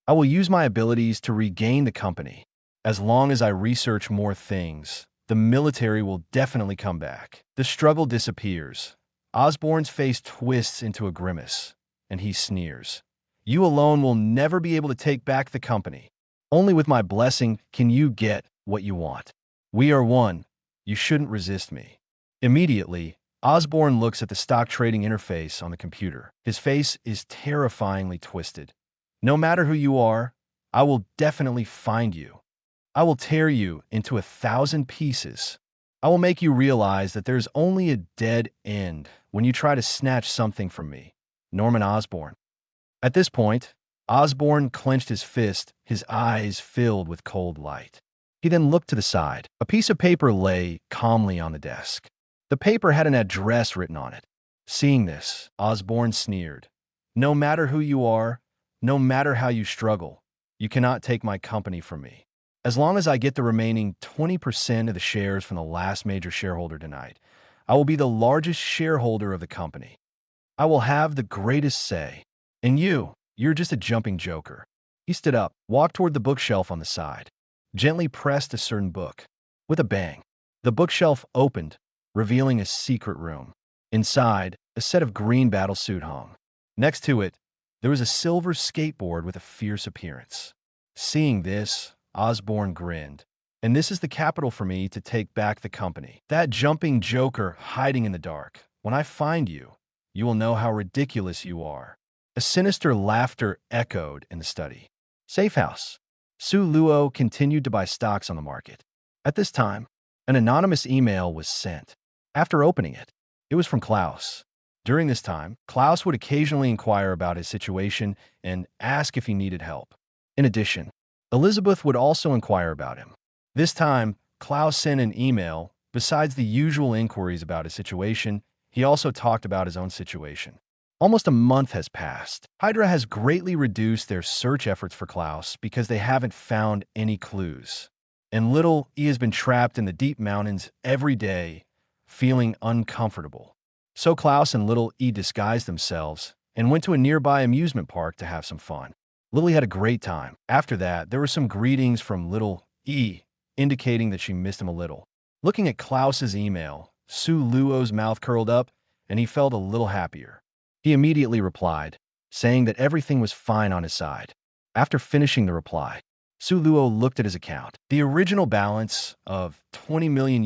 I will use my abilities to regain the company. As long as I research more things, the military will definitely come back. The struggle disappears. Osborn's face twists into a grimace, and he sneers. You alone will never be able to take back the company. Only with my blessing can you get what you want. We are one. You shouldn't resist me. Immediately, Osborn looks at the stock trading interface on the computer. His face is terrifyingly twisted. No matter who you are, I will definitely find you. I will tear you into 1,000 pieces. I will make you realize that there's only a dead end when you try to snatch something from me. Norman Osborn. At this point, Osborn clenched his fist, his eyes filled with cold light. He then looked to the side. A piece of paper lay calmly on the desk. The paper had an address written on it. Seeing this, Osborn sneered. No matter who you are, no matter how you struggle, you cannot take my company from me. As long as I get the remaining 20% of the shares from the last major shareholder tonight, I will be the largest shareholder of the company. I will have the greatest say. And you're just a jumping joker. He stood up, walked toward the bookshelf on the side, gently pressed a certain book. With a bang, the bookshelf opened, revealing a secret room. Inside, a set of green battlesuit hung. Next to it, there was a silver skateboard with a fierce appearance. Seeing this, Osborn grinned. And this is the capital for me to take back the company. That jumping joker hiding in the dark. When I find you, you will know how ridiculous you are. A sinister laughter echoed in the study. Safe house. Su Luo continued to buy stocks on the market. At this time, an anonymous email was sent. After opening it, it was from Klaus. During this time, Klaus would occasionally inquire about his situation and ask if he needed help. In addition, Elizabeth would also inquire about him. This time, Klaus sent an email. Besides the usual inquiries about his situation, he also talked about his own situation. Almost a month has passed. HYDRA has greatly reduced their search efforts for Klaus because they haven't found any clues. And little E has been trapped in the deep mountains every day, feeling uncomfortable. So Klaus and little E disguised themselves and went to a nearby amusement park to have some fun. Lily had a great time. After that, there were some greetings from little E, indicating that she missed him a little. Looking at Klaus's email, Su Luo's mouth curled up, and he felt a little happier. He immediately replied, saying that everything was fine on his side. After finishing the reply, Su Luo looked at his account. The original balance of $20 million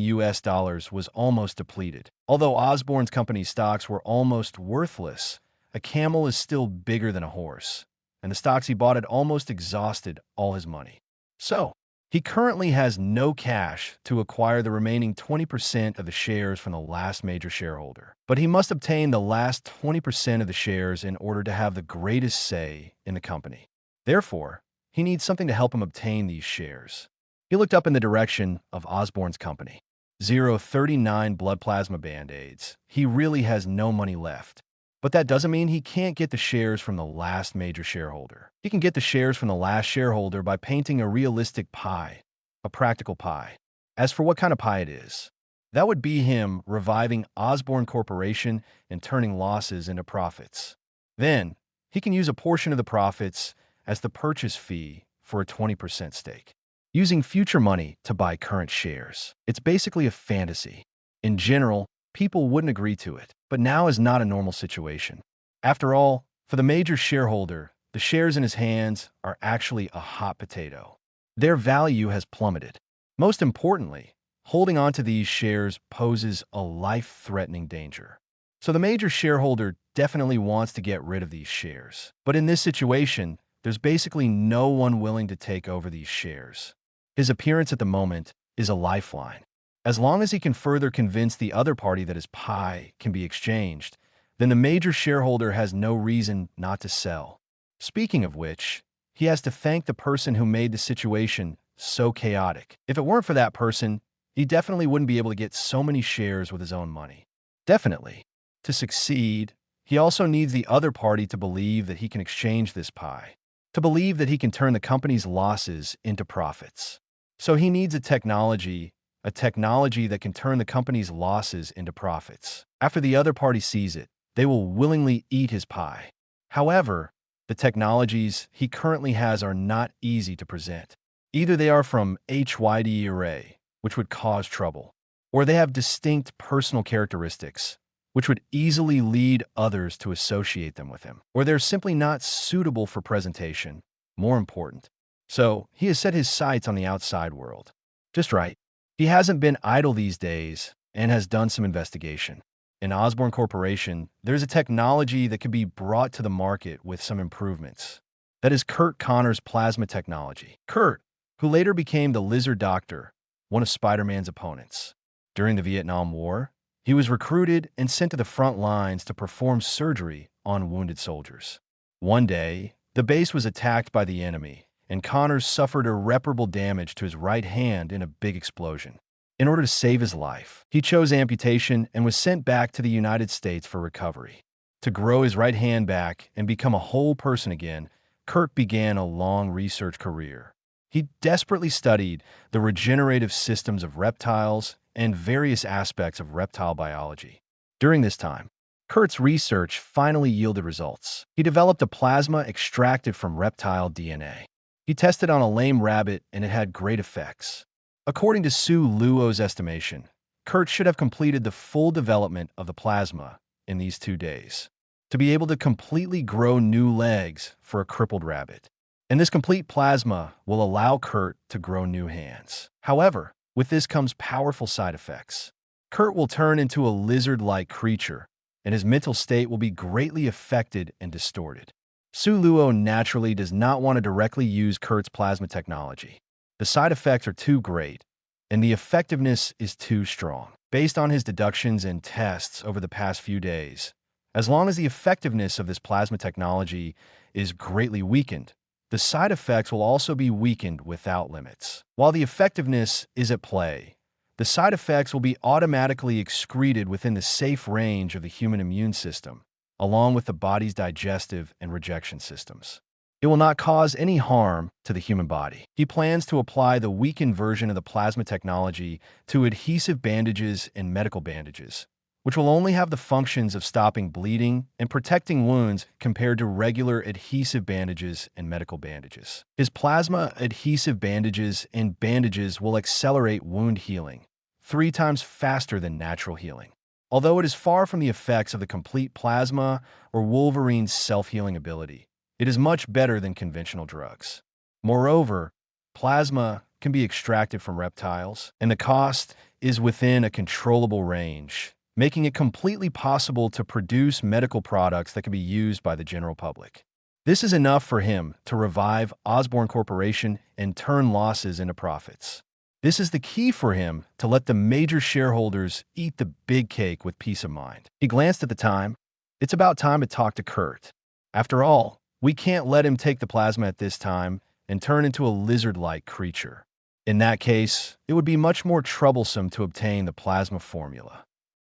was almost depleted. Although Osborn's company's stocks were almost worthless, a camel is still bigger than a horse, and the stocks he bought had almost exhausted all his money. So, he currently has no cash to acquire the remaining 20% of the shares from the last major shareholder. But he must obtain the last 20% of the shares in order to have the greatest say in the company. Therefore, he needs something to help him obtain these shares. He looked up in the direction of Osborn's company. 039 blood plasma band-aids. He really has no money left. But that doesn't mean he can't get the shares from the last major shareholder. He can get the shares from the last shareholder by painting a realistic pie, a practical pie. As for what kind of pie it is, that would be him reviving Osborn Corporation and turning losses into profits. Then, he can use a portion of the profits as the purchase fee for a 20% stake, using future money to buy current shares. It's basically a fantasy. In general, people wouldn't agree to it, but now is not a normal situation. After all, for the major shareholder, the shares in his hands are actually a hot potato. Their value has plummeted. Most importantly, holding on to these shares poses a life-threatening danger. So the major shareholder definitely wants to get rid of these shares. But in this situation, there's basically no one willing to take over these shares. His appearance at the moment is a lifeline. As long as he can further convince the other party that his pie can be exchanged, then the major shareholder has no reason not to sell. Speaking of which, he has to thank the person who made the situation so chaotic. If it weren't for that person, he definitely wouldn't be able to get so many shares with his own money. Definitely. To succeed, he also needs the other party to believe that he can exchange this pie, to believe that he can turn the company's losses into profits. So he needs a technology that can turn the company's losses into profits. After the other party sees it, they will willingly eat his pie. However, The technologies he currently has are not easy to present. Either they are from HYDRA, which would cause trouble, or they have distinct personal characteristics, which would easily lead others to associate them with him, or they're simply not suitable for presentation, more important. So he has set his sights on the outside world. Just right. He hasn't been idle these days and has done some investigation. In Osborn Corporation, there's a technology that could be brought to the market with some improvements. That is Curt Connor's plasma technology. Curt, who later became the Lizard Doctor, one of Spider-Man's opponents. During the Vietnam War, he was recruited and sent to the front lines to perform surgery on wounded soldiers. One day, the base was attacked by the enemy, and Connors suffered irreparable damage to his right hand in a big explosion. In order to save his life, he chose amputation and was sent back to the United States for recovery. To grow his right hand back and become a whole person again, Curt began a long research career. He desperately studied the regenerative systems of reptiles and various aspects of reptile biology. During this time, Curt's research finally yielded results. He developed a plasma extracted from reptile DNA. He tested on a lame rabbit and it had great effects. According to Sue Luo's estimation, Curt should have completed the full development of the plasma in these 2 days to be able to completely grow new legs for a crippled rabbit. And this complete plasma will allow Curt to grow new hands. However, with this comes powerful side effects. Curt will turn into a lizard-like creature, and his mental state will be greatly affected and distorted. Sue Luo naturally does not want to directly use Curt's plasma technology. The side effects are too great, and the effectiveness is too strong. Based on his deductions and tests over the past few days, as long as the effectiveness of this plasma technology is greatly weakened, the side effects will also be weakened without limits. While the effectiveness is at play, the side effects will be automatically excreted within the safe range of the human immune system, along with the body's digestive and rejection systems. It will not cause any harm to the human body. He plans to apply the weakened version of the plasma technology to adhesive bandages and medical bandages, which will only have the functions of stopping bleeding and protecting wounds compared to regular adhesive bandages and medical bandages. His plasma adhesive bandages and bandages will accelerate wound healing 3 times faster than natural healing. Although it is far from the effects of the complete plasma or Wolverine's self-healing ability, it is much better than conventional drugs. Moreover, plasma can be extracted from reptiles, and the cost is within a controllable range, making it completely possible to produce medical products that can be used by the general public. This is enough for him to revive Osborn Corporation and turn losses into profits. This is the key for him to let the major shareholders eat the big cake with peace of mind. He glanced at the time. It's about time to talk to Curt. After all, we can't let him take the plasma at this time and turn into a lizard-like creature. In that case, it would be much more troublesome to obtain the plasma formula.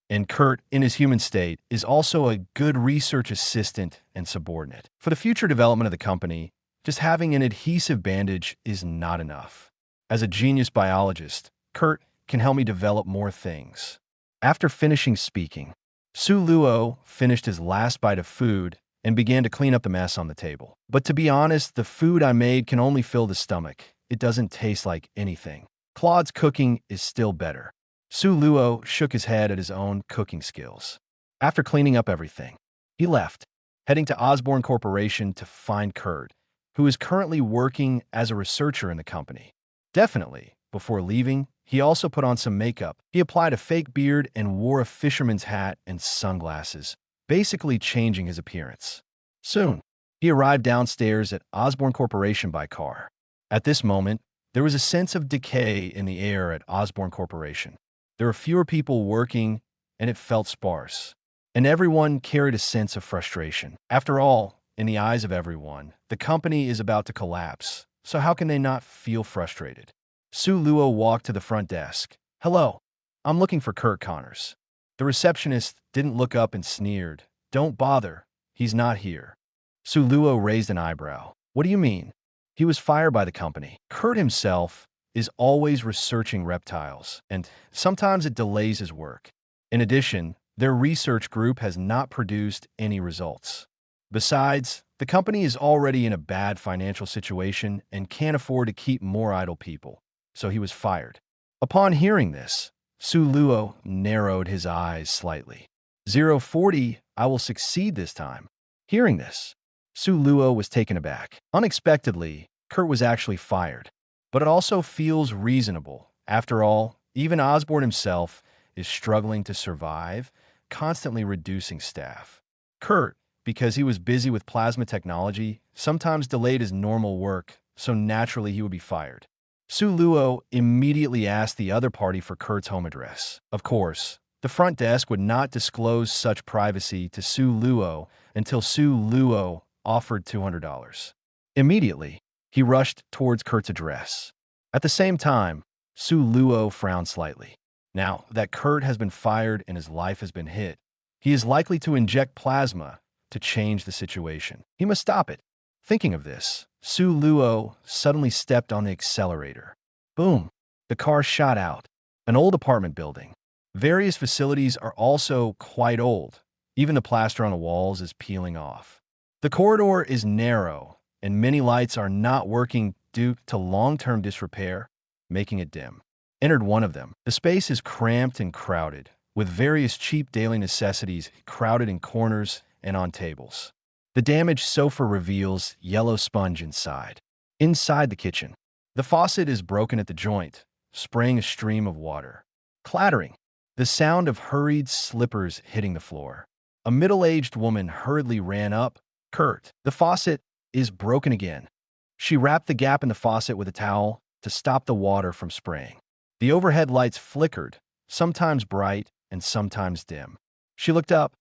And Curt, in his human state, is also a good research assistant and subordinate. For the future development of the company, just having an adhesive bandage is not enough. As a genius biologist, Curt can help me develop more things. After finishing speaking, Sue Luo finished his last bite of food and began to clean up the mess on the table. But to be honest, the food I made can only fill the stomach. It doesn't taste like anything. Claude's cooking is still better. Sue Luo shook his head at his own cooking skills. After cleaning up everything, he left, heading to Osborn Corporation to find Curt, who is currently working as a researcher in the company. Definitely, before leaving, he also put on some makeup. He applied a fake beard and wore a fisherman's hat and sunglasses, basically changing his appearance. Soon, he arrived downstairs at Osborn Corporation by car. At this moment, there was a sense of decay in the air at Osborn Corporation. There were fewer people working, and it felt sparse. And everyone carried a sense of frustration. After all, in the eyes of everyone, the company is about to collapse, so how can they not feel frustrated? Sue Luo walked to the front desk. "Hello, I'm looking for Curt Connors." The receptionist didn't look up and sneered. "Don't bother. He's not here." Sue Luo raised an eyebrow. "What do you mean?" He was fired by the company. Curt himself is always researching reptiles, and sometimes it delays his work. In addition, their research group has not produced any results. Besides, the company is already in a bad financial situation and can't afford to keep more idle people, so he was fired. Upon hearing this, Su Luo narrowed his eyes slightly. 040, I will succeed this time. Hearing this, Su Luo was taken aback. Unexpectedly, Kurt was actually fired. But it also feels reasonable. After all, even Osborn himself is struggling to survive, constantly reducing staff. Kurt, because he was busy with plasma technology, sometimes delayed his normal work, so naturally he would be fired. Su Luo immediately asked the other party for Kurt's home address. Of course, the front desk would not disclose such privacy to Su Luo until Su Luo offered $200. Immediately, he rushed towards Kurt's address. At the same time, Su Luo frowned slightly. Now that Kurt has been fired and his life has been hit, he is likely to inject plasma to change the situation. He must stop it. Thinking of this, Su Luo suddenly stepped on the accelerator. Boom! The car shot out. An old apartment building. Various facilities are also quite old. Even the plaster on the walls is peeling off. The corridor is narrow, and many lights are not working due to long-term disrepair, making it dim. Entered one of them. The space is cramped and crowded, with various cheap daily necessities crowded in corners and on tables. The damaged sofa reveals yellow sponge inside. Inside the kitchen, the faucet is broken at the joint, spraying a stream of water. Clattering. The sound of hurried slippers hitting the floor. A middle-aged woman hurriedly ran up. Kurt, the faucet is broken again. She wrapped the gap in the faucet with a towel to stop the water from spraying. The overhead lights flickered, sometimes bright and sometimes dim. She looked up.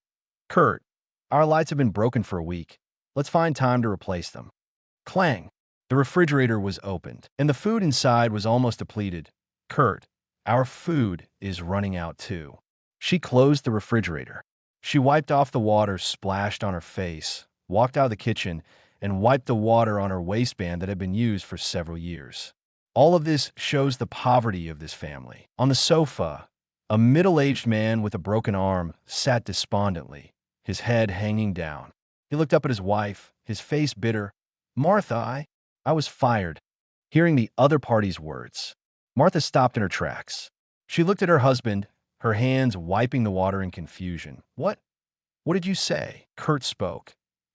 Kurt, our lights have been broken for a week. Let's find time to replace them. Clang. The refrigerator was opened, and the food inside was almost depleted. Kurt, our food is running out too. She closed the refrigerator. She wiped off the water splashed on her face, walked out of the kitchen, and wiped the water on her waistband that had been used for several years. All of this shows the poverty of this family. On the sofa, a middle-aged man with a broken arm sat despondently, his head hanging down. He looked up at his wife, his face bitter. Martha, I was fired. Hearing the other party's words, Martha stopped in her tracks. She looked at her husband, her hands wiping the water in confusion. What did you say? Kurt spoke.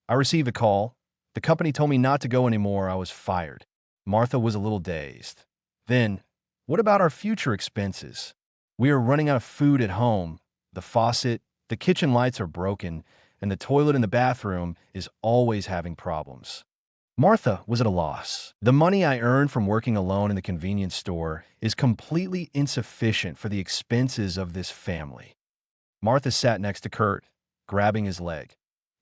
I received a call. The company told me not to go anymore. I was fired. Martha was a little dazed. Then, what about our future expenses? We are running out of food at home. The faucet, the kitchen lights are broken, and the toilet in the bathroom is always having problems. Martha was at a loss. The money I earned from working alone in the convenience store is completely insufficient for the expenses of this family. Martha sat next to Kurt, grabbing his leg.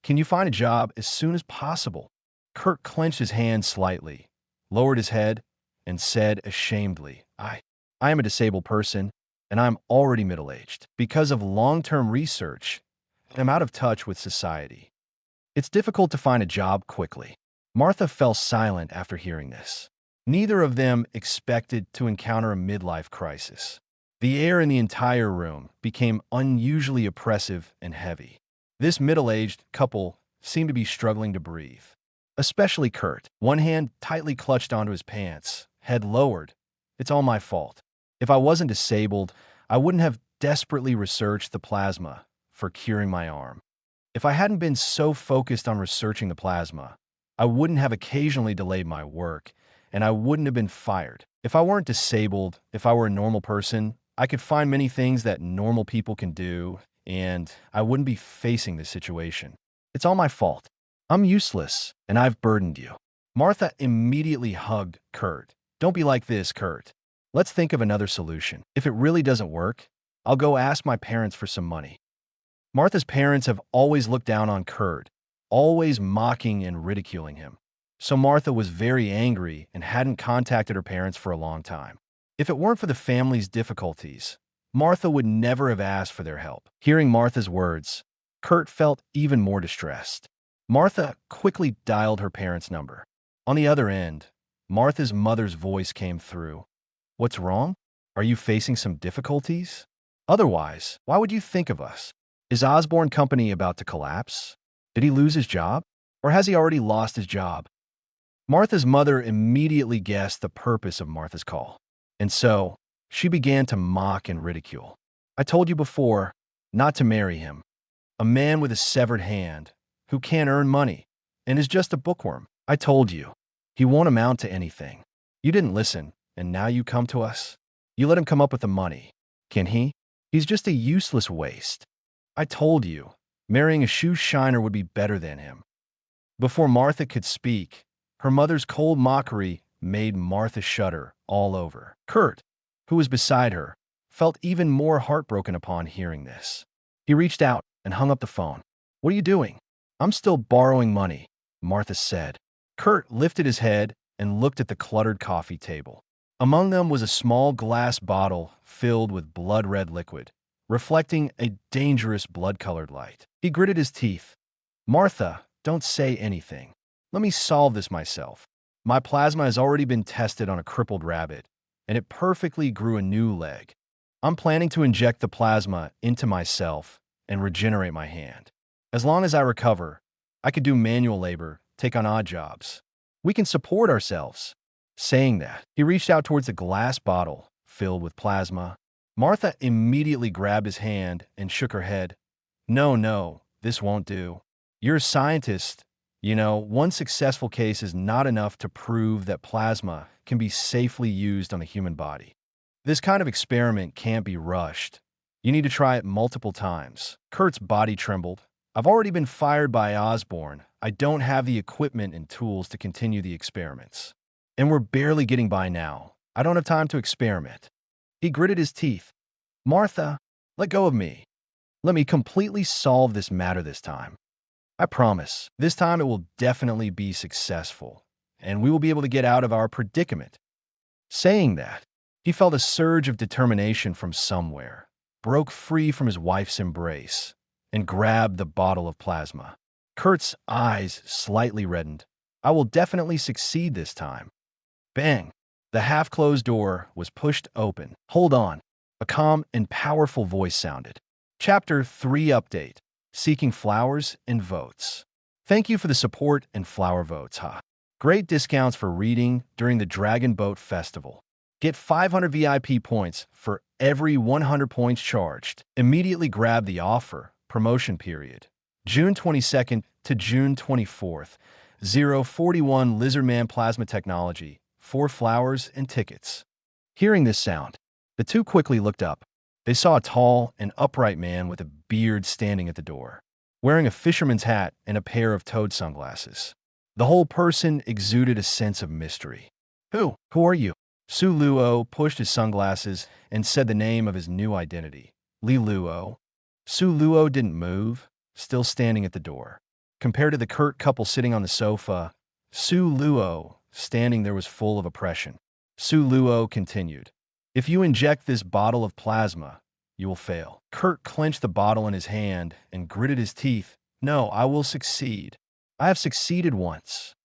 Can you find a job as soon as possible? Kurt clenched his hand slightly, lowered his head, and said ashamedly, I am a disabled person, and I'm already middle-aged. Because of long-term research, I'm out of touch with society. It's difficult to find a job quickly. Martha fell silent after hearing this. Neither of them expected to encounter a midlife crisis. The air in the entire room became unusually oppressive and heavy. This middle-aged couple seemed to be struggling to breathe. Especially Kurt, one hand tightly clutched onto his pants, head lowered. It's all my fault. If I wasn't disabled, I wouldn't have desperately researched the plasma for curing my arm. If I hadn't been so focused on researching the plasma, I wouldn't have occasionally delayed my work, and I wouldn't have been fired. If I weren't disabled, if I were a normal person, I could find many things that normal people can do, and I wouldn't be facing this situation. It's all my fault. I'm useless, and I've burdened you. Martha immediately hugged Kurt. Don't be like this, Kurt. Let's think of another solution. If it really doesn't work, I'll go ask my parents for some money. Martha's parents have always looked down on Kurt, always mocking and ridiculing him. So Martha was very angry and hadn't contacted her parents for a long time. If it weren't for the family's difficulties, Martha would never have asked for their help. Hearing Martha's words, Kurt felt even more distressed. Martha quickly dialed her parents' number. On the other end, Martha's mother's voice came through. What's wrong? Are you facing some difficulties? Otherwise, why would you think of us? Is Osborn Company about to collapse? Did he lose his job? Or has he already lost his job? Martha's mother immediately guessed the purpose of Martha's call. And so, she began to mock and ridicule. I told you before not to marry him. A man with a severed hand, who can't earn money, and is just a bookworm. I told you. He won't amount to anything. You didn't listen, and now you come to us? You let him come up with the money. Can he? He's just a useless waste. I told you. Marrying a shoe shiner would be better than him. Before Martha could speak, her mother's cold mockery made Martha shudder all over. Kurt, who was beside her, felt even more heartbroken upon hearing this. He reached out and hung up the phone. What are you doing? I'm still borrowing money, Martha said. Kurt lifted his head and looked at the cluttered coffee table. Among them was a small glass bottle filled with blood-red liquid, reflecting a dangerous blood-colored light. He gritted his teeth. Martha, don't say anything. Let me solve this myself. My plasma has already been tested on a crippled rabbit, and it perfectly grew a new leg. I'm planning to inject the plasma into myself and regenerate my hand. As long as I recover, I could do manual labor, take on odd jobs. We can support ourselves. Saying that, he reached out towards the glass bottle filled with plasma. Martha immediately grabbed his hand and shook her head. No, this won't do. You're a scientist. You know, one successful case is not enough to prove that plasma can be safely used on the human body. This kind of experiment can't be rushed. You need to try it multiple times. Kurt's body trembled. I've already been fired by Osborn. I don't have the equipment and tools to continue the experiments. And we're barely getting by now. I don't have time to experiment. He gritted his teeth. Martha, let go of me. Let me completely solve this matter this time. I promise, this time it will definitely be successful, and we will be able to get out of our predicament. Saying that, he felt a surge of determination from somewhere, broke free from his wife's embrace, and grabbed the bottle of plasma. Kurt's eyes slightly reddened. I will definitely succeed this time. Bang! The half-closed door was pushed open. Hold on. A calm and powerful voice sounded. Chapter 3 Update. Seeking flowers and votes. Thank you for the support and flower votes, Great discounts for reading during the Dragon Boat Festival. Get 500 VIP points for every 100 points charged. Immediately grab the offer. Promotion period. June 22nd to June 24th. 041 Lizardman Plasma Technology. 4 flowers and tickets. Hearing this sound, the two quickly looked up. They saw a tall and upright man with a beard standing at the door, wearing a fisherman's hat and a pair of toad sunglasses. The whole person exuded a sense of mystery. Who are you? Su Luo pushed his sunglasses and said the name of his new identity. Li Luo. Su Luo didn't move, still standing at the door. Compared to the Kurt couple sitting on the sofa, Su Luo standing there was full of oppression. Su Luo continued. If you inject this bottle of plasma, you will fail. Kurt clenched the bottle in his hand and gritted his teeth. No, I will succeed. I have succeeded once.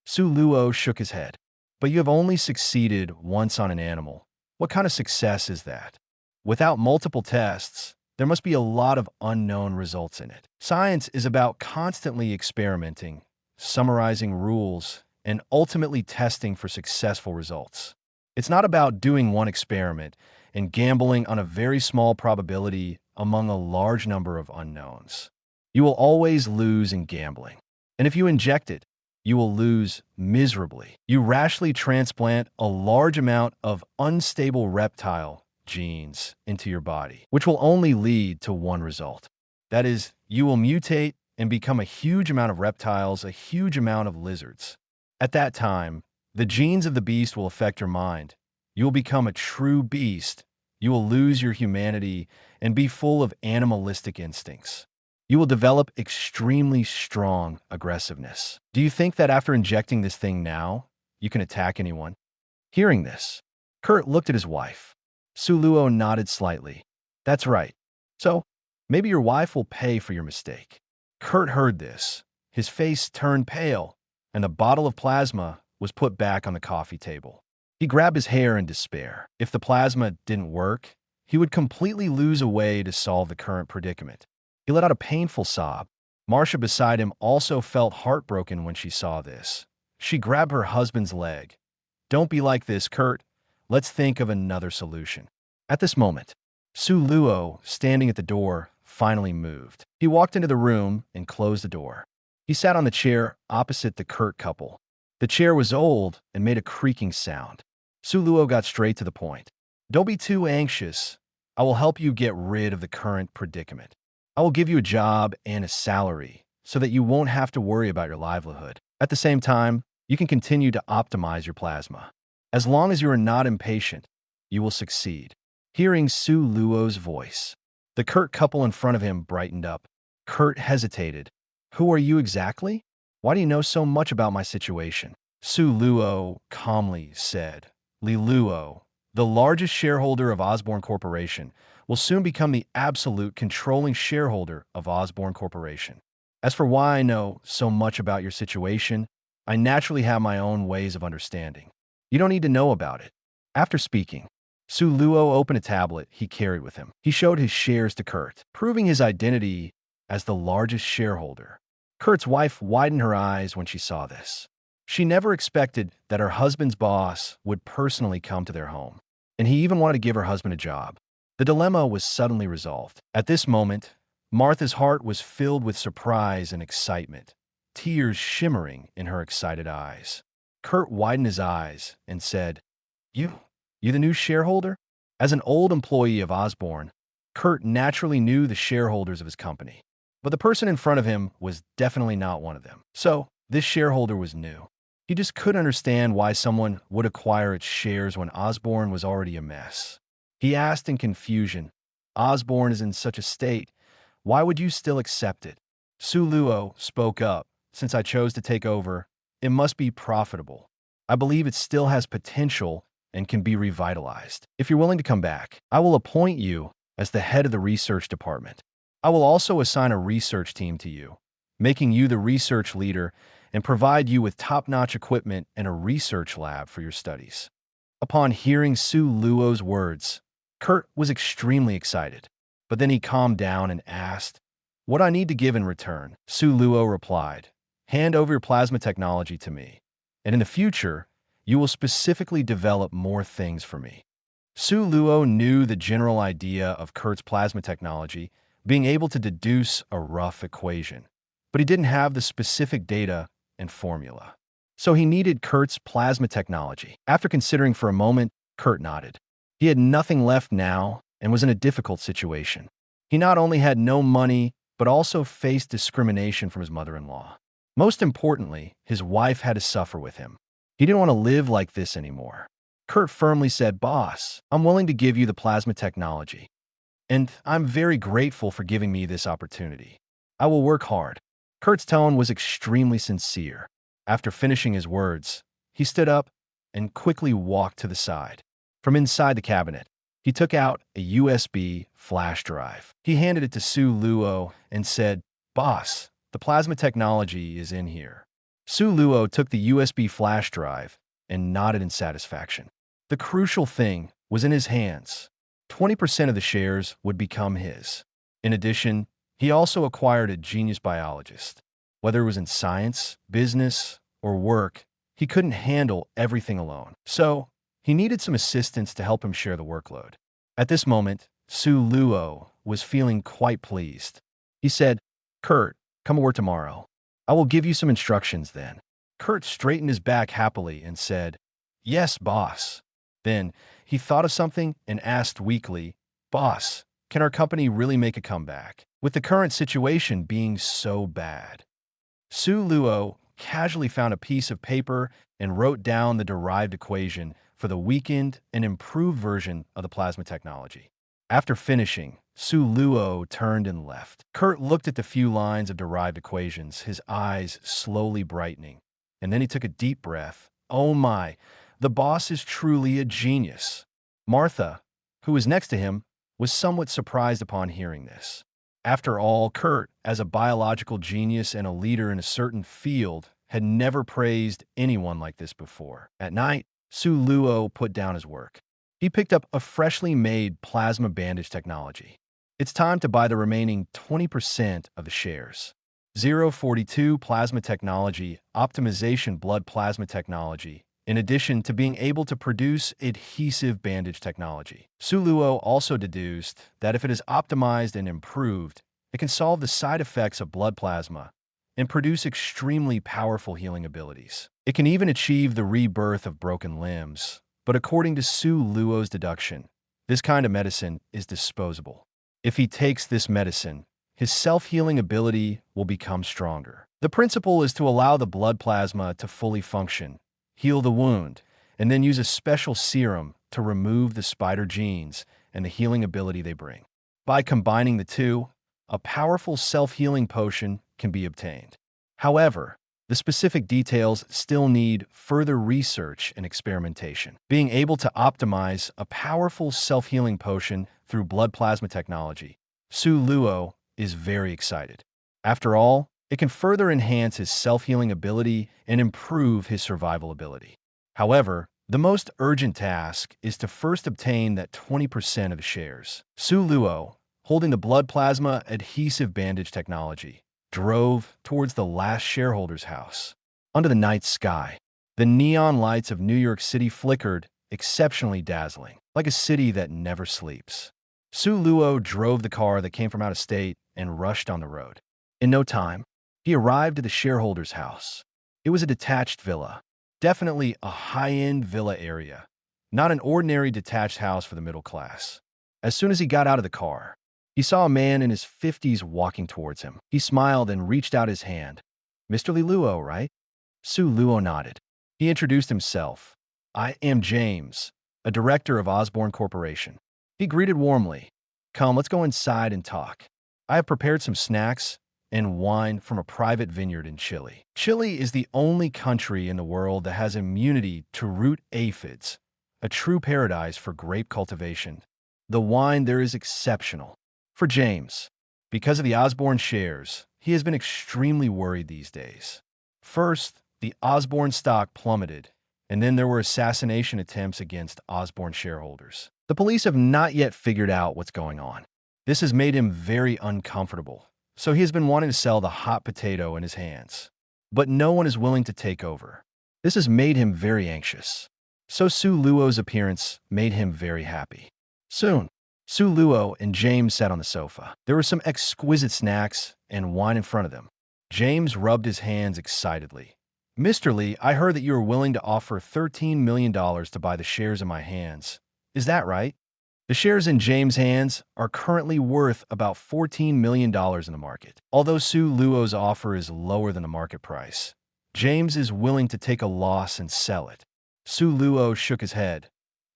Su Luo shook his head. But you have only succeeded once on an animal. What kind of success is that? Without multiple tests, there must be a lot of unknown results in it. Science is about constantly experimenting, summarizing rules, and ultimately testing for successful results. It's not about doing one experiment and gambling on a very small probability among a large number of unknowns. You will always lose in gambling. And if you inject it, you will lose miserably. You rashly transplant a large amount of unstable reptile genes into your body, which will only lead to one result. That is, you will mutate and become a huge amount of reptiles, a huge amount of lizards. At that time, the genes of the beast will affect your mind. You will become a true beast. You will lose your humanity and be full of animalistic instincts. You will develop extremely strong aggressiveness. Do you think that after injecting this thing now, you can attack anyone? Hearing this, Kurt looked at his wife. Su Luo nodded slightly. That's right. So, maybe your wife will pay for your mistake. Kurt heard this. His face turned pale, and the bottle of plasma was put back on the coffee table. He grabbed his hair in despair. If the plasma didn't work, he would completely lose a way to solve the current predicament. He let out a painful sob. Marcia beside him also felt heartbroken when she saw this. She grabbed her husband's leg. "Don't be like this, Kurt. Let's think of another solution." At this moment, Su Luo, standing at the door, finally moved. He walked into the room and closed the door. He sat on the chair opposite the Kurt couple. The chair was old and made a creaking sound. Su Luo got straight to the point. "Don't be too anxious. I will help you get rid of the current predicament. I will give you a job and a salary so that you won't have to worry about your livelihood. At the same time, you can continue to optimize your plasma. As long as you are not impatient, you will succeed." Hearing Su Luo's voice, the Kurt couple in front of him brightened up. Kurt hesitated. "Who are you exactly? Why do you know so much about my situation?" Su Luo calmly said, "Li Luo, the largest shareholder of Osborne Corporation, will soon become the absolute controlling shareholder of Osborne Corporation. As for why I know so much about your situation, I naturally have my own ways of understanding. You don't need to know about it." After speaking, Su Luo opened a tablet he carried with him. He showed his shares to Kurt, proving his identity as the largest shareholder. Kurt's wife widened her eyes when she saw this. She never expected that her husband's boss would personally come to their home, and he even wanted to give her husband a job. The dilemma was suddenly resolved. At this moment, Martha's heart was filled with surprise and excitement, tears shimmering in her excited eyes. Kurt widened his eyes and said, You the new shareholder?" As an old employee of Osborne, Kurt naturally knew the shareholders of his company. But the person in front of him was definitely not one of them. So, this shareholder was new. He just couldn't understand why someone would acquire its shares when Osborne was already a mess. He asked in confusion, "Osborne is in such a state. Why would you still accept it?" Su Luo spoke up. "Since I chose to take over, it must be profitable. I believe it still has potential and can be revitalized. If you're willing to come back, I will appoint you as the head of the research department. I will also assign a research team to you, making you the research leader and provide you with top-notch equipment and a research lab for your studies." Upon hearing Su Luo's words, Kurt was extremely excited, but then he calmed down and asked, "What do I need to give in return?" Su Luo replied, "Hand over your plasma technology to me, and in the future, you will specifically develop more things for me." Su Luo knew the general idea of Kurt's plasma technology, being able to deduce a rough equation, but he didn't have the specific data and formula. So he needed Kurt's plasma technology. After considering for a moment, Kurt nodded. He had nothing left now and was in a difficult situation. He not only had no money, but also faced discrimination from his mother-in-law. Most importantly, his wife had to suffer with him. He didn't want to live like this anymore. Kurt firmly said, "Boss, I'm willing to give you the plasma technology, and I'm very grateful for giving me this opportunity. I will work hard." Kurt's tone was extremely sincere. After finishing his words, he stood up and quickly walked to the side. From inside the cabinet, he took out a USB flash drive. He handed it to Su Luo and said, "Boss, the plasma technology is in here." Su Luo took the USB flash drive and nodded in satisfaction. The crucial thing was in his hands. 20% of the shares would become his. In addition, he also acquired a genius biologist. Whether it was in science, business, or work, he couldn't handle everything alone. So, he needed some assistance to help him share the workload. At this moment, Su Luo was feeling quite pleased. He said, "Kurt, come over tomorrow. I will give you some instructions then." Kurt straightened his back happily and said, "Yes, boss." Then, he thought of something and asked weakly, "Boss, can our company really make a comeback, with the current situation being so bad?" Su Luo casually found a piece of paper and wrote down the derived equation for the weakened and improved version of the plasma technology. After finishing, Su Luo turned and left. Kurt looked at the few lines of derived equations, his eyes slowly brightening. And then he took a deep breath. Oh my, the boss is truly a genius. Martha, who was next to him, was somewhat surprised upon hearing this. After all, Kurt, as a biological genius and a leader in a certain field, had never praised anyone like this before. At night, Su Luo put down his work. He picked up a freshly made plasma bandage technology. It's time to buy the remaining 20% of the shares. 042 Plasma Technology, Optimization Blood Plasma Technology, in addition to being able to produce adhesive bandage technology. Su Luo also deduced that if it is optimized and improved, it can solve the side effects of blood plasma and produce extremely powerful healing abilities. It can even achieve the rebirth of broken limbs. But according to Su Luo's deduction, this kind of medicine is disposable. If he takes this medicine, his self-healing ability will become stronger. The principle is to allow the blood plasma to fully function, heal the wound, and then use a special serum to remove the spider genes and the healing ability they bring. By combining the two, a powerful self-healing potion can be obtained. However, the specific details still need further research and experimentation. Being able to optimize a powerful self-healing potion through blood plasma technology, Su Luo is very excited. After all, it can further enhance his self-healing ability and improve his survival ability. However, the most urgent task is to first obtain that 20% of the shares. Su Luo, holding the blood plasma adhesive bandage technology, drove towards the last shareholder's house. Under the night sky, the neon lights of New York City flickered, exceptionally dazzling, like a city that never sleeps. Su Luo drove the car that came from out of state and rushed on the road. In no time, he arrived at the shareholder's house. It was a detached villa, definitely a high-end villa area, not an ordinary detached house for the middle class. As soon as he got out of the car, he saw a man in his 50s walking towards him. He smiled and reached out his hand. "Mr. Li Luo, right?" Su Luo nodded. He introduced himself. "I am James, a director of Osborne Corporation." He greeted warmly. "Come, let's go inside and talk. I have prepared some snacks and wine from a private vineyard in Chile." Chile is the only country in the world that has immunity to root aphids, a true paradise for grape cultivation. The wine there is exceptional. For James, because of the Osborne shares, he has been extremely worried these days. First, the Osborne stock plummeted, and then there were assassination attempts against Osborne shareholders. The police have not yet figured out what's going on. This has made him very uncomfortable, so he has been wanting to sell the hot potato in his hands. But no one is willing to take over. This has made him very anxious. So Su Luo's appearance made him very happy. Soon, Su Luo and James sat on the sofa. There were some exquisite snacks and wine in front of them. James rubbed his hands excitedly. "Mr. Li, I heard that you are willing to offer $13 million to buy the shares in my hands. Is that right?" The shares in James' hands are currently worth about $14 million in the market. Although Su Luo's offer is lower than the market price, James is willing to take a loss and sell it. Su Luo shook his head.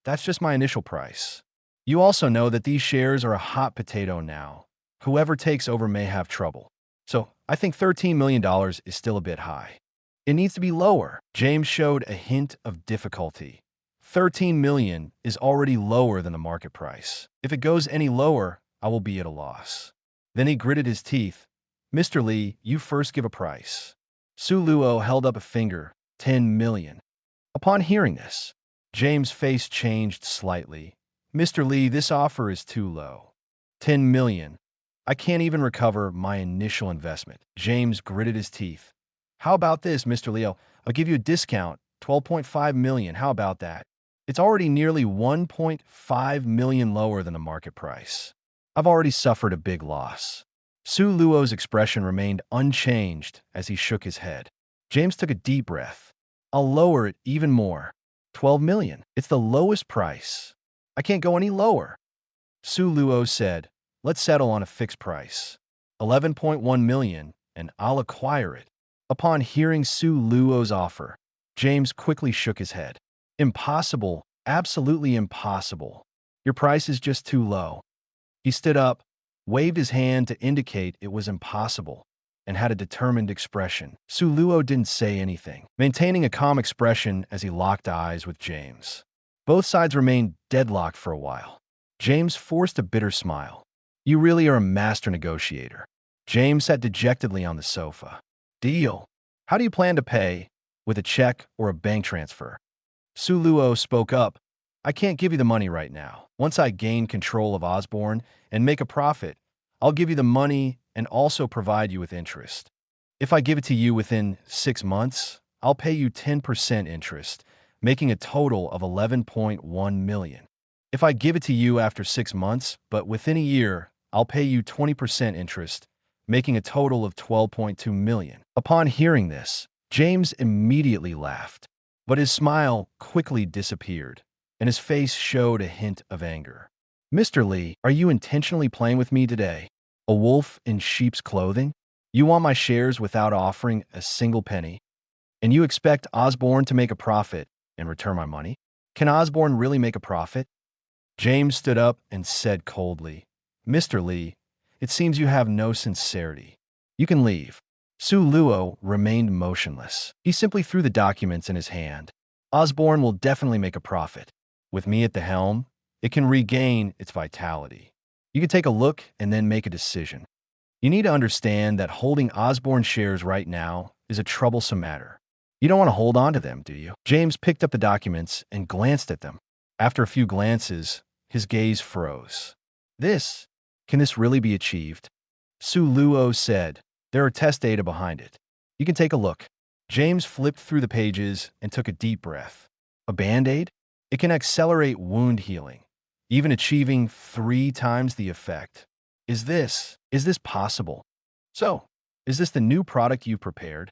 "That's just my initial price. You also know that these shares are a hot potato now. Whoever takes over may have trouble. So I think $13 million is still a bit high. It needs to be lower." James showed a hint of difficulty. $13 million is already lower than the market price. If it goes any lower, I will be at a loss. Then he gritted his teeth. "Mr. Li, you first give a price." Su Luo held up a finger. $10 million. Upon hearing this, James' face changed slightly. "Mr. Li, this offer is too low. $10 million. I can't even recover my initial investment." James gritted his teeth. "How about this, Mr. Leo? I'll give you a discount. $12.5 million. How about that? It's already nearly $1.5 million lower than the market price. I've already suffered a big loss." Su Luo's expression remained unchanged as he shook his head. James took a deep breath. "I'll lower it even more. $12 million. It's the lowest price. I can't go any lower." Su Luo said, "Let's settle on a fixed price. $11.1 million, and I'll acquire it." Upon hearing Su Luo's offer, James quickly shook his head. "Impossible, absolutely impossible. Your price is just too low." He stood up, waved his hand to indicate it was impossible, and had a determined expression. Su Luo didn't say anything, maintaining a calm expression as he locked eyes with James. Both sides remained deadlocked for a while. James forced a bitter smile. "You really are a master negotiator." James sat dejectedly on the sofa. "Deal. How do you plan to pay? With a check or a bank transfer?" Su Luo spoke up. "I can't give you the money right now. Once I gain control of Osborne and make a profit, I'll give you the money and also provide you with interest." If I give it to you within 6 months, I'll pay you 10% interest, making a total of 11.1 million. If I give it to you after 6 months, but within a year, I'll pay you 20% interest, making a total of 12.2 million. Upon hearing this, James immediately laughed, but his smile quickly disappeared, and his face showed a hint of anger. Mr. Lee, are you intentionally playing with me today? A wolf in sheep's clothing? You want my shares without offering a single penny? And you expect Osborne to make a profit and return my money? Can Osborne really make a profit? James stood up and said coldly, Mr. Lee, it seems you have no sincerity. You can leave. Su Luo remained motionless. He simply threw the documents in his hand. Osborne will definitely make a profit. With me at the helm, it can regain its vitality. You can take a look and then make a decision. You need to understand that holding Osborne shares right now is a troublesome matter. You don't want to hold on to them, do you? James picked up the documents and glanced at them. After a few glances, his gaze froze. Can this really be achieved? Su Luo said, there are test data behind it. You can take a look. James flipped through the pages and took a deep breath. A Band-Aid? It can accelerate wound healing, even achieving 3 times the effect. Is this possible? So, is this the new product you prepared?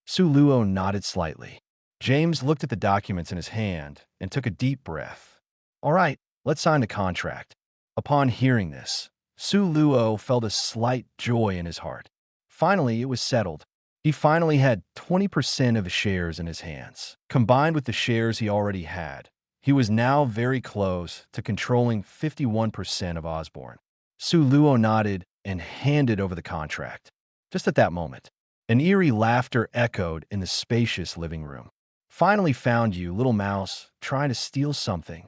Su Luo nodded slightly. James looked at the documents in his hand and took a deep breath. All right, let's sign the contract. Upon hearing this, Su Luo felt a slight joy in his heart. Finally, it was settled. He finally had 20% of the shares in his hands. Combined with the shares he already had, he was now very close to controlling 51% of Osborne. Su Luo nodded and handed over the contract. Just at that moment, an eerie laughter echoed in the spacious living room. Finally found you, little mouse, trying to steal something.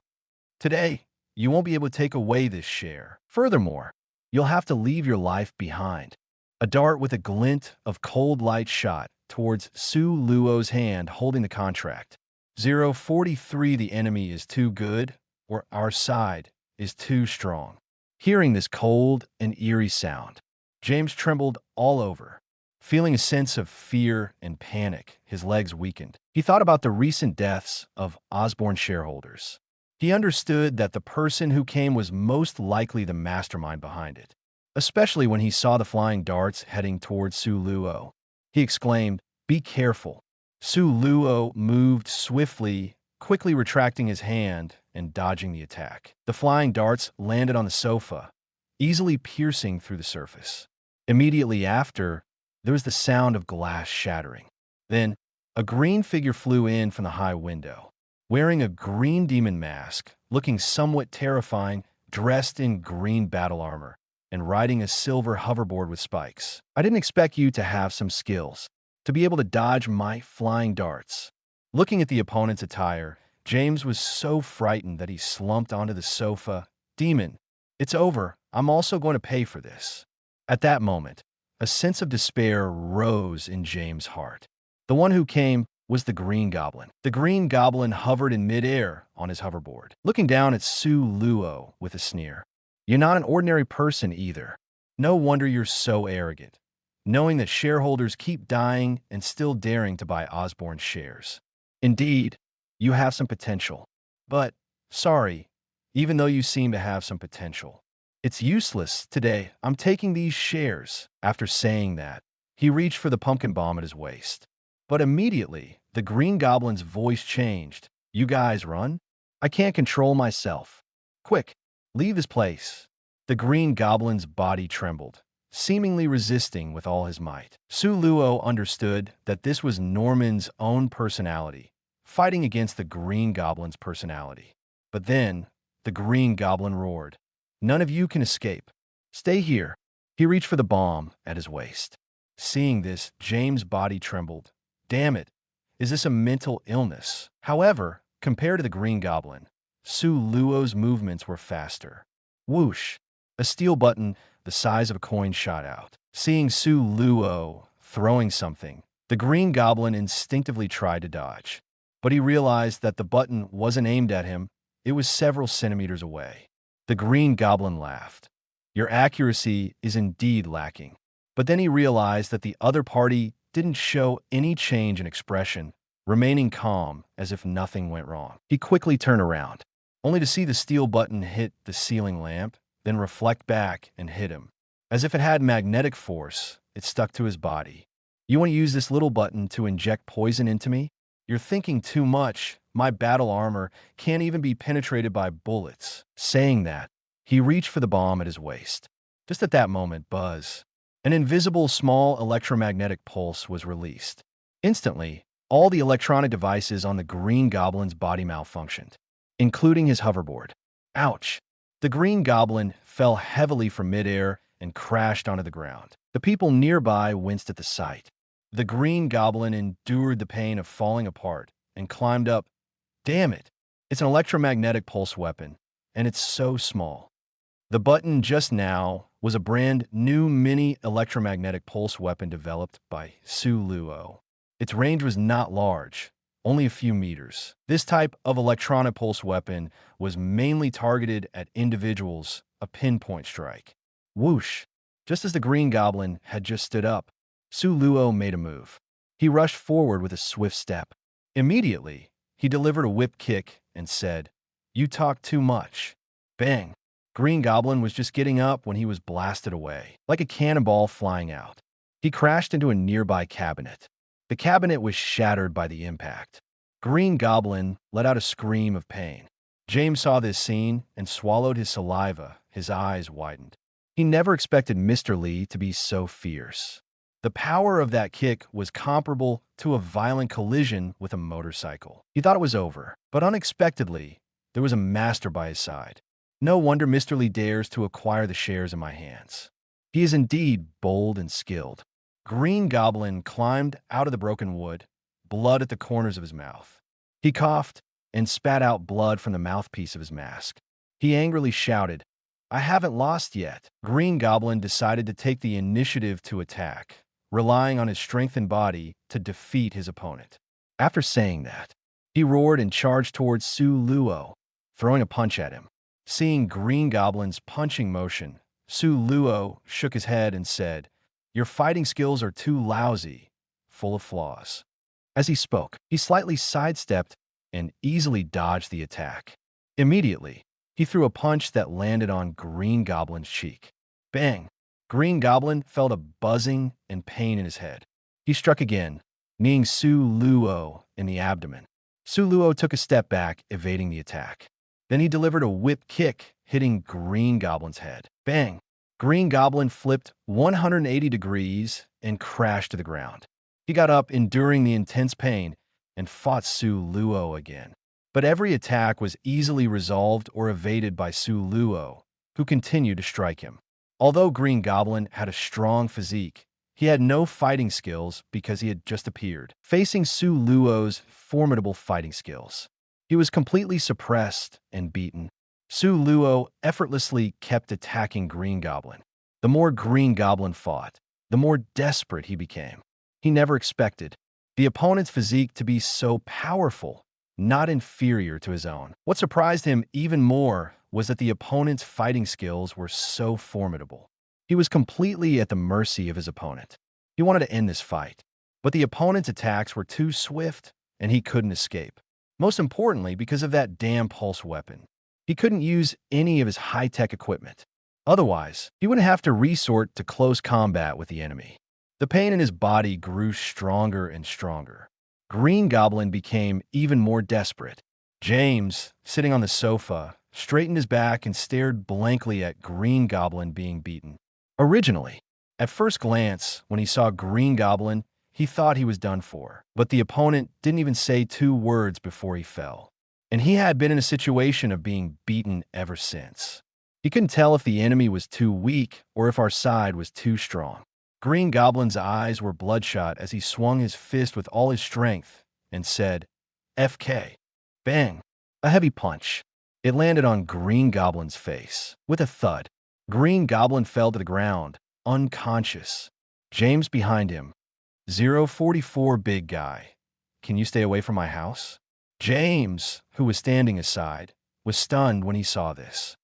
Today, you won't be able to take away this share. Furthermore, you'll have to leave your life behind. A dart with a glint of cold light shot towards Su Luo's hand holding the contract. 043, the enemy is too good, or our side is too strong. Hearing this cold and eerie sound, James trembled all over. Feeling a sense of fear and panic, his legs weakened. He thought about the recent deaths of Osborne shareholders. He understood that the person who came was most likely the mastermind behind it, especially when he saw the flying darts heading towards Su Luo. He exclaimed, "Be careful." Su Luo moved swiftly, quickly retracting his hand and dodging the attack. The flying darts landed on the sofa, easily piercing through the surface. Immediately after, there was the sound of glass shattering. Then, a green figure flew in from the high window. Wearing a green demon mask, looking somewhat terrifying, dressed in green battle armor, and riding a silver hoverboard with spikes. I didn't expect you to have some skills, to be able to dodge my flying darts. Looking at the opponent's attire, James was so frightened that he slumped onto the sofa. Demon, it's over. I'm also going to pay for this. At that moment, a sense of despair rose in James' heart. The one who came was the Green Goblin. The Green Goblin hovered in midair on his hoverboard, looking down at Su Luo with a sneer. You're not an ordinary person either. No wonder you're so arrogant, knowing that shareholders keep dying and still daring to buy Osborne shares. Indeed, you have some potential. But, sorry, even though you seem to have some potential, it's useless today. I'm taking these shares. After saying that, he reached for the pumpkin bomb at his waist. But immediately, the Green Goblin's voice changed. You guys run? I can't control myself. Quick, leave this place. The Green Goblin's body trembled, seemingly resisting with all his might. Su Luo understood that this was Norman's own personality, fighting against the Green Goblin's personality. But then, the Green Goblin roared. None of you can escape. Stay here. He reached for the bomb at his waist. Seeing this, James' body trembled. Damn it, is this a mental illness? However, compared to the Green Goblin, Su Luo's movements were faster. Whoosh! A steel button the size of a coin shot out. Seeing Su Luo throwing something, the Green Goblin instinctively tried to dodge. But he realized that the button wasn't aimed at him, it was several centimeters away. The Green Goblin laughed. Your accuracy is indeed lacking. But then he realized that the other party didn't show any change in expression, remaining calm as if nothing went wrong. He quickly turned around, only to see the steel button hit the ceiling lamp, then reflect back and hit him. As if it had magnetic force, it stuck to his body. "You want to use this little button to inject poison into me? You're thinking too much. My battle armor can't even be penetrated by bullets." Saying that, he reached for the bomb at his waist. Just at that moment, buzz. An invisible small electromagnetic pulse was released. Instantly, all the electronic devices on the Green Goblin's body malfunctioned, including his hoverboard. Ouch! The Green Goblin fell heavily from midair and crashed onto the ground. The people nearby winced at the sight. The Green Goblin endured the pain of falling apart and climbed up. Damn it! It's an electromagnetic pulse weapon, and it's so small. The button just now was a brand new mini electromagnetic pulse weapon developed by Su Luo. Its range was not large, only a few meters. This type of electronic pulse weapon was mainly targeted at individuals, a pinpoint strike. Whoosh! Just as the Green Goblin had just stood up, Su Luo made a move. He rushed forward with a swift step. Immediately, he delivered a whip kick and said, "You talk too much." Bang! Green Goblin was just getting up when he was blasted away, like a cannonball flying out. He crashed into a nearby cabinet. The cabinet was shattered by the impact. Green Goblin let out a scream of pain. James saw this scene and swallowed his saliva. His eyes widened. He never expected Mr. Lee to be so fierce. The power of that kick was comparable to a violent collision with a motorcycle. He thought it was over, but unexpectedly, there was a master by his side. No wonder Mr. Lee dares to acquire the shares in my hands. He is indeed bold and skilled. Green Goblin climbed out of the broken wood, blood at the corners of his mouth. He coughed and spat out blood from the mouthpiece of his mask. He angrily shouted, "I haven't lost yet." Green Goblin decided to take the initiative to attack, relying on his strength and body to defeat his opponent. After saying that, he roared and charged towards Su Luo, throwing a punch at him. Seeing Green Goblin's punching motion, Su Luo shook his head and said, "Your fighting skills are too lousy, full of flaws." As he spoke, he slightly sidestepped and easily dodged the attack. Immediately, he threw a punch that landed on Green Goblin's cheek. Bang! Green Goblin felt a buzzing and pain in his head. He struck again, kneeing Su Luo in the abdomen. Su Luo took a step back, evading the attack. Then he delivered a whip kick, hitting Green Goblin's head. Bang! Green Goblin flipped 180 degrees and crashed to the ground. He got up, enduring the intense pain, and fought Su Luo again. But every attack was easily resolved or evaded by Su Luo, who continued to strike him. Although Green Goblin had a strong physique, he had no fighting skills because he had just appeared. Facing Su Luo's formidable fighting skills, he was completely suppressed and beaten. Su Luo effortlessly kept attacking Green Goblin. The more Green Goblin fought, the more desperate he became. He never expected the opponent's physique to be so powerful, not inferior to his own. What surprised him even more was that the opponent's fighting skills were so formidable. He was completely at the mercy of his opponent. He wanted to end this fight, but the opponent's attacks were too swift and he couldn't escape. Most importantly, because of that damn pulse weapon. He couldn't use any of his high-tech equipment. Otherwise, he would have to resort to close combat with the enemy. The pain in his body grew stronger and stronger. Green Goblin became even more desperate. James, sitting on the sofa, straightened his back and stared blankly at Green Goblin being beaten. Originally, at first glance, when he saw Green Goblin, he thought he was done for. But the opponent didn't even say 2 words before he fell. And he had been in a situation of being beaten ever since. He couldn't tell if the enemy was too weak or if our side was too strong. Green Goblin's eyes were bloodshot as he swung his fist with all his strength and said, "FK." Bang! A heavy punch. It landed on Green Goblin's face. With a thud, Green Goblin fell to the ground, unconscious. James behind him. 044 big guy. Can you stay away from my house? James, who was standing aside, was stunned when he saw this.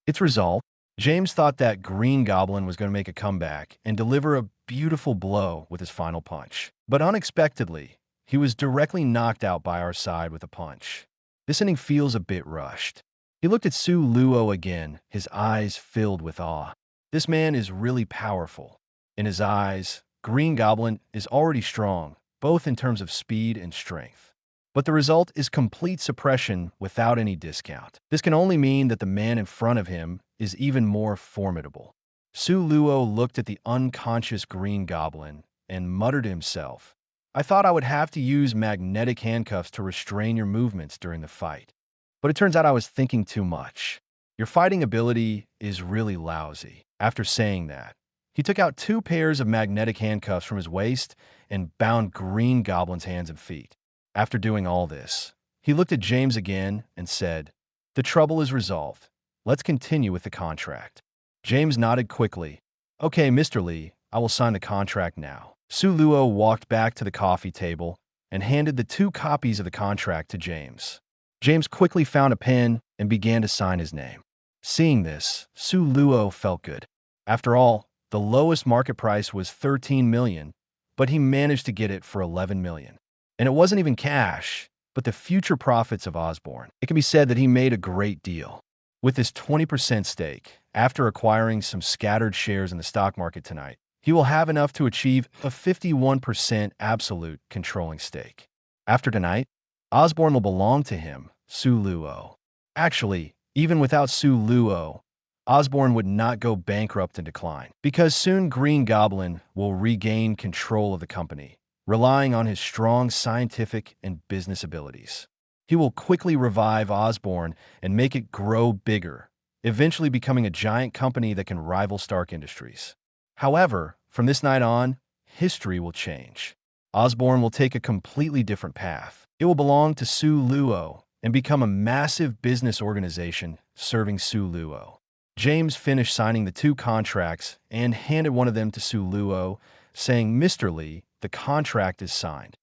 It's resolved. James thought that Green Goblin was going to make a comeback and deliver a beautiful blow with his final punch. But unexpectedly, he was directly knocked out by our side with a punch. This inning feels a bit rushed. He looked at Su Luo again, his eyes filled with awe. This man is really powerful. In his eyes, Green Goblin is already strong, both in terms of speed and strength. But the result is complete suppression without any discount. This can only mean that the man in front of him is even more formidable. Su Luo looked at the unconscious Green Goblin and muttered to himself, "I thought I would have to use magnetic handcuffs to restrain your movements during the fight. But it turns out I was thinking too much. Your fighting ability is really lousy." After saying that, he took out 2 pairs of magnetic handcuffs from his waist and bound Green Goblin's hands and feet. After doing all this, he looked at James again and said, "The trouble is resolved. Let's continue with the contract." James nodded quickly. "Okay, Mr. Lee, I will sign the contract now." Su Luo walked back to the coffee table and handed the 2 copies of the contract to James. James quickly found a pen and began to sign his name. Seeing this, Su Luo felt good. After all, the lowest market price was 13 million, but he managed to get it for 11 million. And it wasn't even cash, but the future profits of Osborn. It can be said that he made a great deal. With his 20% stake, after acquiring some scattered shares in the stock market tonight, he will have enough to achieve a 51% absolute controlling stake. After tonight, Osborn will belong to him, Su Luo. Actually, even without Su Luo, Osborn would not go bankrupt and decline, because soon Green Goblin will regain control of the company, relying on his strong scientific and business abilities. He will quickly revive Osborn and make it grow bigger, eventually becoming a giant company that can rival Stark Industries. However, from this night on, history will change. Osborn will take a completely different path. It will belong to Su Luo and become a massive business organization serving Su Luo. James finished signing the 2 contracts and handed one of them to Su Luo, saying, "Mr. Lee, the contract is signed.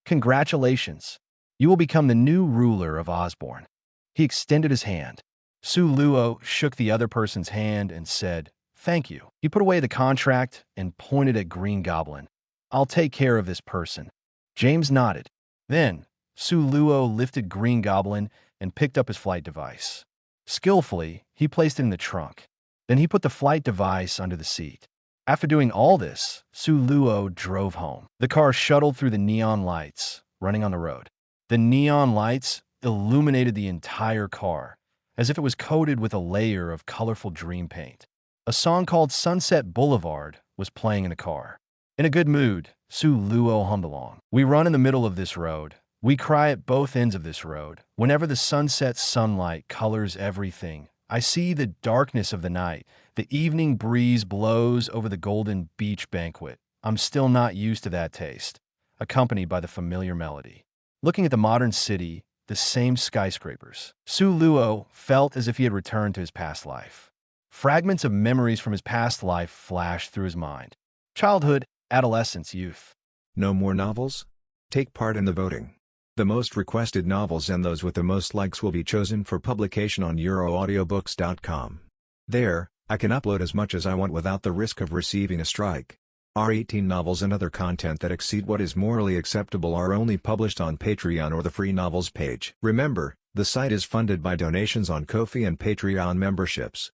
Congratulations. You will become the new ruler of Osborn." He extended his hand. Su Luo shook the other person's hand and said, "Thank you." He put away the contract and pointed at Green Goblin. "I'll take care of this person." James nodded. Then, Su Luo lifted Green Goblin and picked up his flight device. Skillfully, he placed it in the trunk. Then he put the flight device under the seat. After doing all this, Su Luo drove home. The car shuttled through the neon lights, running on the road. The neon lights illuminated the entire car, as if it was coated with a layer of colorful dream paint. A song called Sunset Boulevard was playing in the car. In a good mood, Su Luo hummed along. "We run in the middle of this road. We cry at both ends of this road. Whenever the sunset sunlight colors everything, I see the darkness of the night. The evening breeze blows over the golden beach banquet. I'm still not used to that taste," accompanied by the familiar melody. Looking at the modern city, the same skyscrapers, Su Luo felt as if he had returned to his past life. Fragments of memories from his past life flashed through his mind. Childhood, adolescence, youth. No more novels? Take part in the voting. The most requested novels and those with the most likes will be chosen for publication on euroaudiobooks.com. There, I can upload as much as I want without the risk of receiving a strike. Our 18 novels and other content that exceed what is morally acceptable are only published on Patreon or the free novels page. Remember, the site is funded by donations on Ko-fi and Patreon memberships.